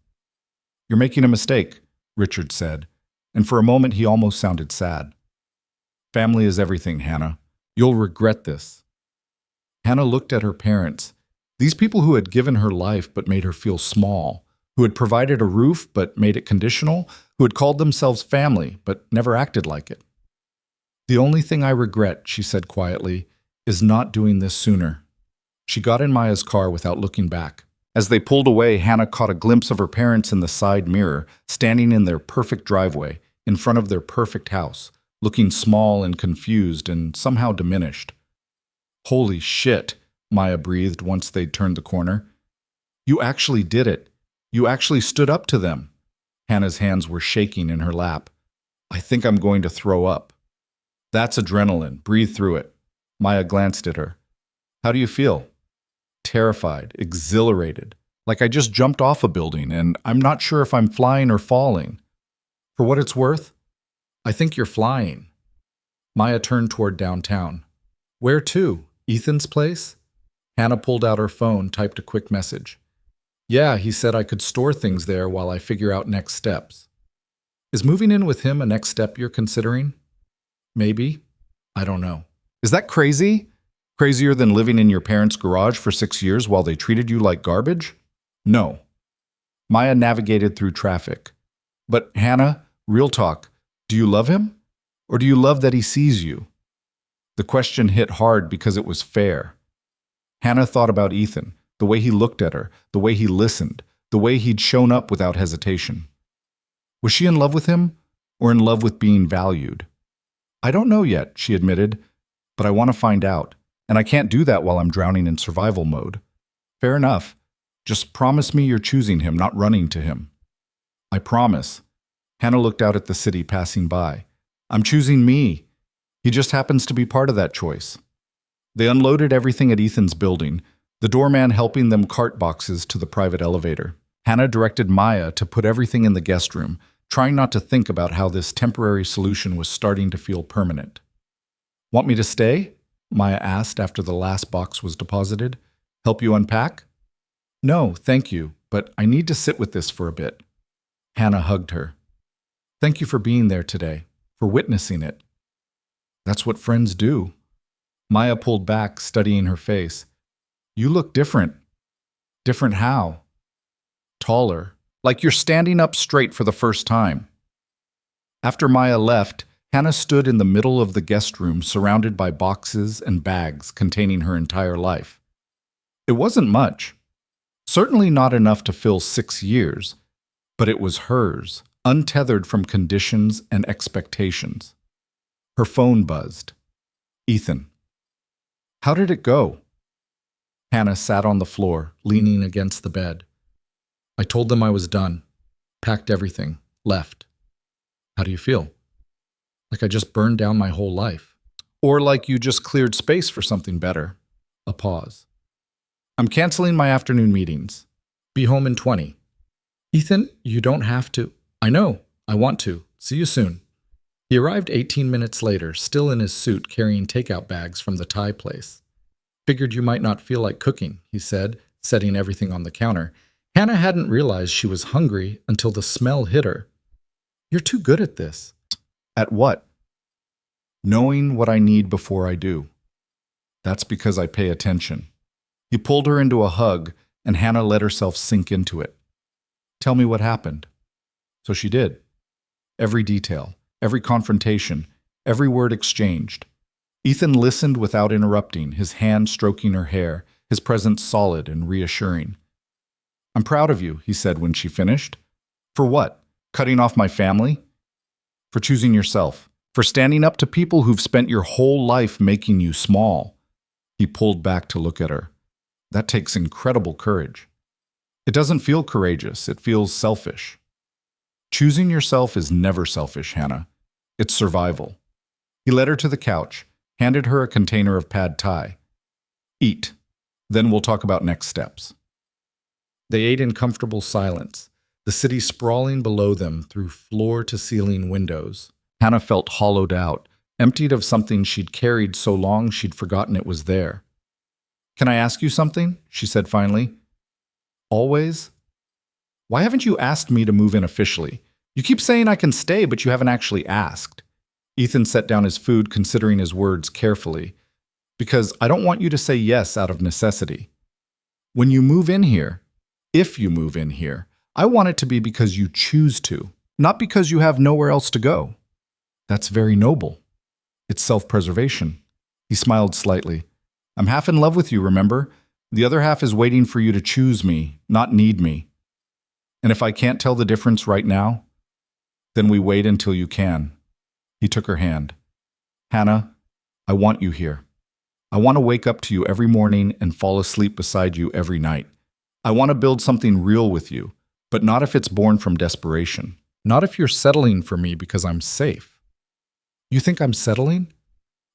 You're making a mistake, Richard said, and for a moment he almost sounded sad. Family is everything, Hannah. You'll regret this. Hannah looked at her parents, these people who had given her life but made her feel small, who had provided a roof but made it conditional, who had called themselves family but never acted like it. The only thing I regret, she said quietly, is not doing this sooner. She got in Maya's car without looking back. As they pulled away, Hannah caught a glimpse of her parents in the side mirror, standing in their perfect driveway, in front of their perfect house, looking small and confused and somehow diminished. Holy shit, Maya breathed once they'd turned the corner. You actually did it. You actually stood up to them. Hannah's hands were shaking in her lap. I think I'm going to throw up. That's adrenaline. Breathe through it. Maya glanced at her. How do you feel? Terrified, exhilarated, like I just jumped off a building and I'm not sure if I'm flying or falling. For what it's worth, I think you're flying. Maya turned toward downtown. Where to? Ethan's place? Hannah pulled out her phone, typed a quick message. Yeah, he said I could store things there while I figure out next steps. Is moving in with him a next step you're considering? Maybe. I don't know. Is that crazy? Crazier than living in your parents' garage for 6 years while they treated you like garbage? No. Maya navigated through traffic. But Hannah, real talk, do you love him? Or do you love that he sees you? The question hit hard because it was fair. Hannah thought about Ethan, the way he looked at her, the way he listened, the way he'd shown up without hesitation. Was she in love with him, or in love with being valued? I don't know yet, she admitted, but I want to find out. And I can't do that while I'm drowning in survival mode. Fair enough. Just promise me you're choosing him, not running to him. I promise. Hannah looked out at the city passing by. I'm choosing me. He just happens to be part of that choice. They unloaded everything at Ethan's building, the doorman helping them cart boxes to the private elevator. Hannah directed Maya to put everything in the guest room, trying not to think about how this temporary solution was starting to feel permanent. Want me to stay? Maya asked after the last box was deposited. Help you unpack? No, thank you, but I need to sit with this for a bit. Hannah hugged her. Thank you for being there today, for witnessing it. That's what friends do. Maya pulled back, studying her face. You look different. Different how? Taller, like you're standing up straight for the first time. After Maya left, Hannah stood in the middle of the guest room surrounded by boxes and bags containing her entire life. It wasn't much. Certainly not enough to fill 6 years, but it was hers, untethered from conditions and expectations. Her phone buzzed. Ethan. How did it go? Hannah sat on the floor, leaning against the bed. I told them I was done, packed everything, left. How do you feel? Like I just burned down my whole life. Or like you just cleared space for something better. A pause. I'm canceling my afternoon meetings. Be home in 20. Ethan, you don't have to. I know. I want to. See you soon. He arrived 18 minutes later, still in his suit, carrying takeout bags from the Thai place. Figured you might not feel like cooking, he said, setting everything on the counter. Hannah hadn't realized she was hungry until the smell hit her. You're too good at this. At what? Knowing what I need before I do. That's because I pay attention. He pulled her into a hug, and Hannah let herself sink into it. Tell me what happened. So she did. Every detail, every confrontation, every word exchanged. Ethan listened without interrupting, his hand stroking her hair, his presence solid and reassuring. I'm proud of you, he said when she finished. For what? Cutting off my family? For choosing yourself. For standing up to people who've spent your whole life making you small. He pulled back to look at her. That takes incredible courage. It doesn't feel courageous, it feels selfish. Choosing yourself is never selfish, Hannah. It's survival. He led her to the couch, handed her a container of pad thai. Eat. Then we'll talk about next steps. They ate in comfortable silence, the city sprawling below them through floor-to-ceiling windows. Hannah felt hollowed out, emptied of something she'd carried so long she'd forgotten it was there. Can I ask you something? She said finally. Always? Why haven't you asked me to move in officially? You keep saying I can stay, but you haven't actually asked. Ethan set down his food, considering his words carefully. Because I don't want you to say yes out of necessity. When you move in here, if you move in here, I want it to be because you choose to, not because you have nowhere else to go. That's very noble. It's self-preservation. He smiled slightly. I'm half in love with you, remember? The other half is waiting for you to choose me, not need me. And if I can't tell the difference right now, then we wait until you can. He took her hand. Hannah, I want you here. I want to wake up to you every morning and fall asleep beside you every night. I want to build something real with you, but not if it's born from desperation. Not if you're settling for me because I'm safe. You think I'm settling?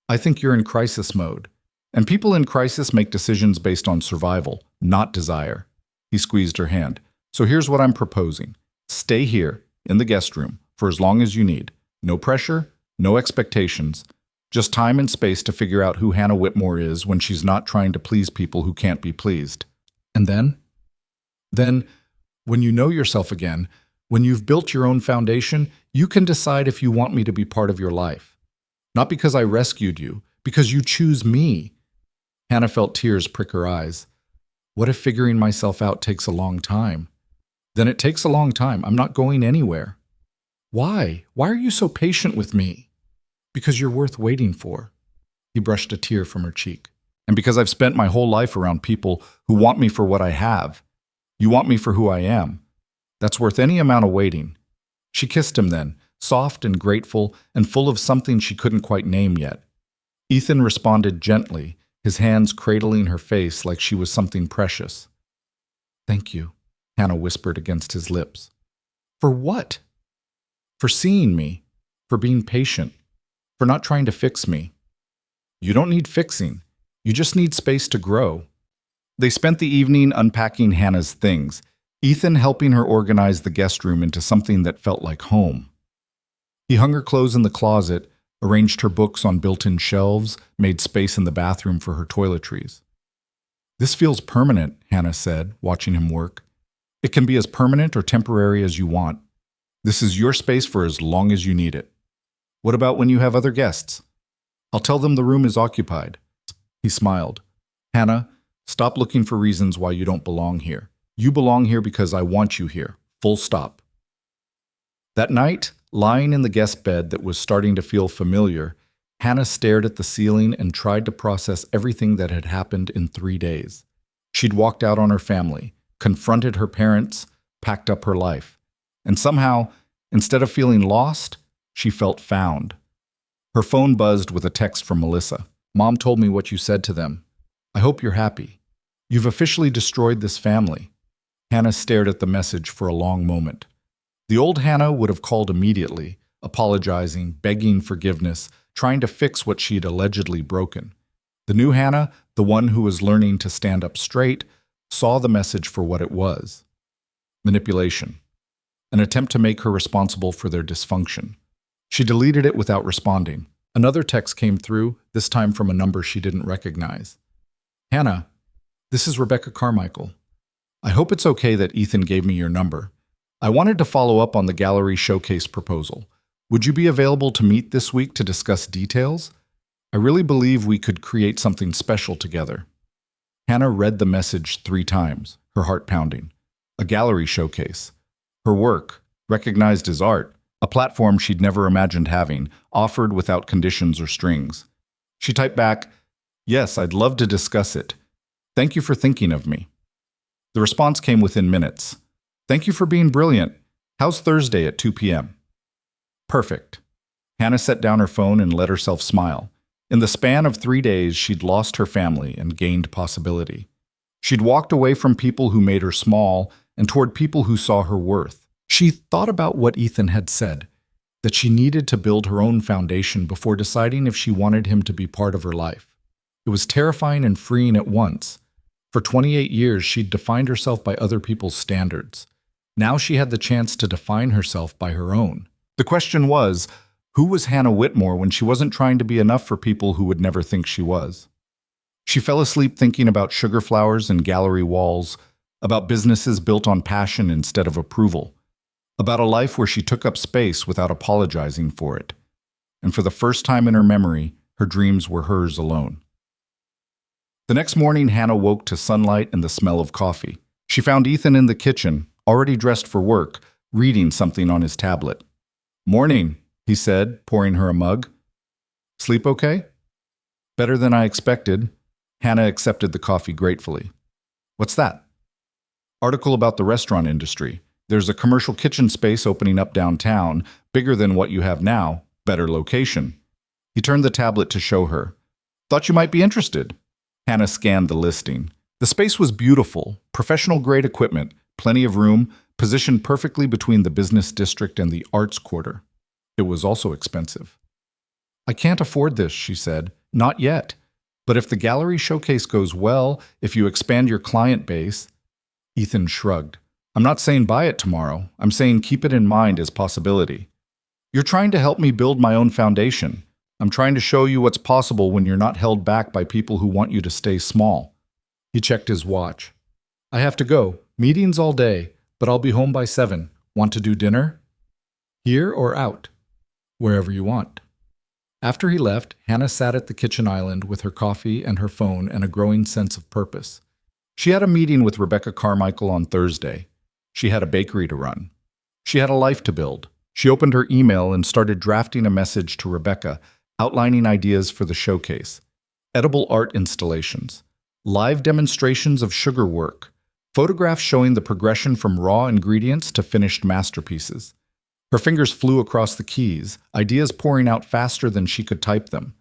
I think you're in crisis mode. And people in crisis make decisions based on survival, not desire. He squeezed her hand. So here's what I'm proposing. Stay here, in the guest room, for as long as you need. No pressure, no expectations. Just time and space to figure out who Hannah Whitmore is when she's not trying to please people who can't be pleased. And then? Then, when you know yourself again, when you've built your own foundation, you can decide if you want me to be part of your life. Not because I rescued you, because you choose me. Hannah felt tears prick her eyes. What if figuring myself out takes a long time? Then it takes a long time. I'm not going anywhere. Why? Why are you so patient with me? Because you're worth waiting for. He brushed a tear from her cheek. And because I've spent my whole life around people who want me for what I have. You want me for who I am. That's worth any amount of waiting. She kissed him then, soft and grateful and full of something she couldn't quite name yet. Ethan responded gently, his hands cradling her face like she was something precious. Thank you, Hannah whispered against his lips. For what? For seeing me, for being patient, for not trying to fix me. You don't need fixing. You just need space to grow. They spent the evening unpacking Hannah's things, Ethan helping her organize the guest room into something that felt like home. He hung her clothes in the closet, arranged her books on built-in shelves, made space in the bathroom for her toiletries. This feels permanent, Hannah said, watching him work. It can be as permanent or temporary as you want. This is your space for as long as you need it. What about when you have other guests? I'll tell them the room is occupied. He smiled. Hannah, stop looking for reasons why you don't belong here. You belong here because I want you here. Full stop. That night, Lying in the guest bed that was starting to feel familiar, Hannah stared at the ceiling and tried to process everything that had happened in 3 days. She'd walked out on her family, confronted her parents, packed up her life. And somehow, instead of feeling lost, she felt found. Her phone buzzed with a text from Melissa. "Mom told me what you said to them. I hope you're happy. You've officially destroyed this family." Hannah stared at the message for a long moment. The old Hannah would have called immediately, apologizing, begging forgiveness, trying to fix what she'd allegedly broken. The new Hannah, the one who was learning to stand up straight, saw the message for what it was. Manipulation. An attempt to make her responsible for their dysfunction. She deleted it without responding. Another text came through, this time from a number she didn't recognize. "Hannah, this is Rebecca Carmichael. I hope it's okay that Ethan gave me your number. I wanted to follow up on the gallery showcase proposal. Would you be available to meet this week to discuss details? I really believe we could create something special together." Hannah read the message 3 times, her heart pounding. A gallery showcase. Her work, recognized as art, a platform she'd never imagined having, offered without conditions or strings. She typed back, "Yes, I'd love to discuss it. Thank you for thinking of me." The response came within minutes. "Thank you for being brilliant. How's Thursday at 2 p.m.? Perfect." Hannah set down her phone and let herself smile. In the span of 3 days, she'd lost her family and gained possibility. She'd walked away from people who made her small and toward people who saw her worth. She thought about what Ethan had said, that she needed to build her own foundation before deciding if she wanted him to be part of her life. It was terrifying and freeing at once. For 28 years, she'd defined herself by other people's standards. Now she had the chance to define herself by her own. The question was, who was Hannah Whitmore when she wasn't trying to be enough for people who would never think she was? She fell asleep thinking about sugar flowers and gallery walls, about businesses built on passion instead of approval, about a life where she took up space without apologizing for it. And for the first time in her memory, her dreams were hers alone. The next morning, Hannah woke to sunlight and the smell of coffee. She found Ethan in the kitchen, already dressed for work, reading something on his tablet. "Morning," he said, pouring her a mug. "Sleep okay?" "Better than I expected." Hannah accepted the coffee gratefully. "What's that?" "Article about the restaurant industry. There's a commercial kitchen space opening up downtown, bigger than what you have now, better location." He turned the tablet to show her. "Thought you might be interested." Hannah scanned the listing. The space was beautiful, professional-grade equipment, plenty of room, positioned perfectly between the business district and the arts quarter. It was also expensive. "I can't afford this," she said. "Not yet. But if the gallery showcase goes well, if you expand your client base..." Ethan shrugged. "I'm not saying buy it tomorrow. I'm saying keep it in mind as possibility. You're trying to help me build my own foundation. I'm trying to show you what's possible when you're not held back by people who want you to stay small." He checked his watch. "I have to go. Meetings all day, but I'll be home by 7. Want to do dinner? Here or out?" "Wherever you want." After he left, Hannah sat at the kitchen island with her coffee and her phone and a growing sense of purpose. She had a meeting with Rebecca Carmichael on Thursday. She had a bakery to run. She had a life to build. She opened her email and started drafting a message to Rebecca, outlining ideas for the showcase. Edible art installations, live demonstrations of sugar work, photographs showing the progression from raw ingredients to finished masterpieces. Her fingers flew across the keys, ideas pouring out faster than she could type them.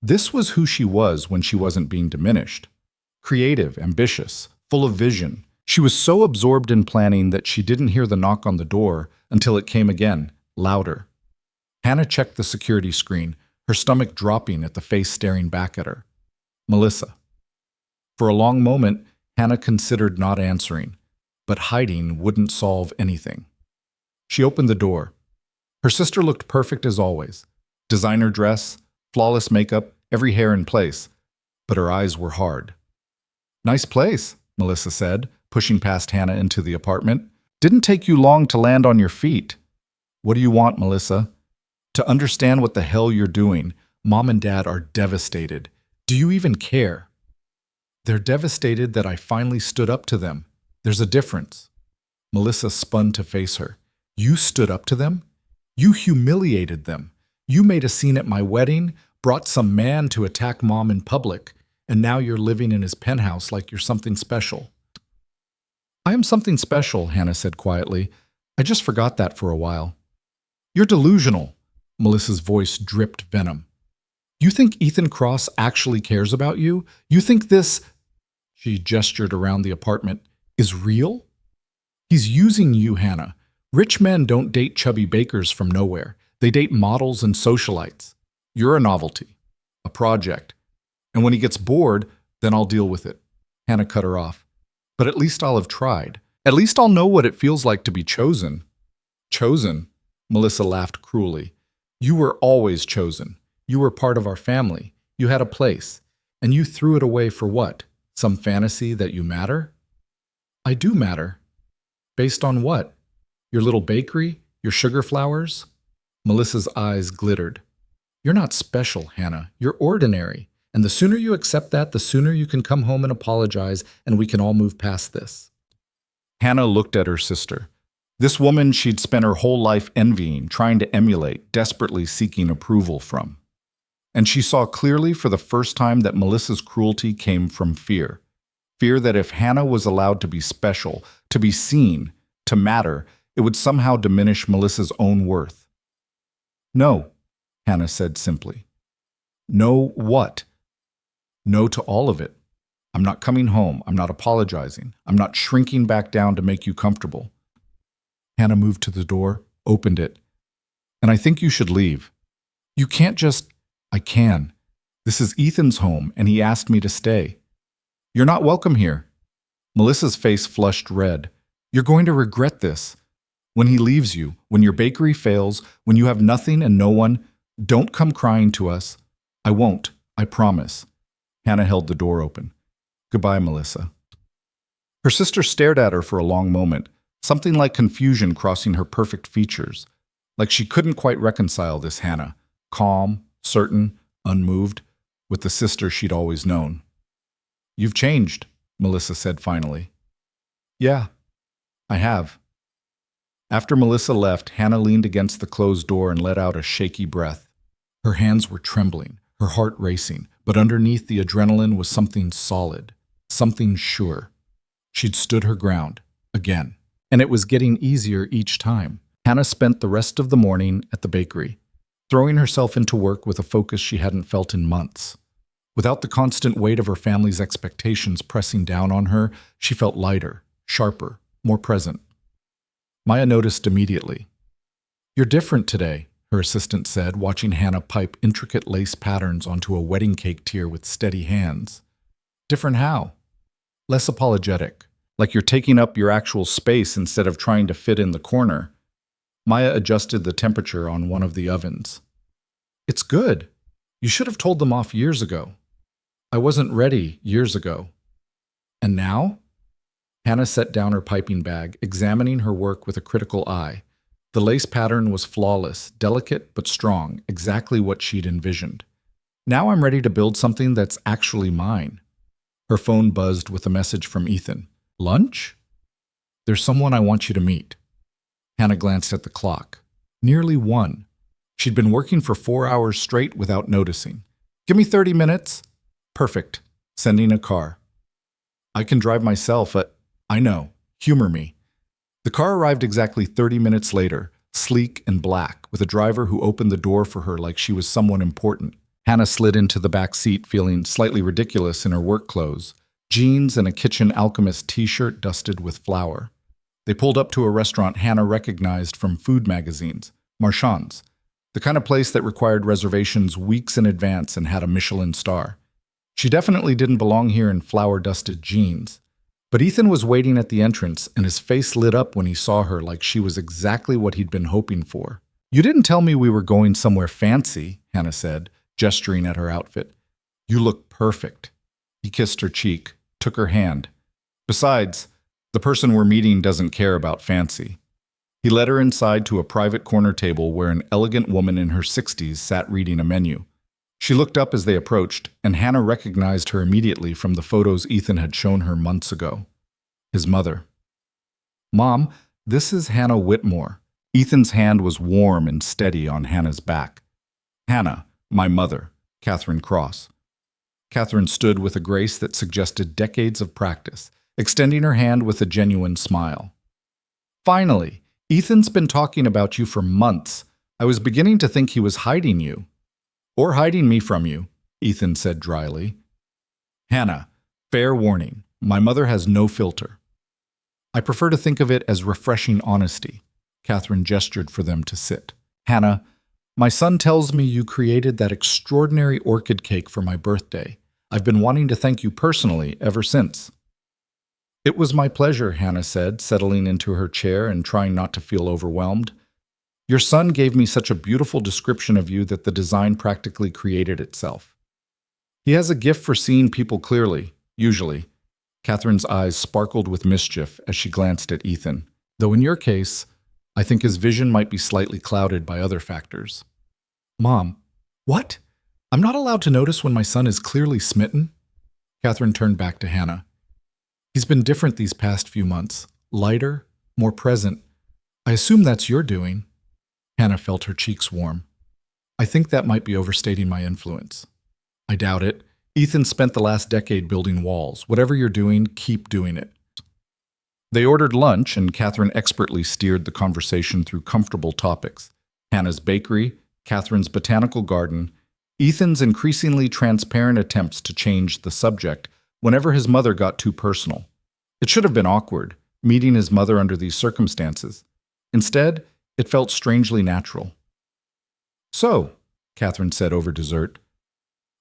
This was who she was when she wasn't being diminished. Creative, ambitious, full of vision. She was so absorbed in planning that she didn't hear the knock on the door until it came again, louder. Hannah checked the security screen, her stomach dropping at the face staring back at her. Melissa. For a long moment, Hannah considered not answering, but hiding wouldn't solve anything. She opened the door. Her sister looked perfect as always. Designer dress, flawless makeup, every hair in place. But her eyes were hard. "Nice place," Melissa said, pushing past Hannah into the apartment. "Didn't take you long to land on your feet." "What do you want, Melissa?" "To understand what the hell you're doing. Mom and Dad are devastated. Do you even care?" "They're devastated that I finally stood up to them. There's a difference." Melissa spun to face her. "You stood up to them? You humiliated them. You made a scene at my wedding, brought some man to attack Mom in public, and now you're living in his penthouse like you're something special. I am something special, Hannah said quietly. I just forgot that for a while. You're delusional. Melissa's voice dripped venom. You think Ethan Cross actually cares about you? You think this, she gestured around the apartment, is real? He's using you, Hannah. Rich men don't date chubby bakers from nowhere. They date models and socialites. You're a novelty, a project. And when he gets bored, then I'll deal with it. Hannah cut her off. But at least I'll have tried. At least I'll know what it feels like to be chosen. Chosen? Melissa laughed cruelly. You were always chosen. You were part of our family. You had a place. And you threw it away for what? Some fantasy that you matter? I do matter. Based on what? Your little bakery? Your sugar flowers? Melissa's eyes glittered. You're not special, Hannah. You're ordinary. And the sooner you accept that, the sooner you can come home and apologize, and we can all move past this. Hannah looked at her sister. This woman she'd spent her whole life envying, trying to emulate, desperately seeking approval from. And she saw clearly for the first time that Melissa's cruelty came from fear. Fear that if Hannah was allowed to be special, to be seen, to matter, it would somehow diminish Melissa's own worth. No, Hannah said simply. No what? No to all of it. I'm not coming home. I'm not apologizing. I'm not shrinking back down to make you comfortable. Hannah moved to the door, opened it. And I think you should leave. You can't just... I can. This is Ethan's home, and he asked me to stay. You're not welcome here. Melissa's face flushed red. You're going to regret this. When he leaves you, when your bakery fails, when you have nothing and no one, don't come crying to us. I won't. I promise. Hannah held the door open. Goodbye, Melissa. Her sister stared at her for a long moment, something like confusion crossing her perfect features. Like she couldn't quite reconcile this Hannah, calm, certain, unmoved, with the sister she'd always known. You've changed, Melissa said finally. Yeah, I have. After Melissa left, Hannah leaned against the closed door and let out a shaky breath. Her hands were trembling, her heart racing, but underneath the adrenaline was something solid, something sure. She'd stood her ground, again, and it was getting easier each time. Hannah spent the rest of the morning at the bakery, throwing herself into work with a focus she hadn't felt in months. Without the constant weight of her family's expectations pressing down on her, she felt lighter, sharper, more present. Maya noticed immediately. You're different today, her assistant said, watching Hannah pipe intricate lace patterns onto a wedding cake tier with steady hands. Different how? Less apologetic, like you're taking up your actual space instead of trying to fit in the corner. Maya adjusted the temperature on one of the ovens. It's good. You should have told them off years ago. I wasn't ready years ago. And now? Hannah set down her piping bag, examining her work with a critical eye. The lace pattern was flawless, delicate but strong, exactly what she'd envisioned. Now I'm ready to build something that's actually mine. Her phone buzzed with a message from Ethan. Lunch? There's someone I want you to meet. Hannah glanced at the clock. Nearly 1. She'd been working for 4 hours straight without noticing. Give me 30 minutes. Perfect. Sending a car. I can drive myself. I know. Humor me. The car arrived exactly 30 minutes later, sleek and black, with a driver who opened the door for her like she was someone important. Hannah slid into the back seat, feeling slightly ridiculous in her work clothes, jeans and a Kitchen Alchemist t-shirt dusted with flour. They pulled up to a restaurant Hannah recognized from food magazines, Marchand's, the kind of place that required reservations weeks in advance and had a Michelin star. She definitely didn't belong here in flour-dusted jeans. But Ethan was waiting at the entrance, and his face lit up when he saw her like she was exactly what he'd been hoping for. You didn't tell me we were going somewhere fancy, Hannah said, gesturing at her outfit. You look perfect. He kissed her cheek, took her hand. Besides, the person we're meeting doesn't care about fancy. He led her inside to a private corner table where an elegant woman in her 60s sat reading a menu. She looked up as they approached, and Hannah recognized her immediately from the photos Ethan had shown her months ago. His mother. Mom, this is Hannah Whitmore. Ethan's hand was warm and steady on Hannah's back. Hannah, my mother, Catherine Cross. Catherine stood with a grace that suggested decades of practice, extending her hand with a genuine smile. Finally, Ethan's been talking about you for months. I was beginning to think he was hiding you. Or hiding me from you, Ethan said dryly. Hannah, fair warning, my mother has no filter. I prefer to think of it as refreshing honesty. Catherine gestured for them to sit. Hannah, my son tells me you created that extraordinary orchid cake for my birthday. I've been wanting to thank you personally ever since. It was my pleasure, Hannah said, settling into her chair and trying not to feel overwhelmed. Your son gave me such a beautiful description of you that the design practically created itself. He has a gift for seeing people clearly, usually. Catherine's eyes sparkled with mischief as she glanced at Ethan, though in your case, I think his vision might be slightly clouded by other factors. Mom, what? I'm not allowed to notice when my son is clearly smitten? Catherine turned back to Hannah. He's been different these past few months, lighter, more present. I assume that's your doing. Hannah felt her cheeks warm. I think that might be overstating my influence. I doubt it. Ethan spent the last decade building walls. Whatever you're doing, keep doing it. They ordered lunch, and Catherine expertly steered the conversation through comfortable topics. Hannah's bakery, Catherine's botanical garden, Ethan's increasingly transparent attempts to change the subject whenever his mother got too personal. It should have been awkward, meeting his mother under these circumstances. Instead, it felt strangely natural. So, Catherine said over dessert,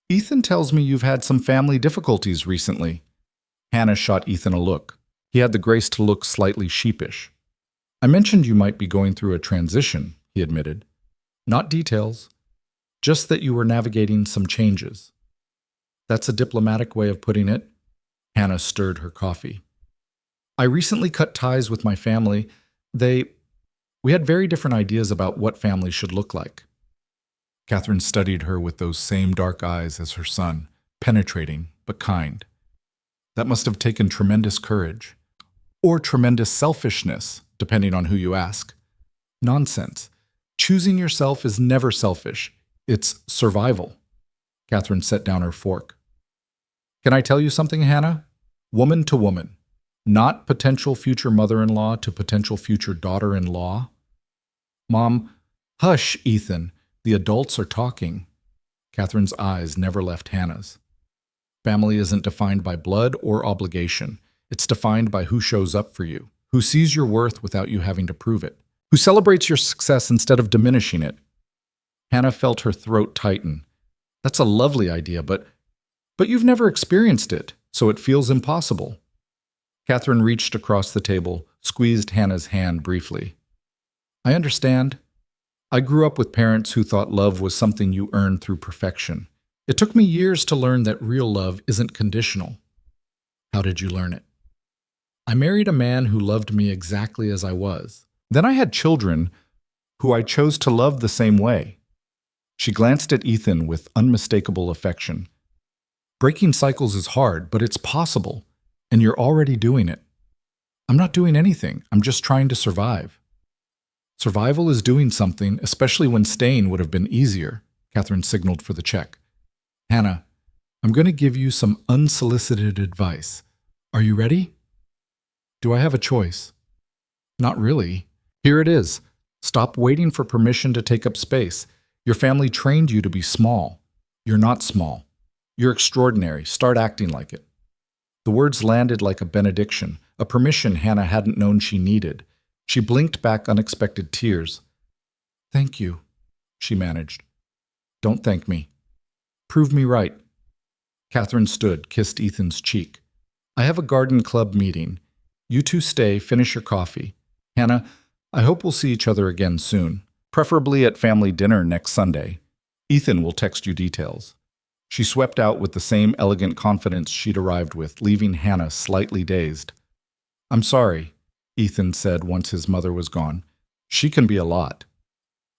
Ethan tells me you've had some family difficulties recently. Hannah shot Ethan a look. He had the grace to look slightly sheepish. I mentioned you might be going through a transition, he admitted. Not details, just that you were navigating some changes. That's a diplomatic way of putting it. Hannah stirred her coffee. I recently cut ties with my family. We had very different ideas about what family should look like. Catherine studied her with those same dark eyes as her son, penetrating but kind. That must have taken tremendous courage. Or tremendous selfishness, depending on who you ask. Nonsense. Choosing yourself is never selfish. It's survival. Catherine set down her fork. Can I tell you something, Hannah? Woman to woman. Not potential future mother-in-law to potential future daughter-in-law. Mom, hush, Ethan. The adults are talking. Catherine's eyes never left Hannah's. Family isn't defined by blood or obligation. It's defined by who shows up for you, who sees your worth without you having to prove it, who celebrates your success instead of diminishing it. Hannah felt her throat tighten. That's a lovely idea, but you've never experienced it, so it feels impossible. Catherine reached across the table, squeezed Hannah's hand briefly. I understand. I grew up with parents who thought love was something you earned through perfection. It took me years to learn that real love isn't conditional. How did you learn it? I married a man who loved me exactly as I was. Then I had children who I chose to love the same way. She glanced at Ethan with unmistakable affection. Breaking cycles is hard, but it's possible, and you're already doing it. I'm not doing anything. I'm just trying to survive. Survival is doing something, especially when staying would have been easier. Catherine signaled for the check. Hannah, I'm going to give you some unsolicited advice. Are you ready? Do I have a choice? Not really. Here it is. Stop waiting for permission to take up space. Your family trained you to be small. You're not small. You're extraordinary. Start acting like it. The words landed like a benediction, a permission Hannah hadn't known she needed. She blinked back unexpected tears. Thank you, she managed. Don't thank me. Prove me right. Catherine stood, kissed Ethan's cheek. I have a garden club meeting. You two stay, finish your coffee. Hannah, I hope we'll see each other again soon, preferably at family dinner next Sunday. Ethan will text you details. She swept out with the same elegant confidence she'd arrived with, leaving Hannah slightly dazed. I'm sorry, Ethan said once his mother was gone. She can be a lot.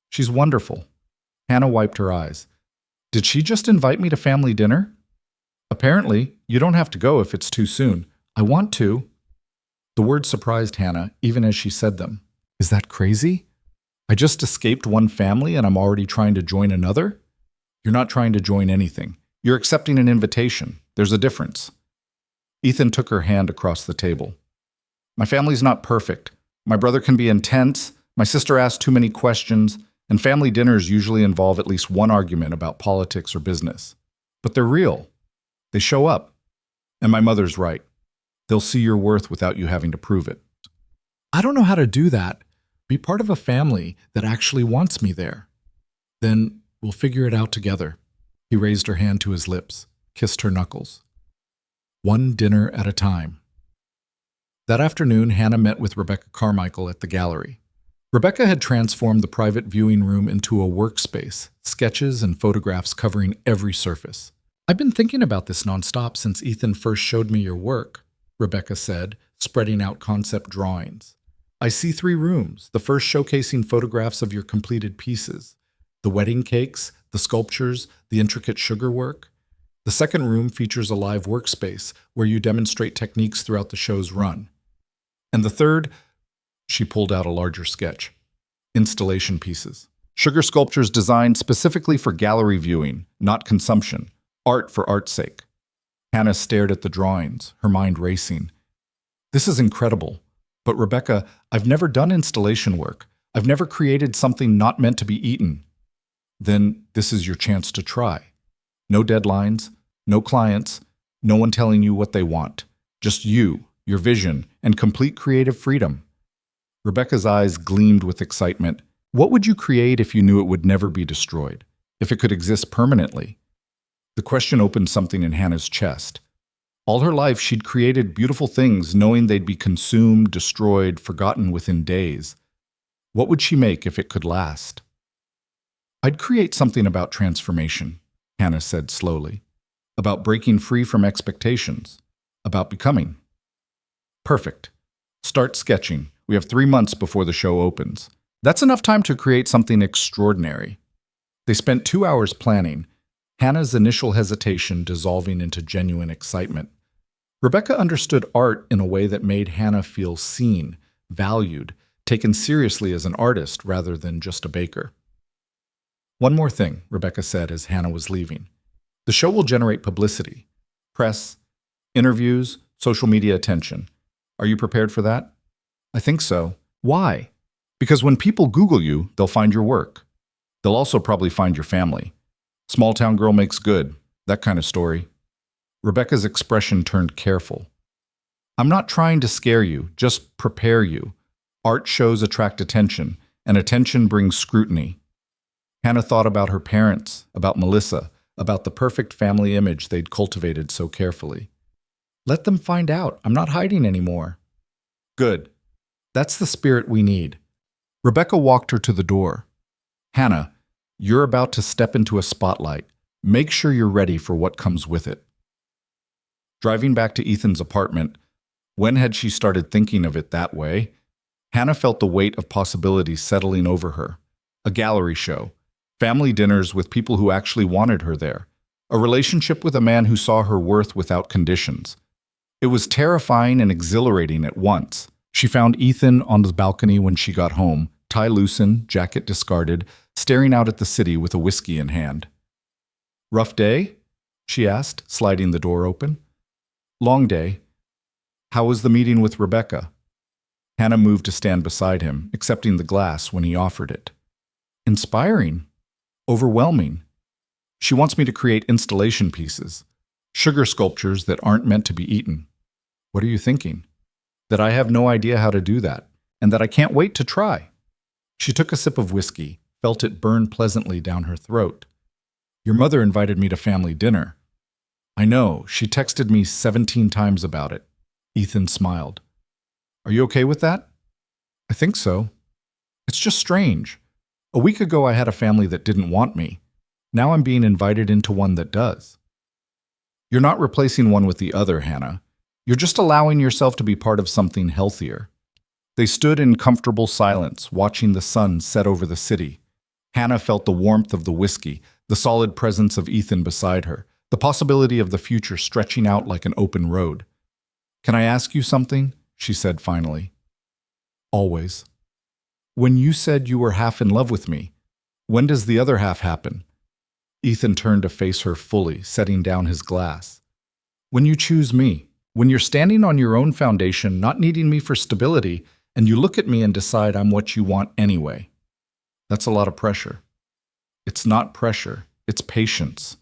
She's wonderful. Hannah wiped her eyes. Did she just invite me to family dinner? Apparently, you don't have to go if it's too soon. I want to. The words surprised Hannah, even as she said them. Is that crazy? I just escaped one family and I'm already trying to join another? You're not trying to join anything. You're accepting an invitation. There's a difference. Ethan took her hand across the table. My family's not perfect. My brother can be intense, my sister asks too many questions, and family dinners usually involve at least one argument about politics or business. But they're real. They show up. And my mother's right. They'll see your worth without you having to prove it. I don't know how to do that. Be part of a family that actually wants me there. Then we'll figure it out together. He raised her hand to his lips, kissed her knuckles. One dinner at a time. That afternoon, Hannah met with Rebecca Carmichael at the gallery. Rebecca had transformed the private viewing room into a workspace, sketches and photographs covering every surface. I've been thinking about this nonstop since Ethan first showed me your work, Rebecca said, spreading out concept drawings. I see 3 rooms, the first showcasing photographs of your completed pieces, the wedding cakes, the sculptures, the intricate sugar work. The second room features a live workspace where you demonstrate techniques throughout the show's run. And the third, she pulled out a larger sketch, installation pieces. Sugar sculptures designed specifically for gallery viewing, not consumption, art for art's sake. Hannah stared at the drawings, her mind racing. This is incredible. But Rebecca, I've never done installation work. I've never created something not meant to be eaten. Then this is your chance to try. No deadlines, no clients, no one telling you what they want. Just you, your vision, and complete creative freedom. Rebecca's eyes gleamed with excitement. What would you create if you knew it would never be destroyed? If it could exist permanently? The question opened something in Hannah's chest. All her life, she'd created beautiful things knowing they'd be consumed, destroyed, forgotten within days. What would she make if it could last? I'd create something about transformation, Hannah said slowly. About breaking free from expectations. About becoming. Perfect. Start sketching. We have 3 months before the show opens. That's enough time to create something extraordinary. They spent 2 hours planning, Hannah's initial hesitation dissolving into genuine excitement. Rebecca understood art in a way that made Hannah feel seen, valued, taken seriously as an artist rather than just a baker. One more thing, Rebecca said as Hannah was leaving. The show will generate publicity, press, interviews, social media attention. Are you prepared for that? I think so. Why? Because when people Google you, they'll find your work. They'll also probably find your family. Small town girl makes good, that kind of story. Rebecca's expression turned careful. I'm not trying to scare you, just prepare you. Art shows attract attention, and attention brings scrutiny. Hannah thought about her parents, about Melissa, about the perfect family image they'd cultivated so carefully. Let them find out. I'm not hiding anymore. Good. That's the spirit we need. Rebecca walked her to the door. Hannah, you're about to step into a spotlight. Make sure you're ready for what comes with it. Driving back to Ethan's apartment, when had she started thinking of it that way? Hannah felt the weight of possibilities settling over her. A gallery show, family dinners with people who actually wanted her there, a relationship with a man who saw her worth without conditions. It was terrifying and exhilarating at once. She found Ethan on the balcony when she got home, tie loosened, jacket discarded, staring out at the city with a whiskey in hand. Rough day? She asked, sliding the door open. Long day. How was the meeting with Rebecca? Hannah moved to stand beside him, accepting the glass when he offered it. Inspiring. Overwhelming. She wants me to create installation pieces, sugar sculptures that aren't meant to be eaten. What are you thinking? That I have no idea how to do that, and that I can't wait to try. She took a sip of whiskey, felt it burn pleasantly down her throat. Your mother invited me to family dinner. I know, she texted me 17 times about it. Ethan smiled. Are you okay with that? I think so. It's just strange. A week ago I had a family that didn't want me. Now I'm being invited into one that does. You're not replacing one with the other, Hannah. You're just allowing yourself to be part of something healthier. They stood in comfortable silence, watching the sun set over the city. Hannah felt the warmth of the whiskey, the solid presence of Ethan beside her, the possibility of the future stretching out like an open road. Can I ask you something? She said finally. Always. When you said you were half in love with me, when does the other half happen? Ethan turned to face her fully, setting down his glass. When you choose me, when you're standing on your own foundation, not needing me for stability, and you look at me and decide I'm what you want anyway. That's a lot of pressure. It's not pressure, it's patience.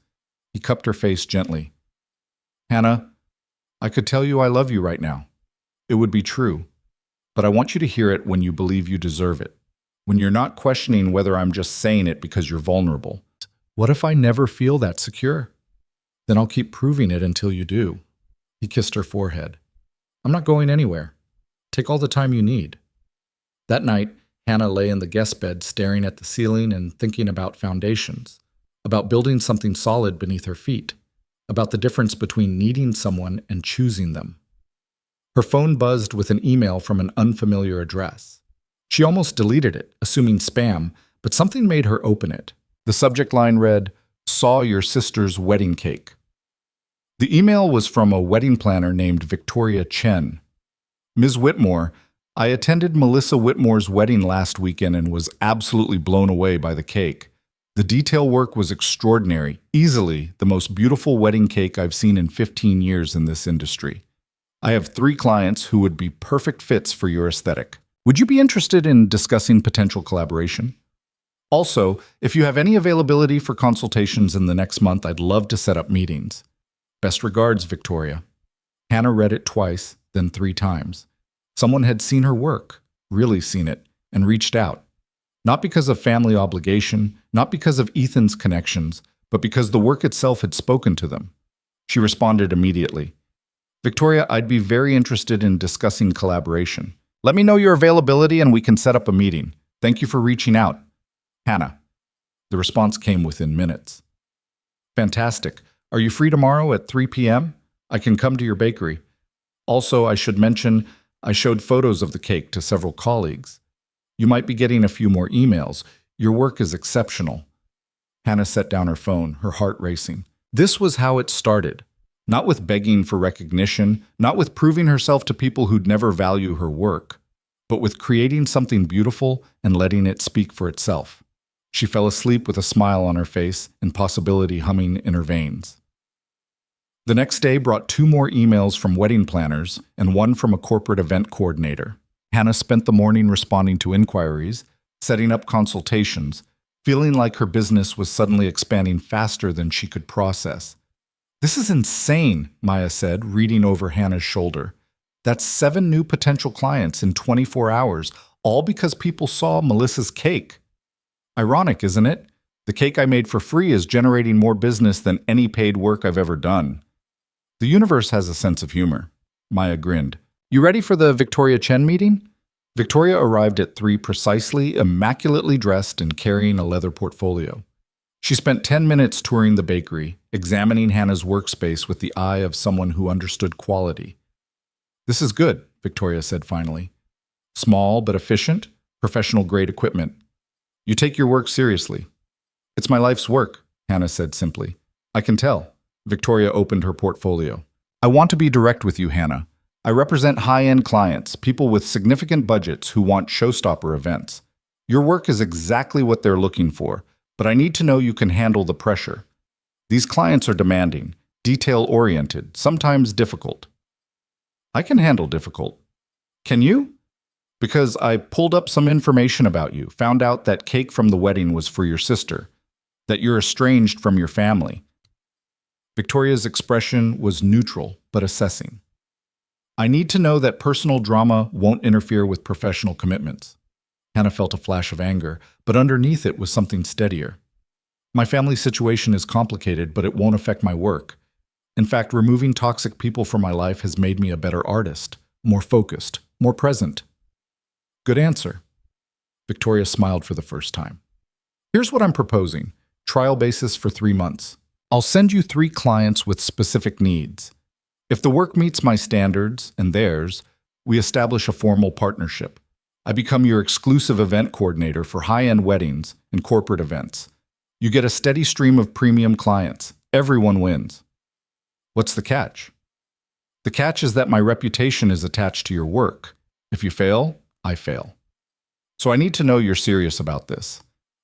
He cupped her face gently. Hannah, I could tell you I love you right now. It would be true. But I want you to hear it when you believe you deserve it. When you're not questioning whether I'm just saying it because you're vulnerable. What if I never feel that secure? Then I'll keep proving it until you do. He kissed her forehead. I'm not going anywhere. Take all the time you need. That night, Hannah lay in the guest bed staring at the ceiling and thinking about foundations, about building something solid beneath her feet, about the difference between needing someone and choosing them. Her phone buzzed with an email from an unfamiliar address. She almost deleted it, assuming spam, but something made her open it. The subject line read, "Saw your sister's wedding cake." The email was from a wedding planner named Victoria Chen. Ms. Whitmore, I attended Melissa Whitmore's wedding last weekend and was absolutely blown away by the cake. The detail work was extraordinary, easily the most beautiful wedding cake I've seen in 15 years in this industry. I have 3 clients who would be perfect fits for your aesthetic. Would you be interested in discussing potential collaboration? Also, if you have any availability for consultations in the next month, I'd love to set up meetings. Best regards, Victoria. Hannah read it twice, then 3 times. Someone had seen her work, really seen it, and reached out. Not because of family obligation, not because of Ethan's connections, but because the work itself had spoken to them. She responded immediately. Victoria, I'd be very interested in discussing collaboration. Let me know your availability and we can set up a meeting. Thank you for reaching out. Hannah. The response came within minutes. Fantastic. Are you free tomorrow at 3 p.m.? I can come to your bakery. Also, I should mention, I showed photos of the cake to several colleagues. You might be getting a few more emails. Your work is exceptional. Hannah set down her phone, her heart racing. This was how it started. Not with begging for recognition, not with proving herself to people who'd never value her work, but with creating something beautiful and letting it speak for itself. She fell asleep with a smile on her face and possibility humming in her veins. The next day brought 2 more emails from wedding planners and 1 from a corporate event coordinator. Hannah spent the morning responding to inquiries, setting up consultations, feeling like her business was suddenly expanding faster than she could process. This is insane, Maya said, reading over Hannah's shoulder. That's 7 new potential clients in 24 hours, all because people saw Melissa's cake. Ironic, isn't it? The cake I made for free is generating more business than any paid work I've ever done. The universe has a sense of humor. Maya grinned. You ready for the Victoria Chen meeting? Victoria arrived at 3 precisely, immaculately dressed and carrying a leather portfolio. She spent 10 minutes touring the bakery, examining Hannah's workspace with the eye of someone who understood quality. This is good, Victoria said finally. Small but efficient, professional-grade equipment. You take your work seriously. It's my life's work, Hannah said simply. I can tell. Victoria opened her portfolio. I want to be direct with you, Hannah. I represent high-end clients, people with significant budgets who want showstopper events. Your work is exactly what they're looking for, but I need to know you can handle the pressure. These clients are demanding, detail-oriented, sometimes difficult. I can handle difficult. Can you? Because I pulled up some information about you, found out that cake from the wedding was for your sister, that you're estranged from your family. Victoria's expression was neutral, but assessing. I need to know that personal drama won't interfere with professional commitments. Hannah felt a flash of anger, but underneath it was something steadier. My family situation is complicated, but it won't affect my work. In fact, removing toxic people from my life has made me a better artist, more focused, more present. Good answer. Victoria smiled for the first time. Here's what I'm proposing. Trial basis for 3 months. I'll send you 3 clients with specific needs. If the work meets my standards and theirs, we establish a formal partnership. I become your exclusive event coordinator for high-end weddings and corporate events. You get a steady stream of premium clients. Everyone wins. What's the catch? The catch is that my reputation is attached to your work. If you fail, I fail. So I need to know you're serious about this,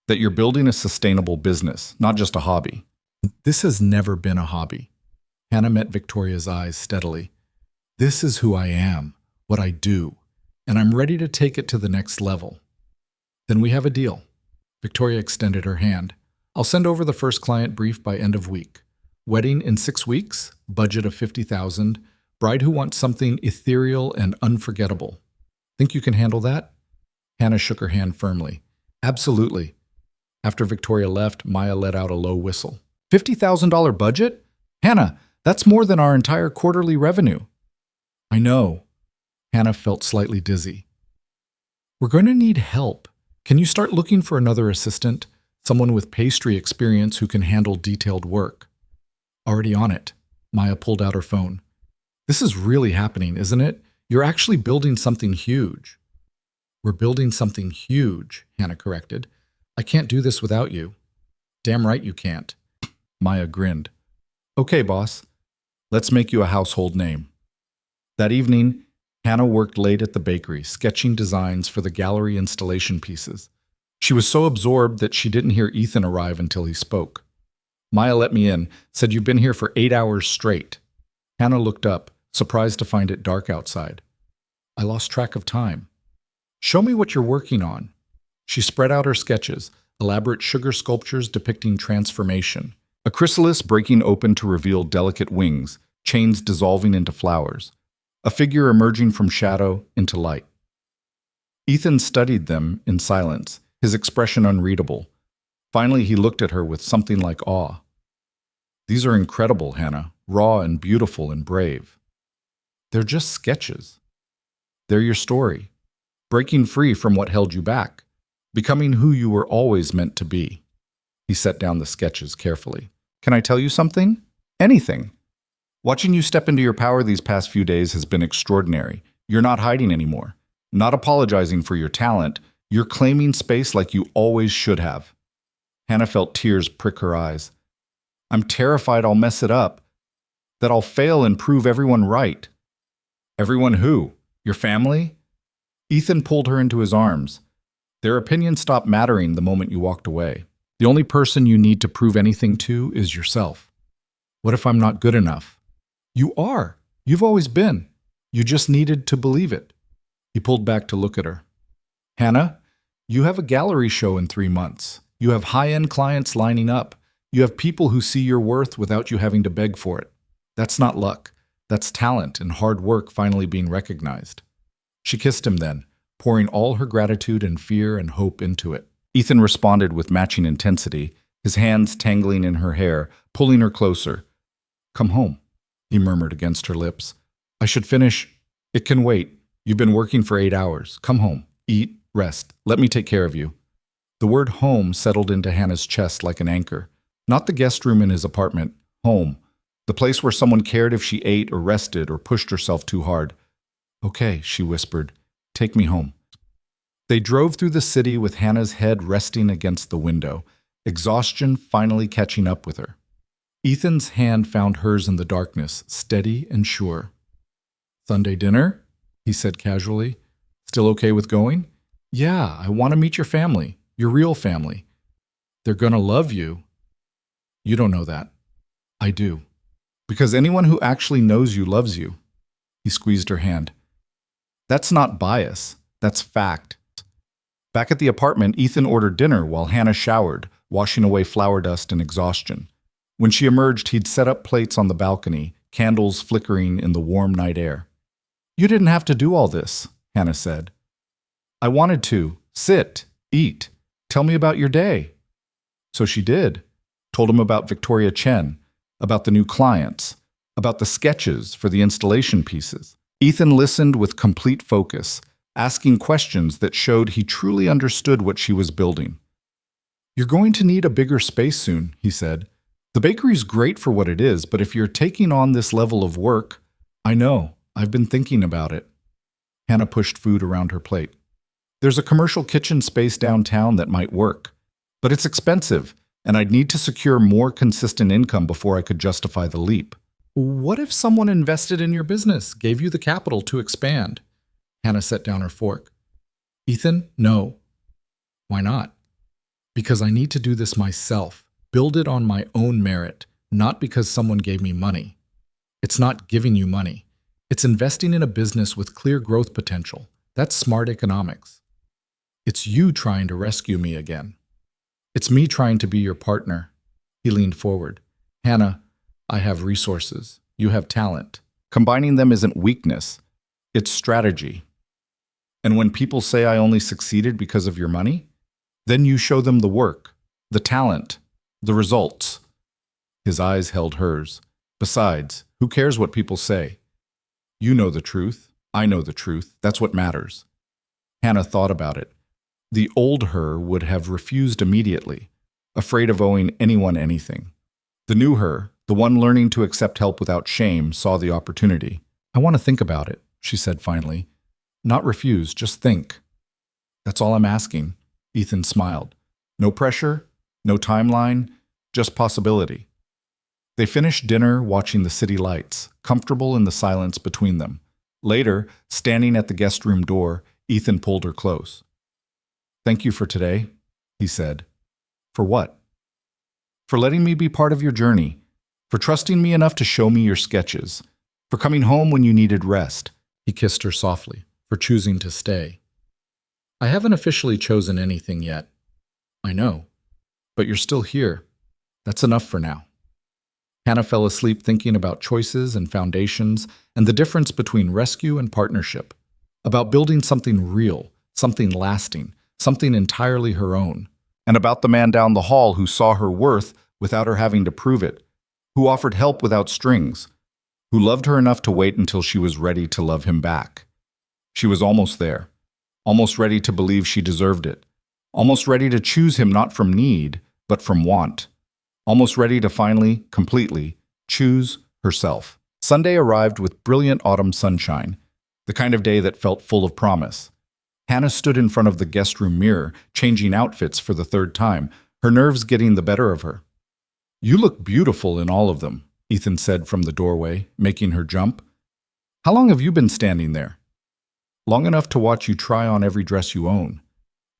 that you're building a sustainable business, not just a hobby. This has never been a hobby. Hannah met Victoria's eyes steadily. This is who I am, what I do, and I'm ready to take it to the next level. Then we have a deal. Victoria extended her hand. I'll send over the first client brief by end of week. Wedding in 6 weeks, budget of $50,000, bride who wants something ethereal and unforgettable. Think you can handle that? Hannah shook her hand firmly. Absolutely. After Victoria left, Maya let out a low whistle. $50,000 budget? Hannah, that's more than our entire quarterly revenue. I know. Hannah felt slightly dizzy. We're going to need help. Can you start looking for another assistant? Someone with pastry experience who can handle detailed work. Already on it. Maya pulled out her phone. This is really happening, isn't it? You're actually building something huge. We're building something huge, Hannah corrected. I can't do this without you. Damn right you can't. Maya grinned. Okay, boss. Let's make you a household name. That evening, Hannah worked late at the bakery, sketching designs for the gallery installation pieces. She was so absorbed that she didn't hear Ethan arrive until he spoke. Maya let me in, said you've been here for 8 hours straight. Hannah looked up, surprised to find it dark outside. I lost track of time. Show me what you're working on. She spread out her sketches, elaborate sugar sculptures depicting transformation. A chrysalis breaking open to reveal delicate wings, chains dissolving into flowers. A figure emerging from shadow into light. Ethan studied them in silence, his expression unreadable. Finally, he looked at her with something like awe. These are incredible, Hannah, raw and beautiful and brave. They're just sketches. They're your story, breaking free from what held you back, becoming who you were always meant to be. He set down the sketches carefully. Can I tell you something? Anything. Watching you step into your power these past few days has been extraordinary. You're not hiding anymore, not apologizing for your talent. You're claiming space like you always should have. Hannah felt tears prick her eyes. I'm terrified I'll mess it up, that I'll fail and prove everyone right. Everyone who? Your family? Ethan pulled her into his arms. Their opinion stopped mattering the moment you walked away. The only person you need to prove anything to is yourself. What if I'm not good enough? You are. You've always been. You just needed to believe it. He pulled back to look at her. Hannah, you have a gallery show in 3 months. You have high-end clients lining up. You have people who see your worth without you having to beg for it. That's not luck. That's talent and hard work finally being recognized. She kissed him then, pouring all her gratitude and fear and hope into it. Ethan responded with matching intensity, his hands tangling in her hair, pulling her closer. Come home, he murmured against her lips. I should finish. It can wait. You've been working for 8 hours. Come home. Eat, rest. Let me take care of you. The word home settled into Hannah's chest like an anchor. Not the guest room in his apartment. Home. The place where someone cared if she ate or rested or pushed herself too hard. Okay, she whispered. Take me home. They drove through the city with Hannah's head resting against the window, exhaustion finally catching up with her. Ethan's hand found hers in the darkness, steady and sure. Sunday dinner? He said casually. Still okay with going? Yeah, I want to meet your family, your real family. They're gonna love you. You don't know that. I do. Because anyone who actually knows you loves you. He squeezed her hand. That's not bias. That's fact. Back at the apartment, Ethan ordered dinner while Hannah showered, washing away flour dust and exhaustion. When she emerged, he'd set up plates on the balcony, candles flickering in the warm night air. You didn't have to do all this, Hannah said. I wanted to. Sit. Eat. Tell me about your day. So she did. Told him about Victoria Chen, about the new clients, about the sketches for the installation pieces. Ethan listened with complete focus, asking questions that showed he truly understood what she was building. You're going to need a bigger space soon, he said. The bakery's great for what it is, but if you're taking on this level of work, I know, I've been thinking about it. Hannah pushed food around her plate. There's a commercial kitchen space downtown that might work, but it's expensive, and I'd need to secure more consistent income before I could justify the leap. What if someone invested in your business, gave you the capital to expand? Hannah set down her fork. Ethan, no. Why not? Because I need to do this myself, build it on my own merit, not because someone gave me money. It's not giving you money. It's investing in a business with clear growth potential. That's smart economics. It's you trying to rescue me again. It's me trying to be your partner. He leaned forward. Hannah, I have resources. You have talent. Combining them isn't weakness. It's strategy. And when people say I only succeeded because of your money, then you show them the work, the talent, the results. His eyes held hers. Besides, who cares what people say? You know the truth. I know the truth. That's what matters. Hannah thought about it. The old her would have refused immediately, afraid of owing anyone anything. The new her, the one learning to accept help without shame, saw the opportunity. I want to think about it, she said finally. Not refuse, just think. That's all I'm asking. Ethan smiled. No pressure, no timeline, just possibility. They finished dinner watching the city lights, comfortable in the silence between them. Later, standing at the guest room door, Ethan pulled her close. Thank you for today, he said. For what? For letting me be part of your journey, for trusting me enough to show me your sketches, for coming home when you needed rest. He kissed her softly, for choosing to stay. I haven't officially chosen anything yet. I know, but you're still here. That's enough for now. Hannah fell asleep thinking about choices and foundations and the difference between rescue and partnership, about building something real, something lasting, something entirely her own, and about the man down the hall who saw her worth without her having to prove it, who offered help without strings, who loved her enough to wait until she was ready to love him back. She was almost there, almost ready to believe she deserved it, almost ready to choose him not from need, but from want, almost ready to finally, completely, choose herself. Sunday arrived with brilliant autumn sunshine, the kind of day that felt full of promise. Hannah stood in front of the guest room mirror, changing outfits for the third time, her nerves getting the better of her. You look beautiful in all of them, Ethan said from the doorway, making her jump. How long have you been standing there? Long enough to watch you try on every dress you own.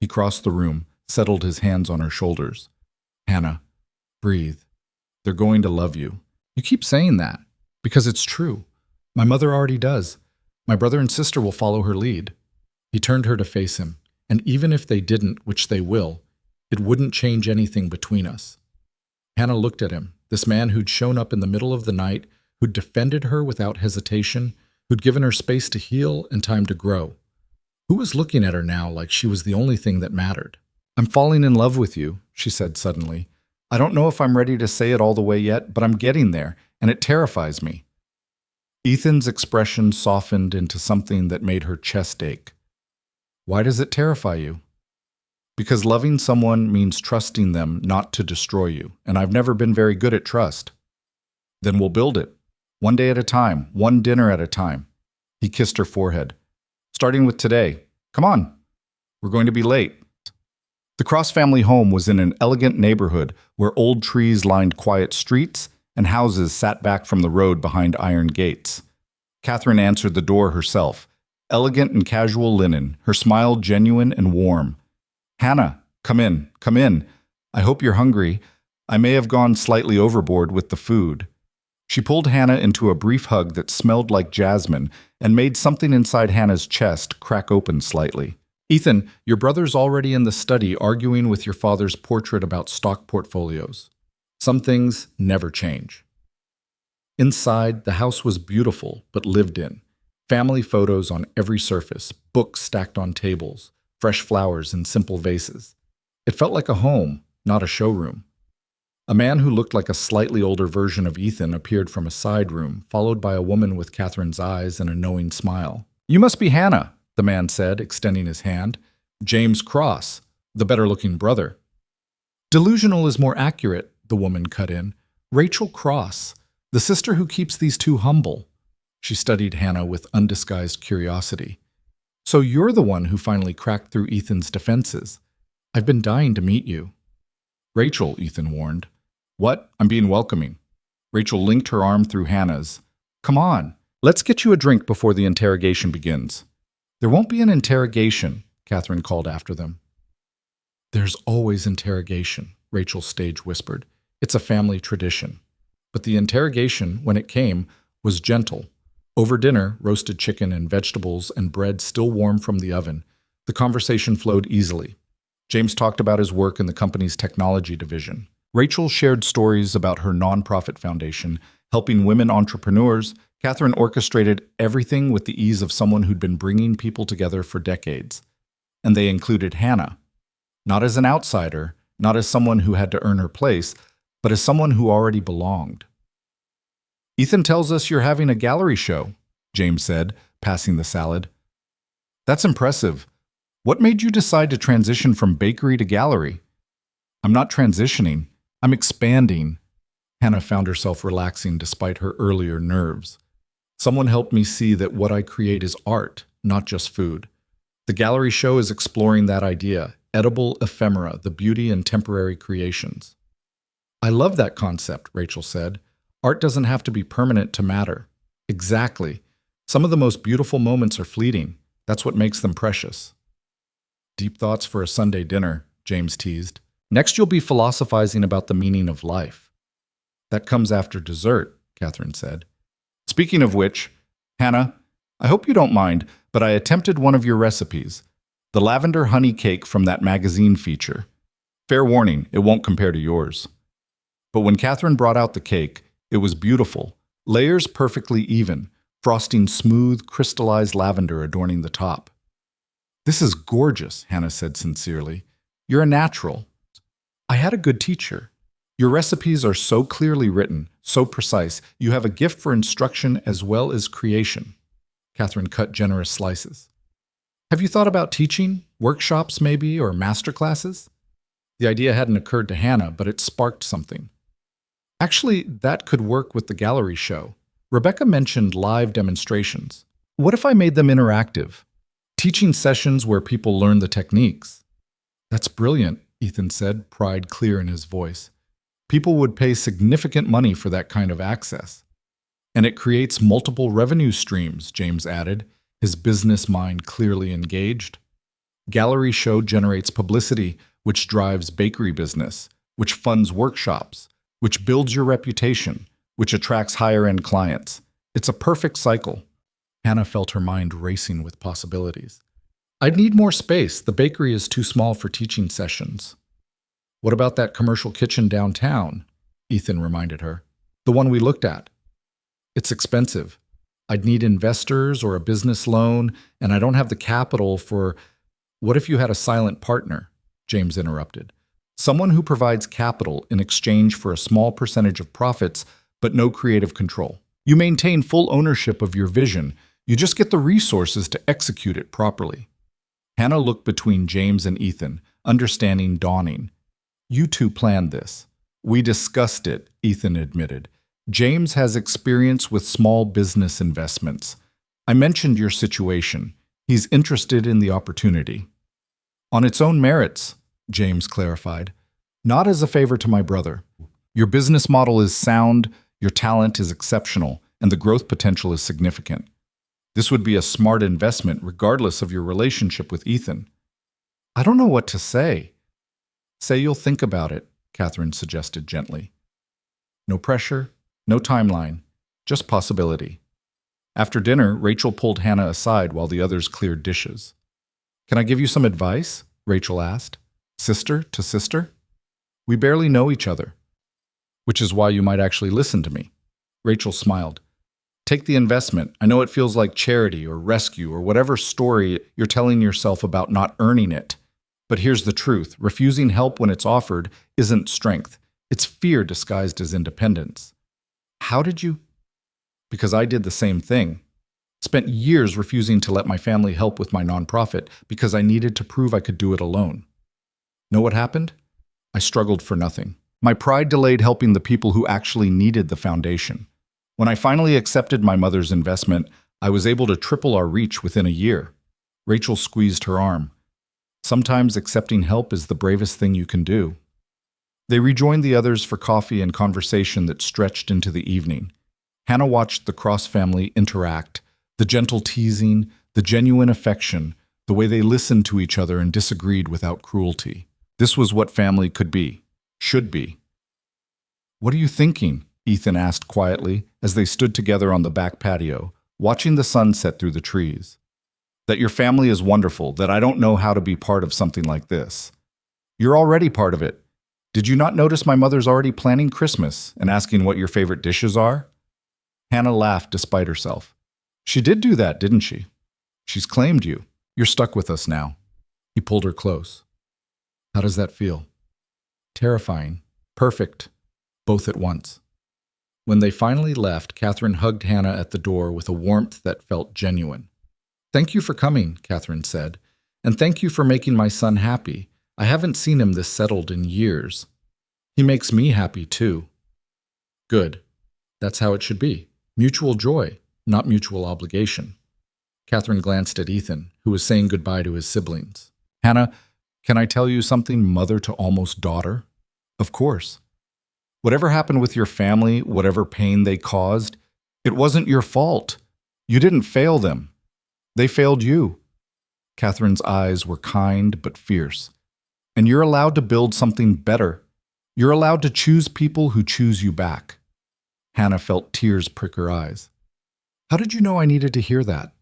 He crossed the room, settled his hands on her shoulders. Hannah, breathe. They're going to love you. You keep saying that, because it's true. My mother already does. My brother and sister will follow her lead. He turned her to face him, and even if they didn't, which they will, it wouldn't change anything between us. Hannah looked at him, this man who'd shown up in the middle of the night, who'd defended her without hesitation, who'd given her space to heal and time to grow. Who was looking at her now like she was the only thing that mattered? I'm falling in love with you, she said suddenly. I don't know if I'm ready to say it all the way yet, but I'm getting there, and it terrifies me. Ethan's expression softened into something that made her chest ache. Why does it terrify you? Because loving someone means trusting them not to destroy you, and I've never been very good at trust. Then we'll build it. One day at a time, one dinner at a time. He kissed her forehead. Starting with today. Come on. We're going to be late. The Cross family home was in an elegant neighborhood where old trees lined quiet streets and houses sat back from the road behind iron gates. Catherine answered the door herself, elegant in casual linen, her smile genuine and warm. Hannah, come in, come in. I hope you're hungry. I may have gone slightly overboard with the food. She pulled Hannah into a brief hug that smelled like jasmine and made something inside Hannah's chest crack open slightly. Ethan, your brother's already in the study arguing with your father's portrait about stock portfolios. Some things never change. Inside, the house was beautiful but lived in. Family photos on every surface, books stacked on tables, fresh flowers in simple vases. It felt like a home, not a showroom. A man who looked like a slightly older version of Ethan appeared from a side room, followed by a woman with Catherine's eyes and a knowing smile. You must be Hannah, the man said, extending his hand. James Cross, the better-looking brother. Delusional is more accurate, the woman cut in. Rachel Cross, the sister who keeps these two humble. She studied Hannah with undisguised curiosity. So you're the one who finally cracked through Ethan's defenses. I've been dying to meet you. Rachel, Ethan warned. What? I'm being welcoming. Rachel linked her arm through Hannah's. Come on, let's get you a drink before the interrogation begins. There won't be an interrogation, Catherine called after them. There's always interrogation, Rachel Stage whispered. It's a family tradition. But the interrogation, when it came, was gentle. Over dinner, roasted chicken and vegetables and bread still warm from the oven, the conversation flowed easily. James talked about his work in the company's technology division. Rachel shared stories about her nonprofit foundation, helping women entrepreneurs. Catherine orchestrated everything with the ease of someone who'd been bringing people together for decades. And they included Hannah. Not as an outsider, not as someone who had to earn her place, but as someone who already belonged. Ethan tells us you're having a gallery show, James said, passing the salad. That's impressive. What made you decide to transition from bakery to gallery? I'm not transitioning. I'm expanding. Hannah found herself relaxing despite her earlier nerves. Someone helped me see that what I create is art, not just food. The gallery show is exploring that idea, edible ephemera, the beauty in temporary creations. I love that concept, Rachel said. Art doesn't have to be permanent to matter. Exactly. Some of the most beautiful moments are fleeting. That's what makes them precious. Deep thoughts for a Sunday dinner, James teased. Next you'll be philosophizing about the meaning of life. That comes after dessert, Catherine said. Speaking of which, Hannah, I hope you don't mind, but I attempted one of your recipes. The lavender honey cake from that magazine feature. Fair warning, it won't compare to yours. But when Catherine brought out the cake, it was beautiful, layers perfectly even, frosting smooth, crystallized lavender adorning the top. This is gorgeous, Hannah said sincerely. You're a natural. I had a good teacher. Your recipes are so clearly written, so precise. You have a gift for instruction as well as creation. Catherine cut generous slices. Have you thought about teaching? Workshops maybe, or master classes? The idea hadn't occurred to Hannah, but it sparked something. Actually, that could work with the gallery show. Rebecca mentioned live demonstrations. What if I made them interactive? Teaching sessions where people learn the techniques. That's brilliant, Ethan said, pride clear in his voice. People would pay significant money for that kind of access. And it creates multiple revenue streams, James added, his business mind clearly engaged. Gallery show generates publicity, which drives bakery business, which funds workshops, which builds your reputation, which attracts higher-end clients. It's a perfect cycle. Hannah felt her mind racing with possibilities. I'd need more space. The bakery is too small for teaching sessions. What about that commercial kitchen downtown? Ethan reminded her. The one we looked at. It's expensive. I'd need investors or a business loan, and I don't have the capital for... What if you had a silent partner? James interrupted. Someone who provides capital in exchange for a small percentage of profits, but no creative control. You maintain full ownership of your vision. You just get the resources to execute it properly. Hannah looked between James and Ethan, understanding dawning. You two planned this. We discussed it, Ethan admitted. James has experience with small business investments. I mentioned your situation. He's interested in the opportunity. On its own merits, James clarified. Not as a favor to my brother. Your business model is sound, your talent is exceptional, and the growth potential is significant. This would be a smart investment regardless of your relationship with Ethan. I don't know what to say. Say you'll think about it, Catherine suggested gently. No pressure, no timeline, just possibility. After dinner, Rachel pulled Hannah aside while the others cleared dishes. Can I give you some advice? Rachel asked. Sister to sister? We barely know each other. Which is why you might actually listen to me. Rachel smiled. Take the investment. I know it feels like charity or rescue or whatever story you're telling yourself about not earning it. But here's the truth. Refusing help when it's offered isn't strength. It's fear disguised as independence. How did you? Because I did the same thing. Spent years refusing to let my family help with my nonprofit because I needed to prove I could do it alone. Know what happened? I struggled for nothing. My pride delayed helping the people who actually needed the foundation. When I finally accepted my mother's investment, I was able to triple our reach within a year. Rachel squeezed her arm. Sometimes accepting help is the bravest thing you can do. They rejoined the others for coffee and conversation that stretched into the evening. Hannah watched the Cross family interact, the gentle teasing, the genuine affection, the way they listened to each other and disagreed without cruelty. This was what family could be, should be. "What are you thinking?" Ethan asked quietly as they stood together on the back patio, watching the sun set through the trees. "That your family is wonderful, that I don't know how to be part of something like this." "You're already part of it. Did you not notice my mother's already planning Christmas and asking what your favorite dishes are?" Hannah laughed despite herself. "She did do that, didn't she? She's claimed you. You're stuck with us now." He pulled her close. "How does that feel?" "Terrifying. Perfect. Both at once." When they finally left, Catherine hugged Hannah at the door with a warmth that felt genuine. "Thank you for coming," Catherine said, "and thank you for making my son happy. I haven't seen him this settled in years. He makes me happy, too." "Good. That's how it should be. Mutual joy, not mutual obligation." Catherine glanced at Ethan, who was saying goodbye to his siblings. "Hannah, can I tell you something, mother to almost daughter?" "Of course." "Whatever happened with your family, whatever pain they caused, it wasn't your fault. You didn't fail them. They failed you." Catherine's eyes were kind but fierce. "And you're allowed to build something better. You're allowed to choose people who choose you back." Hannah felt tears prick her eyes. "How did you know I needed to hear that?"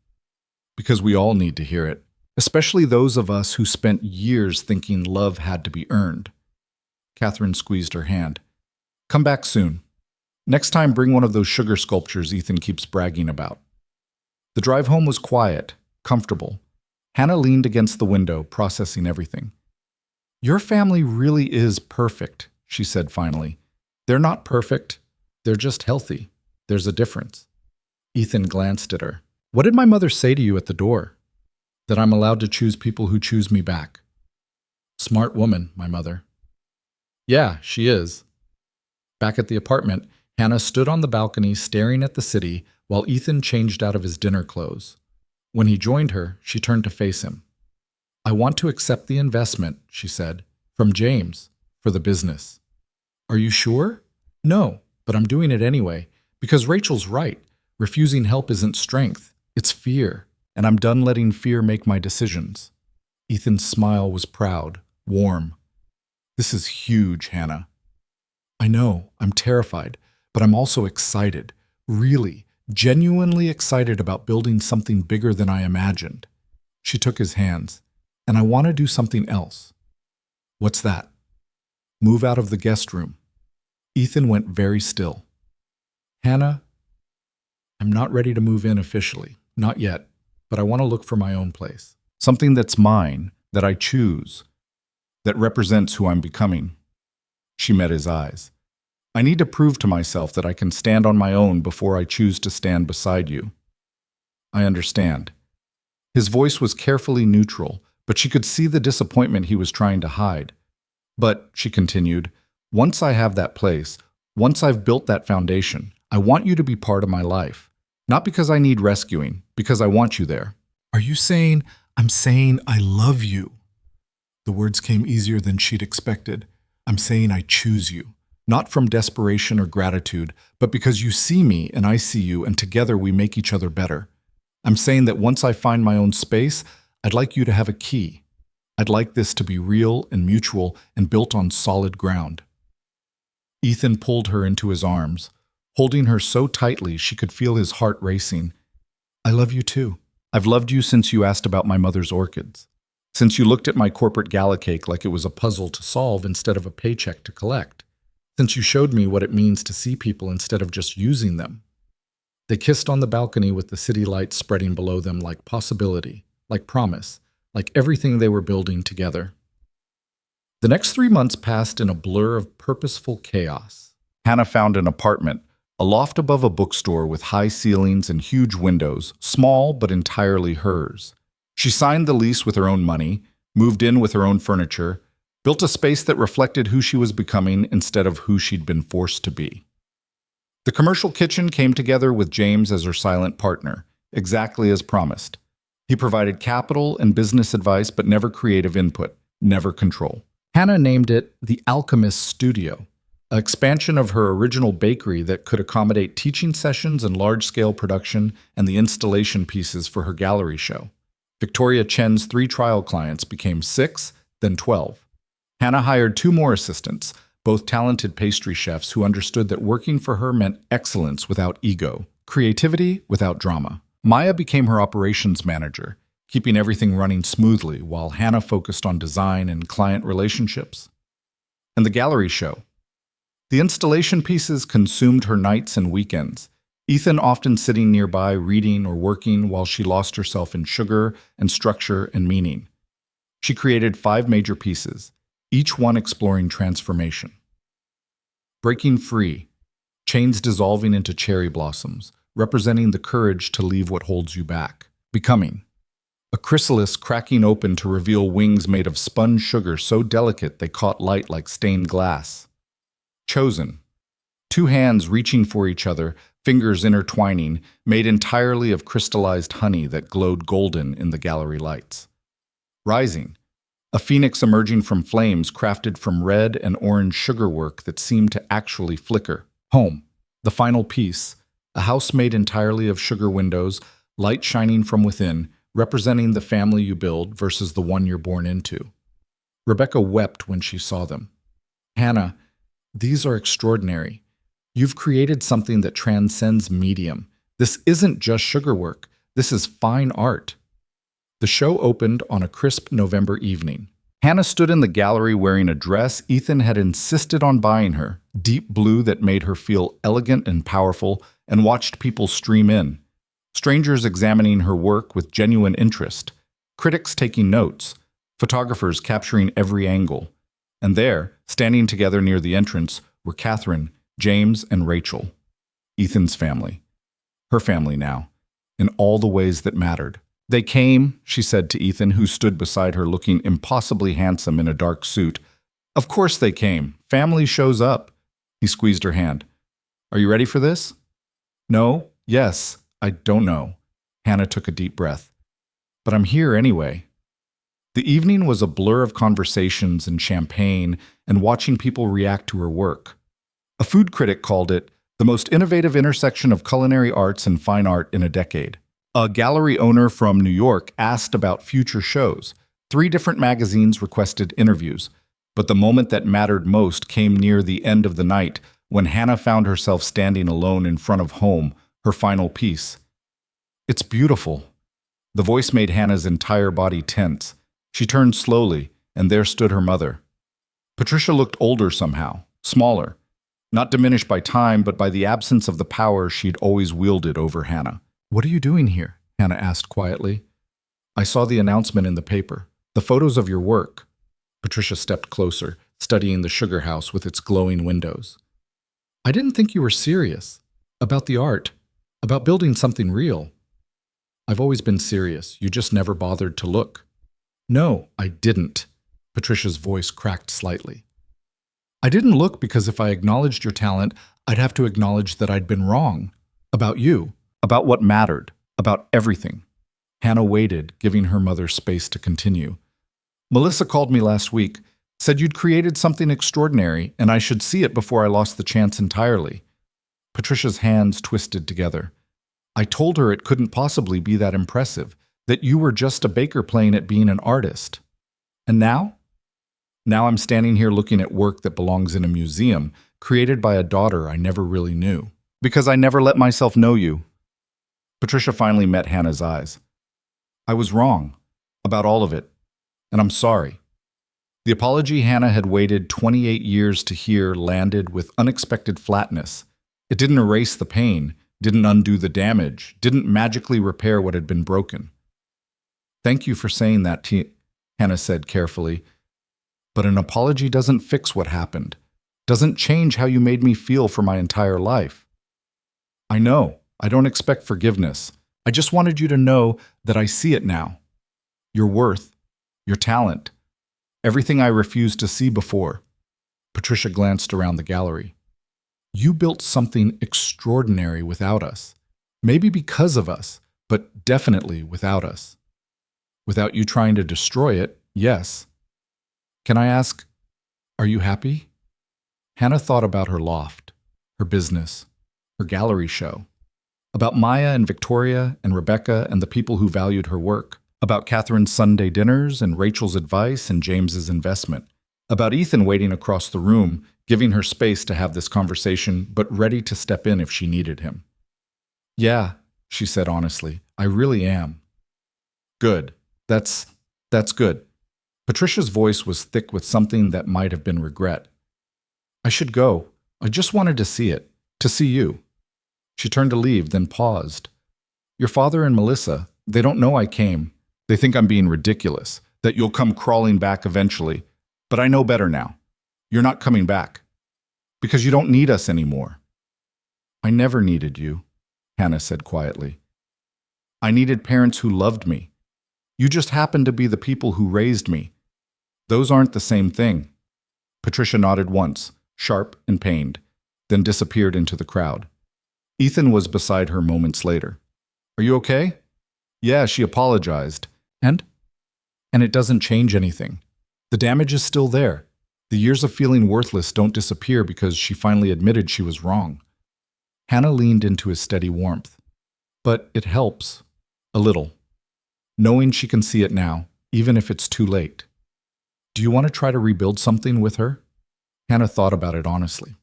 "Because we all need to hear it, especially those of us who spent years thinking love had to be earned." Catherine squeezed her hand. "Come back soon. Next time, bring one of those sugar sculptures Ethan keeps bragging about." The drive home was quiet, comfortable. Hannah leaned against the window, processing everything. "Your family really is perfect," she said finally. "They're not perfect. They're just healthy. There's a difference." Ethan glanced at her. "What did my mother say to you at the door?" "That I'm allowed to choose people who choose me back." "Smart woman, my mother." "Yeah, she is." Back at the apartment, Hannah stood on the balcony staring at the city while Ethan changed out of his dinner clothes. When he joined her, she turned to face him. "I want to accept the investment," she said, "from James, for the business." "Are you sure?" "No, but I'm doing it anyway, because Rachel's right. Refusing help isn't strength, it's fear, and I'm done letting fear make my decisions." Ethan's smile was proud, warm. "This is huge, Hannah." "I know, I'm terrified, but I'm also excited. Really, genuinely excited about building something bigger than I imagined." She took his hands. "And I want to do something else." "What's that?" "Move out of the guest room." Ethan went very still. "Hannah, I'm not ready to move in officially. Not yet, but I want to look for my own place. Something that's mine, that I choose, that represents who I'm becoming." She met his eyes. "I need to prove to myself that I can stand on my own before I choose to stand beside you." "I understand." His voice was carefully neutral, but she could see the disappointment he was trying to hide. "But," she continued, "once I have that place, once I've built that foundation, I want you to be part of my life. Not because I need rescuing, because I want you there." "Are you saying, I'm saying I love you?" The words came easier than she'd expected. "I'm saying I choose you. Not from desperation or gratitude, but because you see me and I see you, and together we make each other better. I'm saying that once I find my own space, I'd like you to have a key. I'd like this to be real and mutual and built on solid ground." Ethan pulled her into his arms, holding her so tightly she could feel his heart racing. "I love you too. I've loved you since you asked about my mother's orchids. Since you looked at my corporate gala cake like it was a puzzle to solve instead of a paycheck to collect. Since you showed me what it means to see people instead of just using them." They kissed on the balcony with the city lights spreading below them like possibility, like promise, like everything they were building together. The next 3 months passed in a blur of purposeful chaos. Hannah found an apartment, a loft above a bookstore with high ceilings and huge windows, small but entirely hers. She signed the lease with her own money, moved in with her own furniture, built a space that reflected who she was becoming instead of who she'd been forced to be. The commercial kitchen came together with James as her silent partner, exactly as promised. He provided capital and business advice, but never creative input, never control. Hannah named it the Alchemist Studio, an expansion of her original bakery that could accommodate teaching sessions and large-scale production and the installation pieces for her gallery show. Victoria Chen's 3 trial clients became 6, then 12. Hannah hired 2 more assistants, both talented pastry chefs who understood that working for her meant excellence without ego, creativity without drama. Maya became her operations manager, keeping everything running smoothly while Hannah focused on design and client relationships. And the gallery show. The installation pieces consumed her nights and weekends, Ethan often sitting nearby reading or working while she lost herself in sugar and structure and meaning. She created 5 major pieces, each one exploring transformation. Breaking free, chains dissolving into cherry blossoms, representing the courage to leave what holds you back. Becoming, a chrysalis cracking open to reveal wings made of spun sugar so delicate they caught light like stained glass. Chosen, 2 hands reaching for each other, fingers intertwining, made entirely of crystallized honey that glowed golden in the gallery lights. Rising, a phoenix emerging from flames crafted from red and orange sugarwork that seemed to actually flicker. Home, the final piece, a house made entirely of sugar windows, light shining from within, representing the family you build versus the one you're born into. Rebecca wept when she saw them. Hannah, these are extraordinary. You've created something that transcends medium. This isn't just sugarwork. This is fine art. The show opened on a crisp November evening. Hannah stood in the gallery wearing a dress Ethan had insisted on buying her, deep blue that made her feel elegant and powerful, and watched people stream in. Strangers examining her work with genuine interest, critics taking notes, photographers capturing every angle. And there, standing together near the entrance, were Catherine, James, and Rachel, Ethan's family. Her family now, in all the ways that mattered. They came, she said to Ethan, who stood beside her looking impossibly handsome in a dark suit. Of course they came. Family shows up. He squeezed her hand. Are you ready for this? No? Yes. I don't know. Hannah took a deep breath. But I'm here anyway. The evening was a blur of conversations and champagne and watching people react to her work. A food critic called it the most innovative intersection of culinary arts and fine art in a decade. A gallery owner from New York asked about future shows. 3 different magazines requested interviews. But the moment that mattered most came near the end of the night when Hannah found herself standing alone in front of home, her final piece. It's beautiful. The voice made Hannah's entire body tense. She turned slowly, and there stood her mother. Patricia looked older somehow, smaller, not diminished by time, but by the absence of the power she'd always wielded over Hannah. What are you doing here? Hannah asked quietly. I saw the announcement in the paper, the photos of your work. Patricia stepped closer, studying the sugar house with its glowing windows. I didn't think you were serious. About the art. About building something real. I've always been serious. You just never bothered to look. No, I didn't. Patricia's voice cracked slightly. I didn't look because if I acknowledged your talent, I'd have to acknowledge that I'd been wrong. About you. About what mattered. About everything. Hannah waited, giving her mother space to continue. Melissa called me last week, said you'd created something extraordinary, and I should see it before I lost the chance entirely. Patricia's hands twisted together. I told her it couldn't possibly be that impressive, that you were just a baker playing at being an artist. And now? Now I'm standing here looking at work that belongs in a museum, created by a daughter I never really knew. Because I never let myself know you. Patricia finally met Hannah's eyes. I was wrong. About all of it. And I'm sorry. The apology Hannah had waited 28 years to hear landed with unexpected flatness. It didn't erase the pain, didn't undo the damage, didn't magically repair what had been broken. Thank you for saying that, Hannah said carefully. But an apology doesn't fix what happened, doesn't change how you made me feel for my entire life. I know, I don't expect forgiveness. I just wanted you to know that I see it now. Your worth, your talent, everything I refused to see before. Patricia glanced around the gallery. You built something extraordinary without us. Maybe because of us, but definitely without us. Without you trying to destroy it, yes. Can I ask, are you happy? Hannah thought about her loft, her business, her gallery show, about Maya and Victoria and Rebecca and the people who valued her work, about Catherine's Sunday dinners and Rachel's advice and James's investment. About Ethan waiting across the room, giving her space to have this conversation, but ready to step in if she needed him. Yeah, she said honestly, I really am. Good. That's good. Patricia's voice was thick with something that might have been regret. I should go. I just wanted to see it. To see you. She turned to leave, then paused. Your father and Melissa, they don't know I came. They think I'm being ridiculous, that you'll come crawling back eventually. But I know better now. You're not coming back. Because you don't need us anymore. I never needed you, Hannah said quietly. I needed parents who loved me. You just happened to be the people who raised me. Those aren't the same thing. Patricia nodded once, sharp and pained, then disappeared into the crowd. Ethan was beside her moments later. Are you okay? Yeah, she apologized. And it doesn't change anything. The damage is still there. The years of feeling worthless don't disappear because she finally admitted she was wrong. Hannah leaned into his steady warmth. But it helps. A little. Knowing she can see it now, even if it's too late. Do you want to try to rebuild something with her? Hannah thought about it honestly.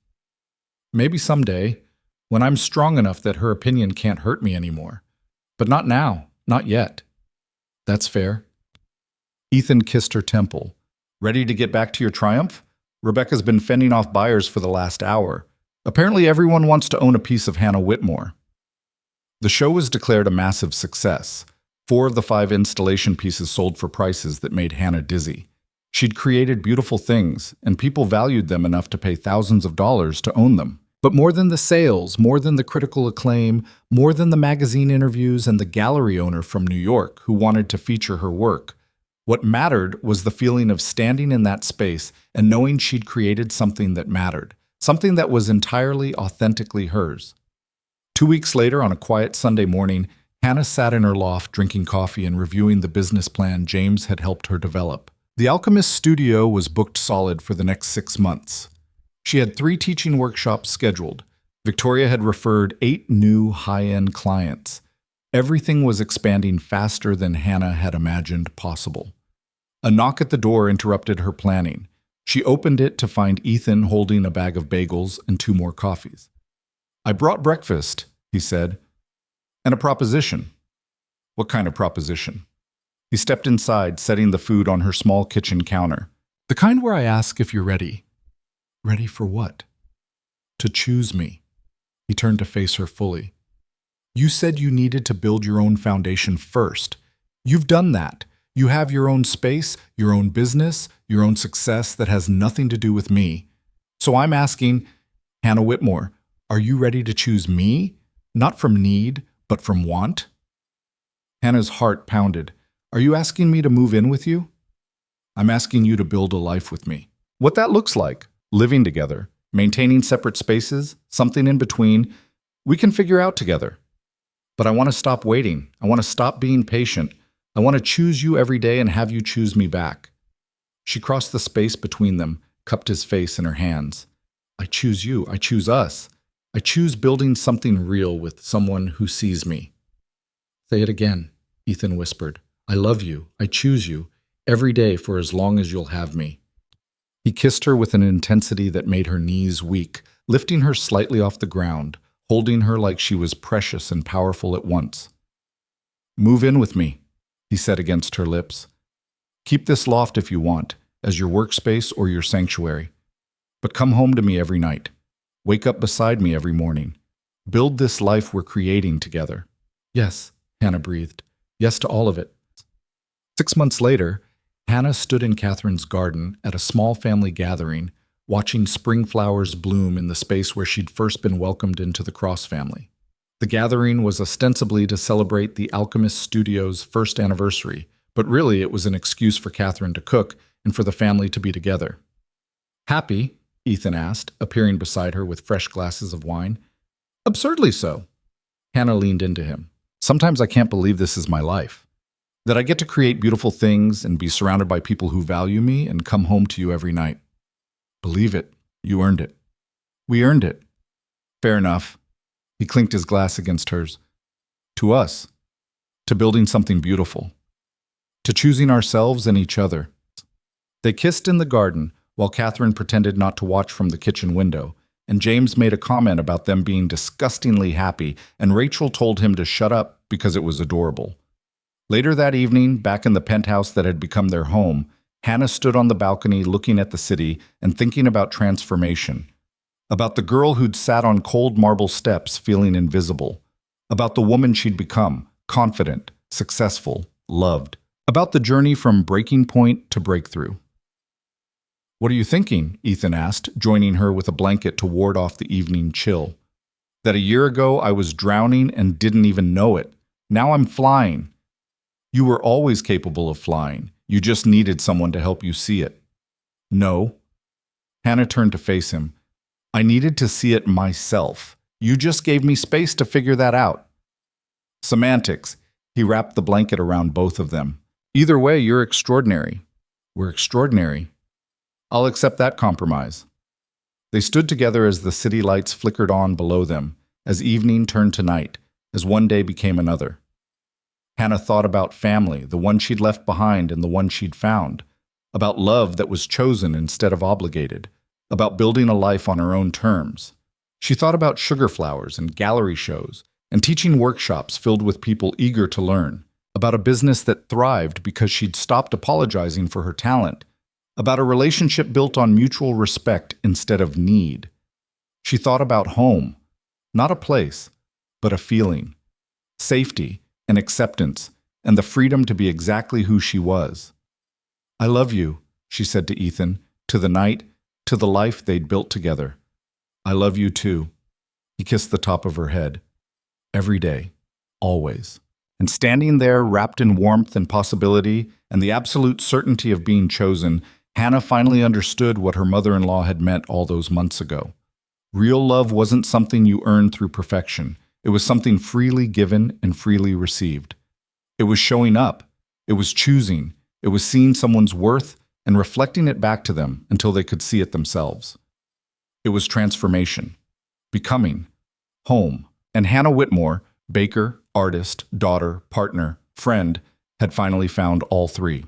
Maybe someday, when I'm strong enough that her opinion can't hurt me anymore. But not now, not yet. That's fair. Ethan kissed her temple. Ready to get back to your triumph? Rebecca's been fending off buyers for the last hour. Apparently everyone wants to own a piece of Hannah Whitmore. The show was declared a massive success. 4 of the 5 installation pieces sold for prices that made Hannah dizzy. She'd created beautiful things, and people valued them enough to pay thousands of dollars to own them. But more than the sales, more than the critical acclaim, more than the magazine interviews and the gallery owner from New York who wanted to feature her work, what mattered was the feeling of standing in that space and knowing she'd created something that mattered, something that was entirely authentically hers. 2 weeks later, on a quiet Sunday morning, Hannah sat in her loft drinking coffee and reviewing the business plan James had helped her develop. The Alchemist studio was booked solid for the next 6 months. She had 3 teaching workshops scheduled. Victoria had referred 8 new high-end clients. Everything was expanding faster than Hannah had imagined possible. A knock at the door interrupted her planning. She opened it to find Ethan holding a bag of bagels and 2 more coffees. I brought breakfast, he said, and a proposition. What kind of proposition? He stepped inside, setting the food on her small kitchen counter. The kind where I ask if you're ready. Ready for what? To choose me. He turned to face her fully. You said you needed to build your own foundation first. You've done that. You have your own space, your own business, your own success that has nothing to do with me. So I'm asking, Hannah Whitmore, are you ready to choose me? Not from need, but from want? Hannah's heart pounded. Are you asking me to move in with you? I'm asking you to build a life with me. What that looks like, living together, maintaining separate spaces, something in between, we can figure out together. But I want to stop waiting. I want to stop being patient. I want to choose you every day and have you choose me back. She crossed the space between them, cupped his face in her hands. I choose you. I choose us. I choose building something real with someone who sees me. Say it again, Ethan whispered. I love you. I choose you. Every day for as long as you'll have me. He kissed her with an intensity that made her knees weak, lifting her slightly off the ground, holding her like she was precious and powerful at once. Move in with me, he said against her lips. Keep this loft if you want, as your workspace or your sanctuary. But come home to me every night. Wake up beside me every morning. Build this life we're creating together. Yes, Hannah breathed. Yes to all of it. 6 months later, Hannah stood in Catherine's garden at a small family gathering, watching spring flowers bloom in the space where she'd first been welcomed into the Cross family. The gathering was ostensibly to celebrate the Alchemist Studio's first anniversary, but really it was an excuse for Catherine to cook and for the family to be together. Happy? Ethan asked, appearing beside her with fresh glasses of wine. Absurdly so. Hannah leaned into him. Sometimes I can't believe this is my life. That I get to create beautiful things and be surrounded by people who value me and come home to you every night. Believe it. You earned it. We earned it. Fair enough. He clinked his glass against hers. To us. To building something beautiful. To choosing ourselves and each other. They kissed in the garden, while Catherine pretended not to watch from the kitchen window, and James made a comment about them being disgustingly happy, and Rachel told him to shut up because it was adorable. Later that evening, back in the penthouse that had become their home, Hannah stood on the balcony looking at the city and thinking about transformation. About the girl who'd sat on cold marble steps feeling invisible. About the woman she'd become, confident, successful, loved. About the journey from breaking point to breakthrough. "What are you thinking?" Ethan asked, joining her with a blanket to ward off the evening chill. "That a year ago I was drowning and didn't even know it. Now I'm flying." "You were always capable of flying. You just needed someone to help you see it." "No." Hannah turned to face him. "I needed to see it myself. You just gave me space to figure that out." "Semantics." He wrapped the blanket around both of them. "Either way, you're extraordinary." "We're extraordinary." "I'll accept that compromise." They stood together as the city lights flickered on below them, as evening turned to night, as one day became another. Hannah thought about family, the one she'd left behind and the one she'd found, about love that was chosen instead of obligated, about building a life on her own terms. She thought about sugar flowers and gallery shows, and teaching workshops filled with people eager to learn, about a business that thrived because she'd stopped apologizing for her talent, about a relationship built on mutual respect instead of need. She thought about home, not a place, but a feeling, safety and acceptance, and the freedom to be exactly who she was. "I love you," she said to Ethan, to the night, to the life they'd built together. "I love you too." He kissed the top of her head. "Every day, always." And standing there, wrapped in warmth and possibility and the absolute certainty of being chosen, Hannah finally understood what her mother-in-law had meant all those months ago. Real love wasn't something you earned through perfection. It was something freely given and freely received. It was showing up. It was choosing. It was seeing someone's worth and reflecting it back to them until they could see it themselves. It was transformation, becoming, home. And Hannah Whitmore, baker, artist, daughter, partner, friend, had finally found all three.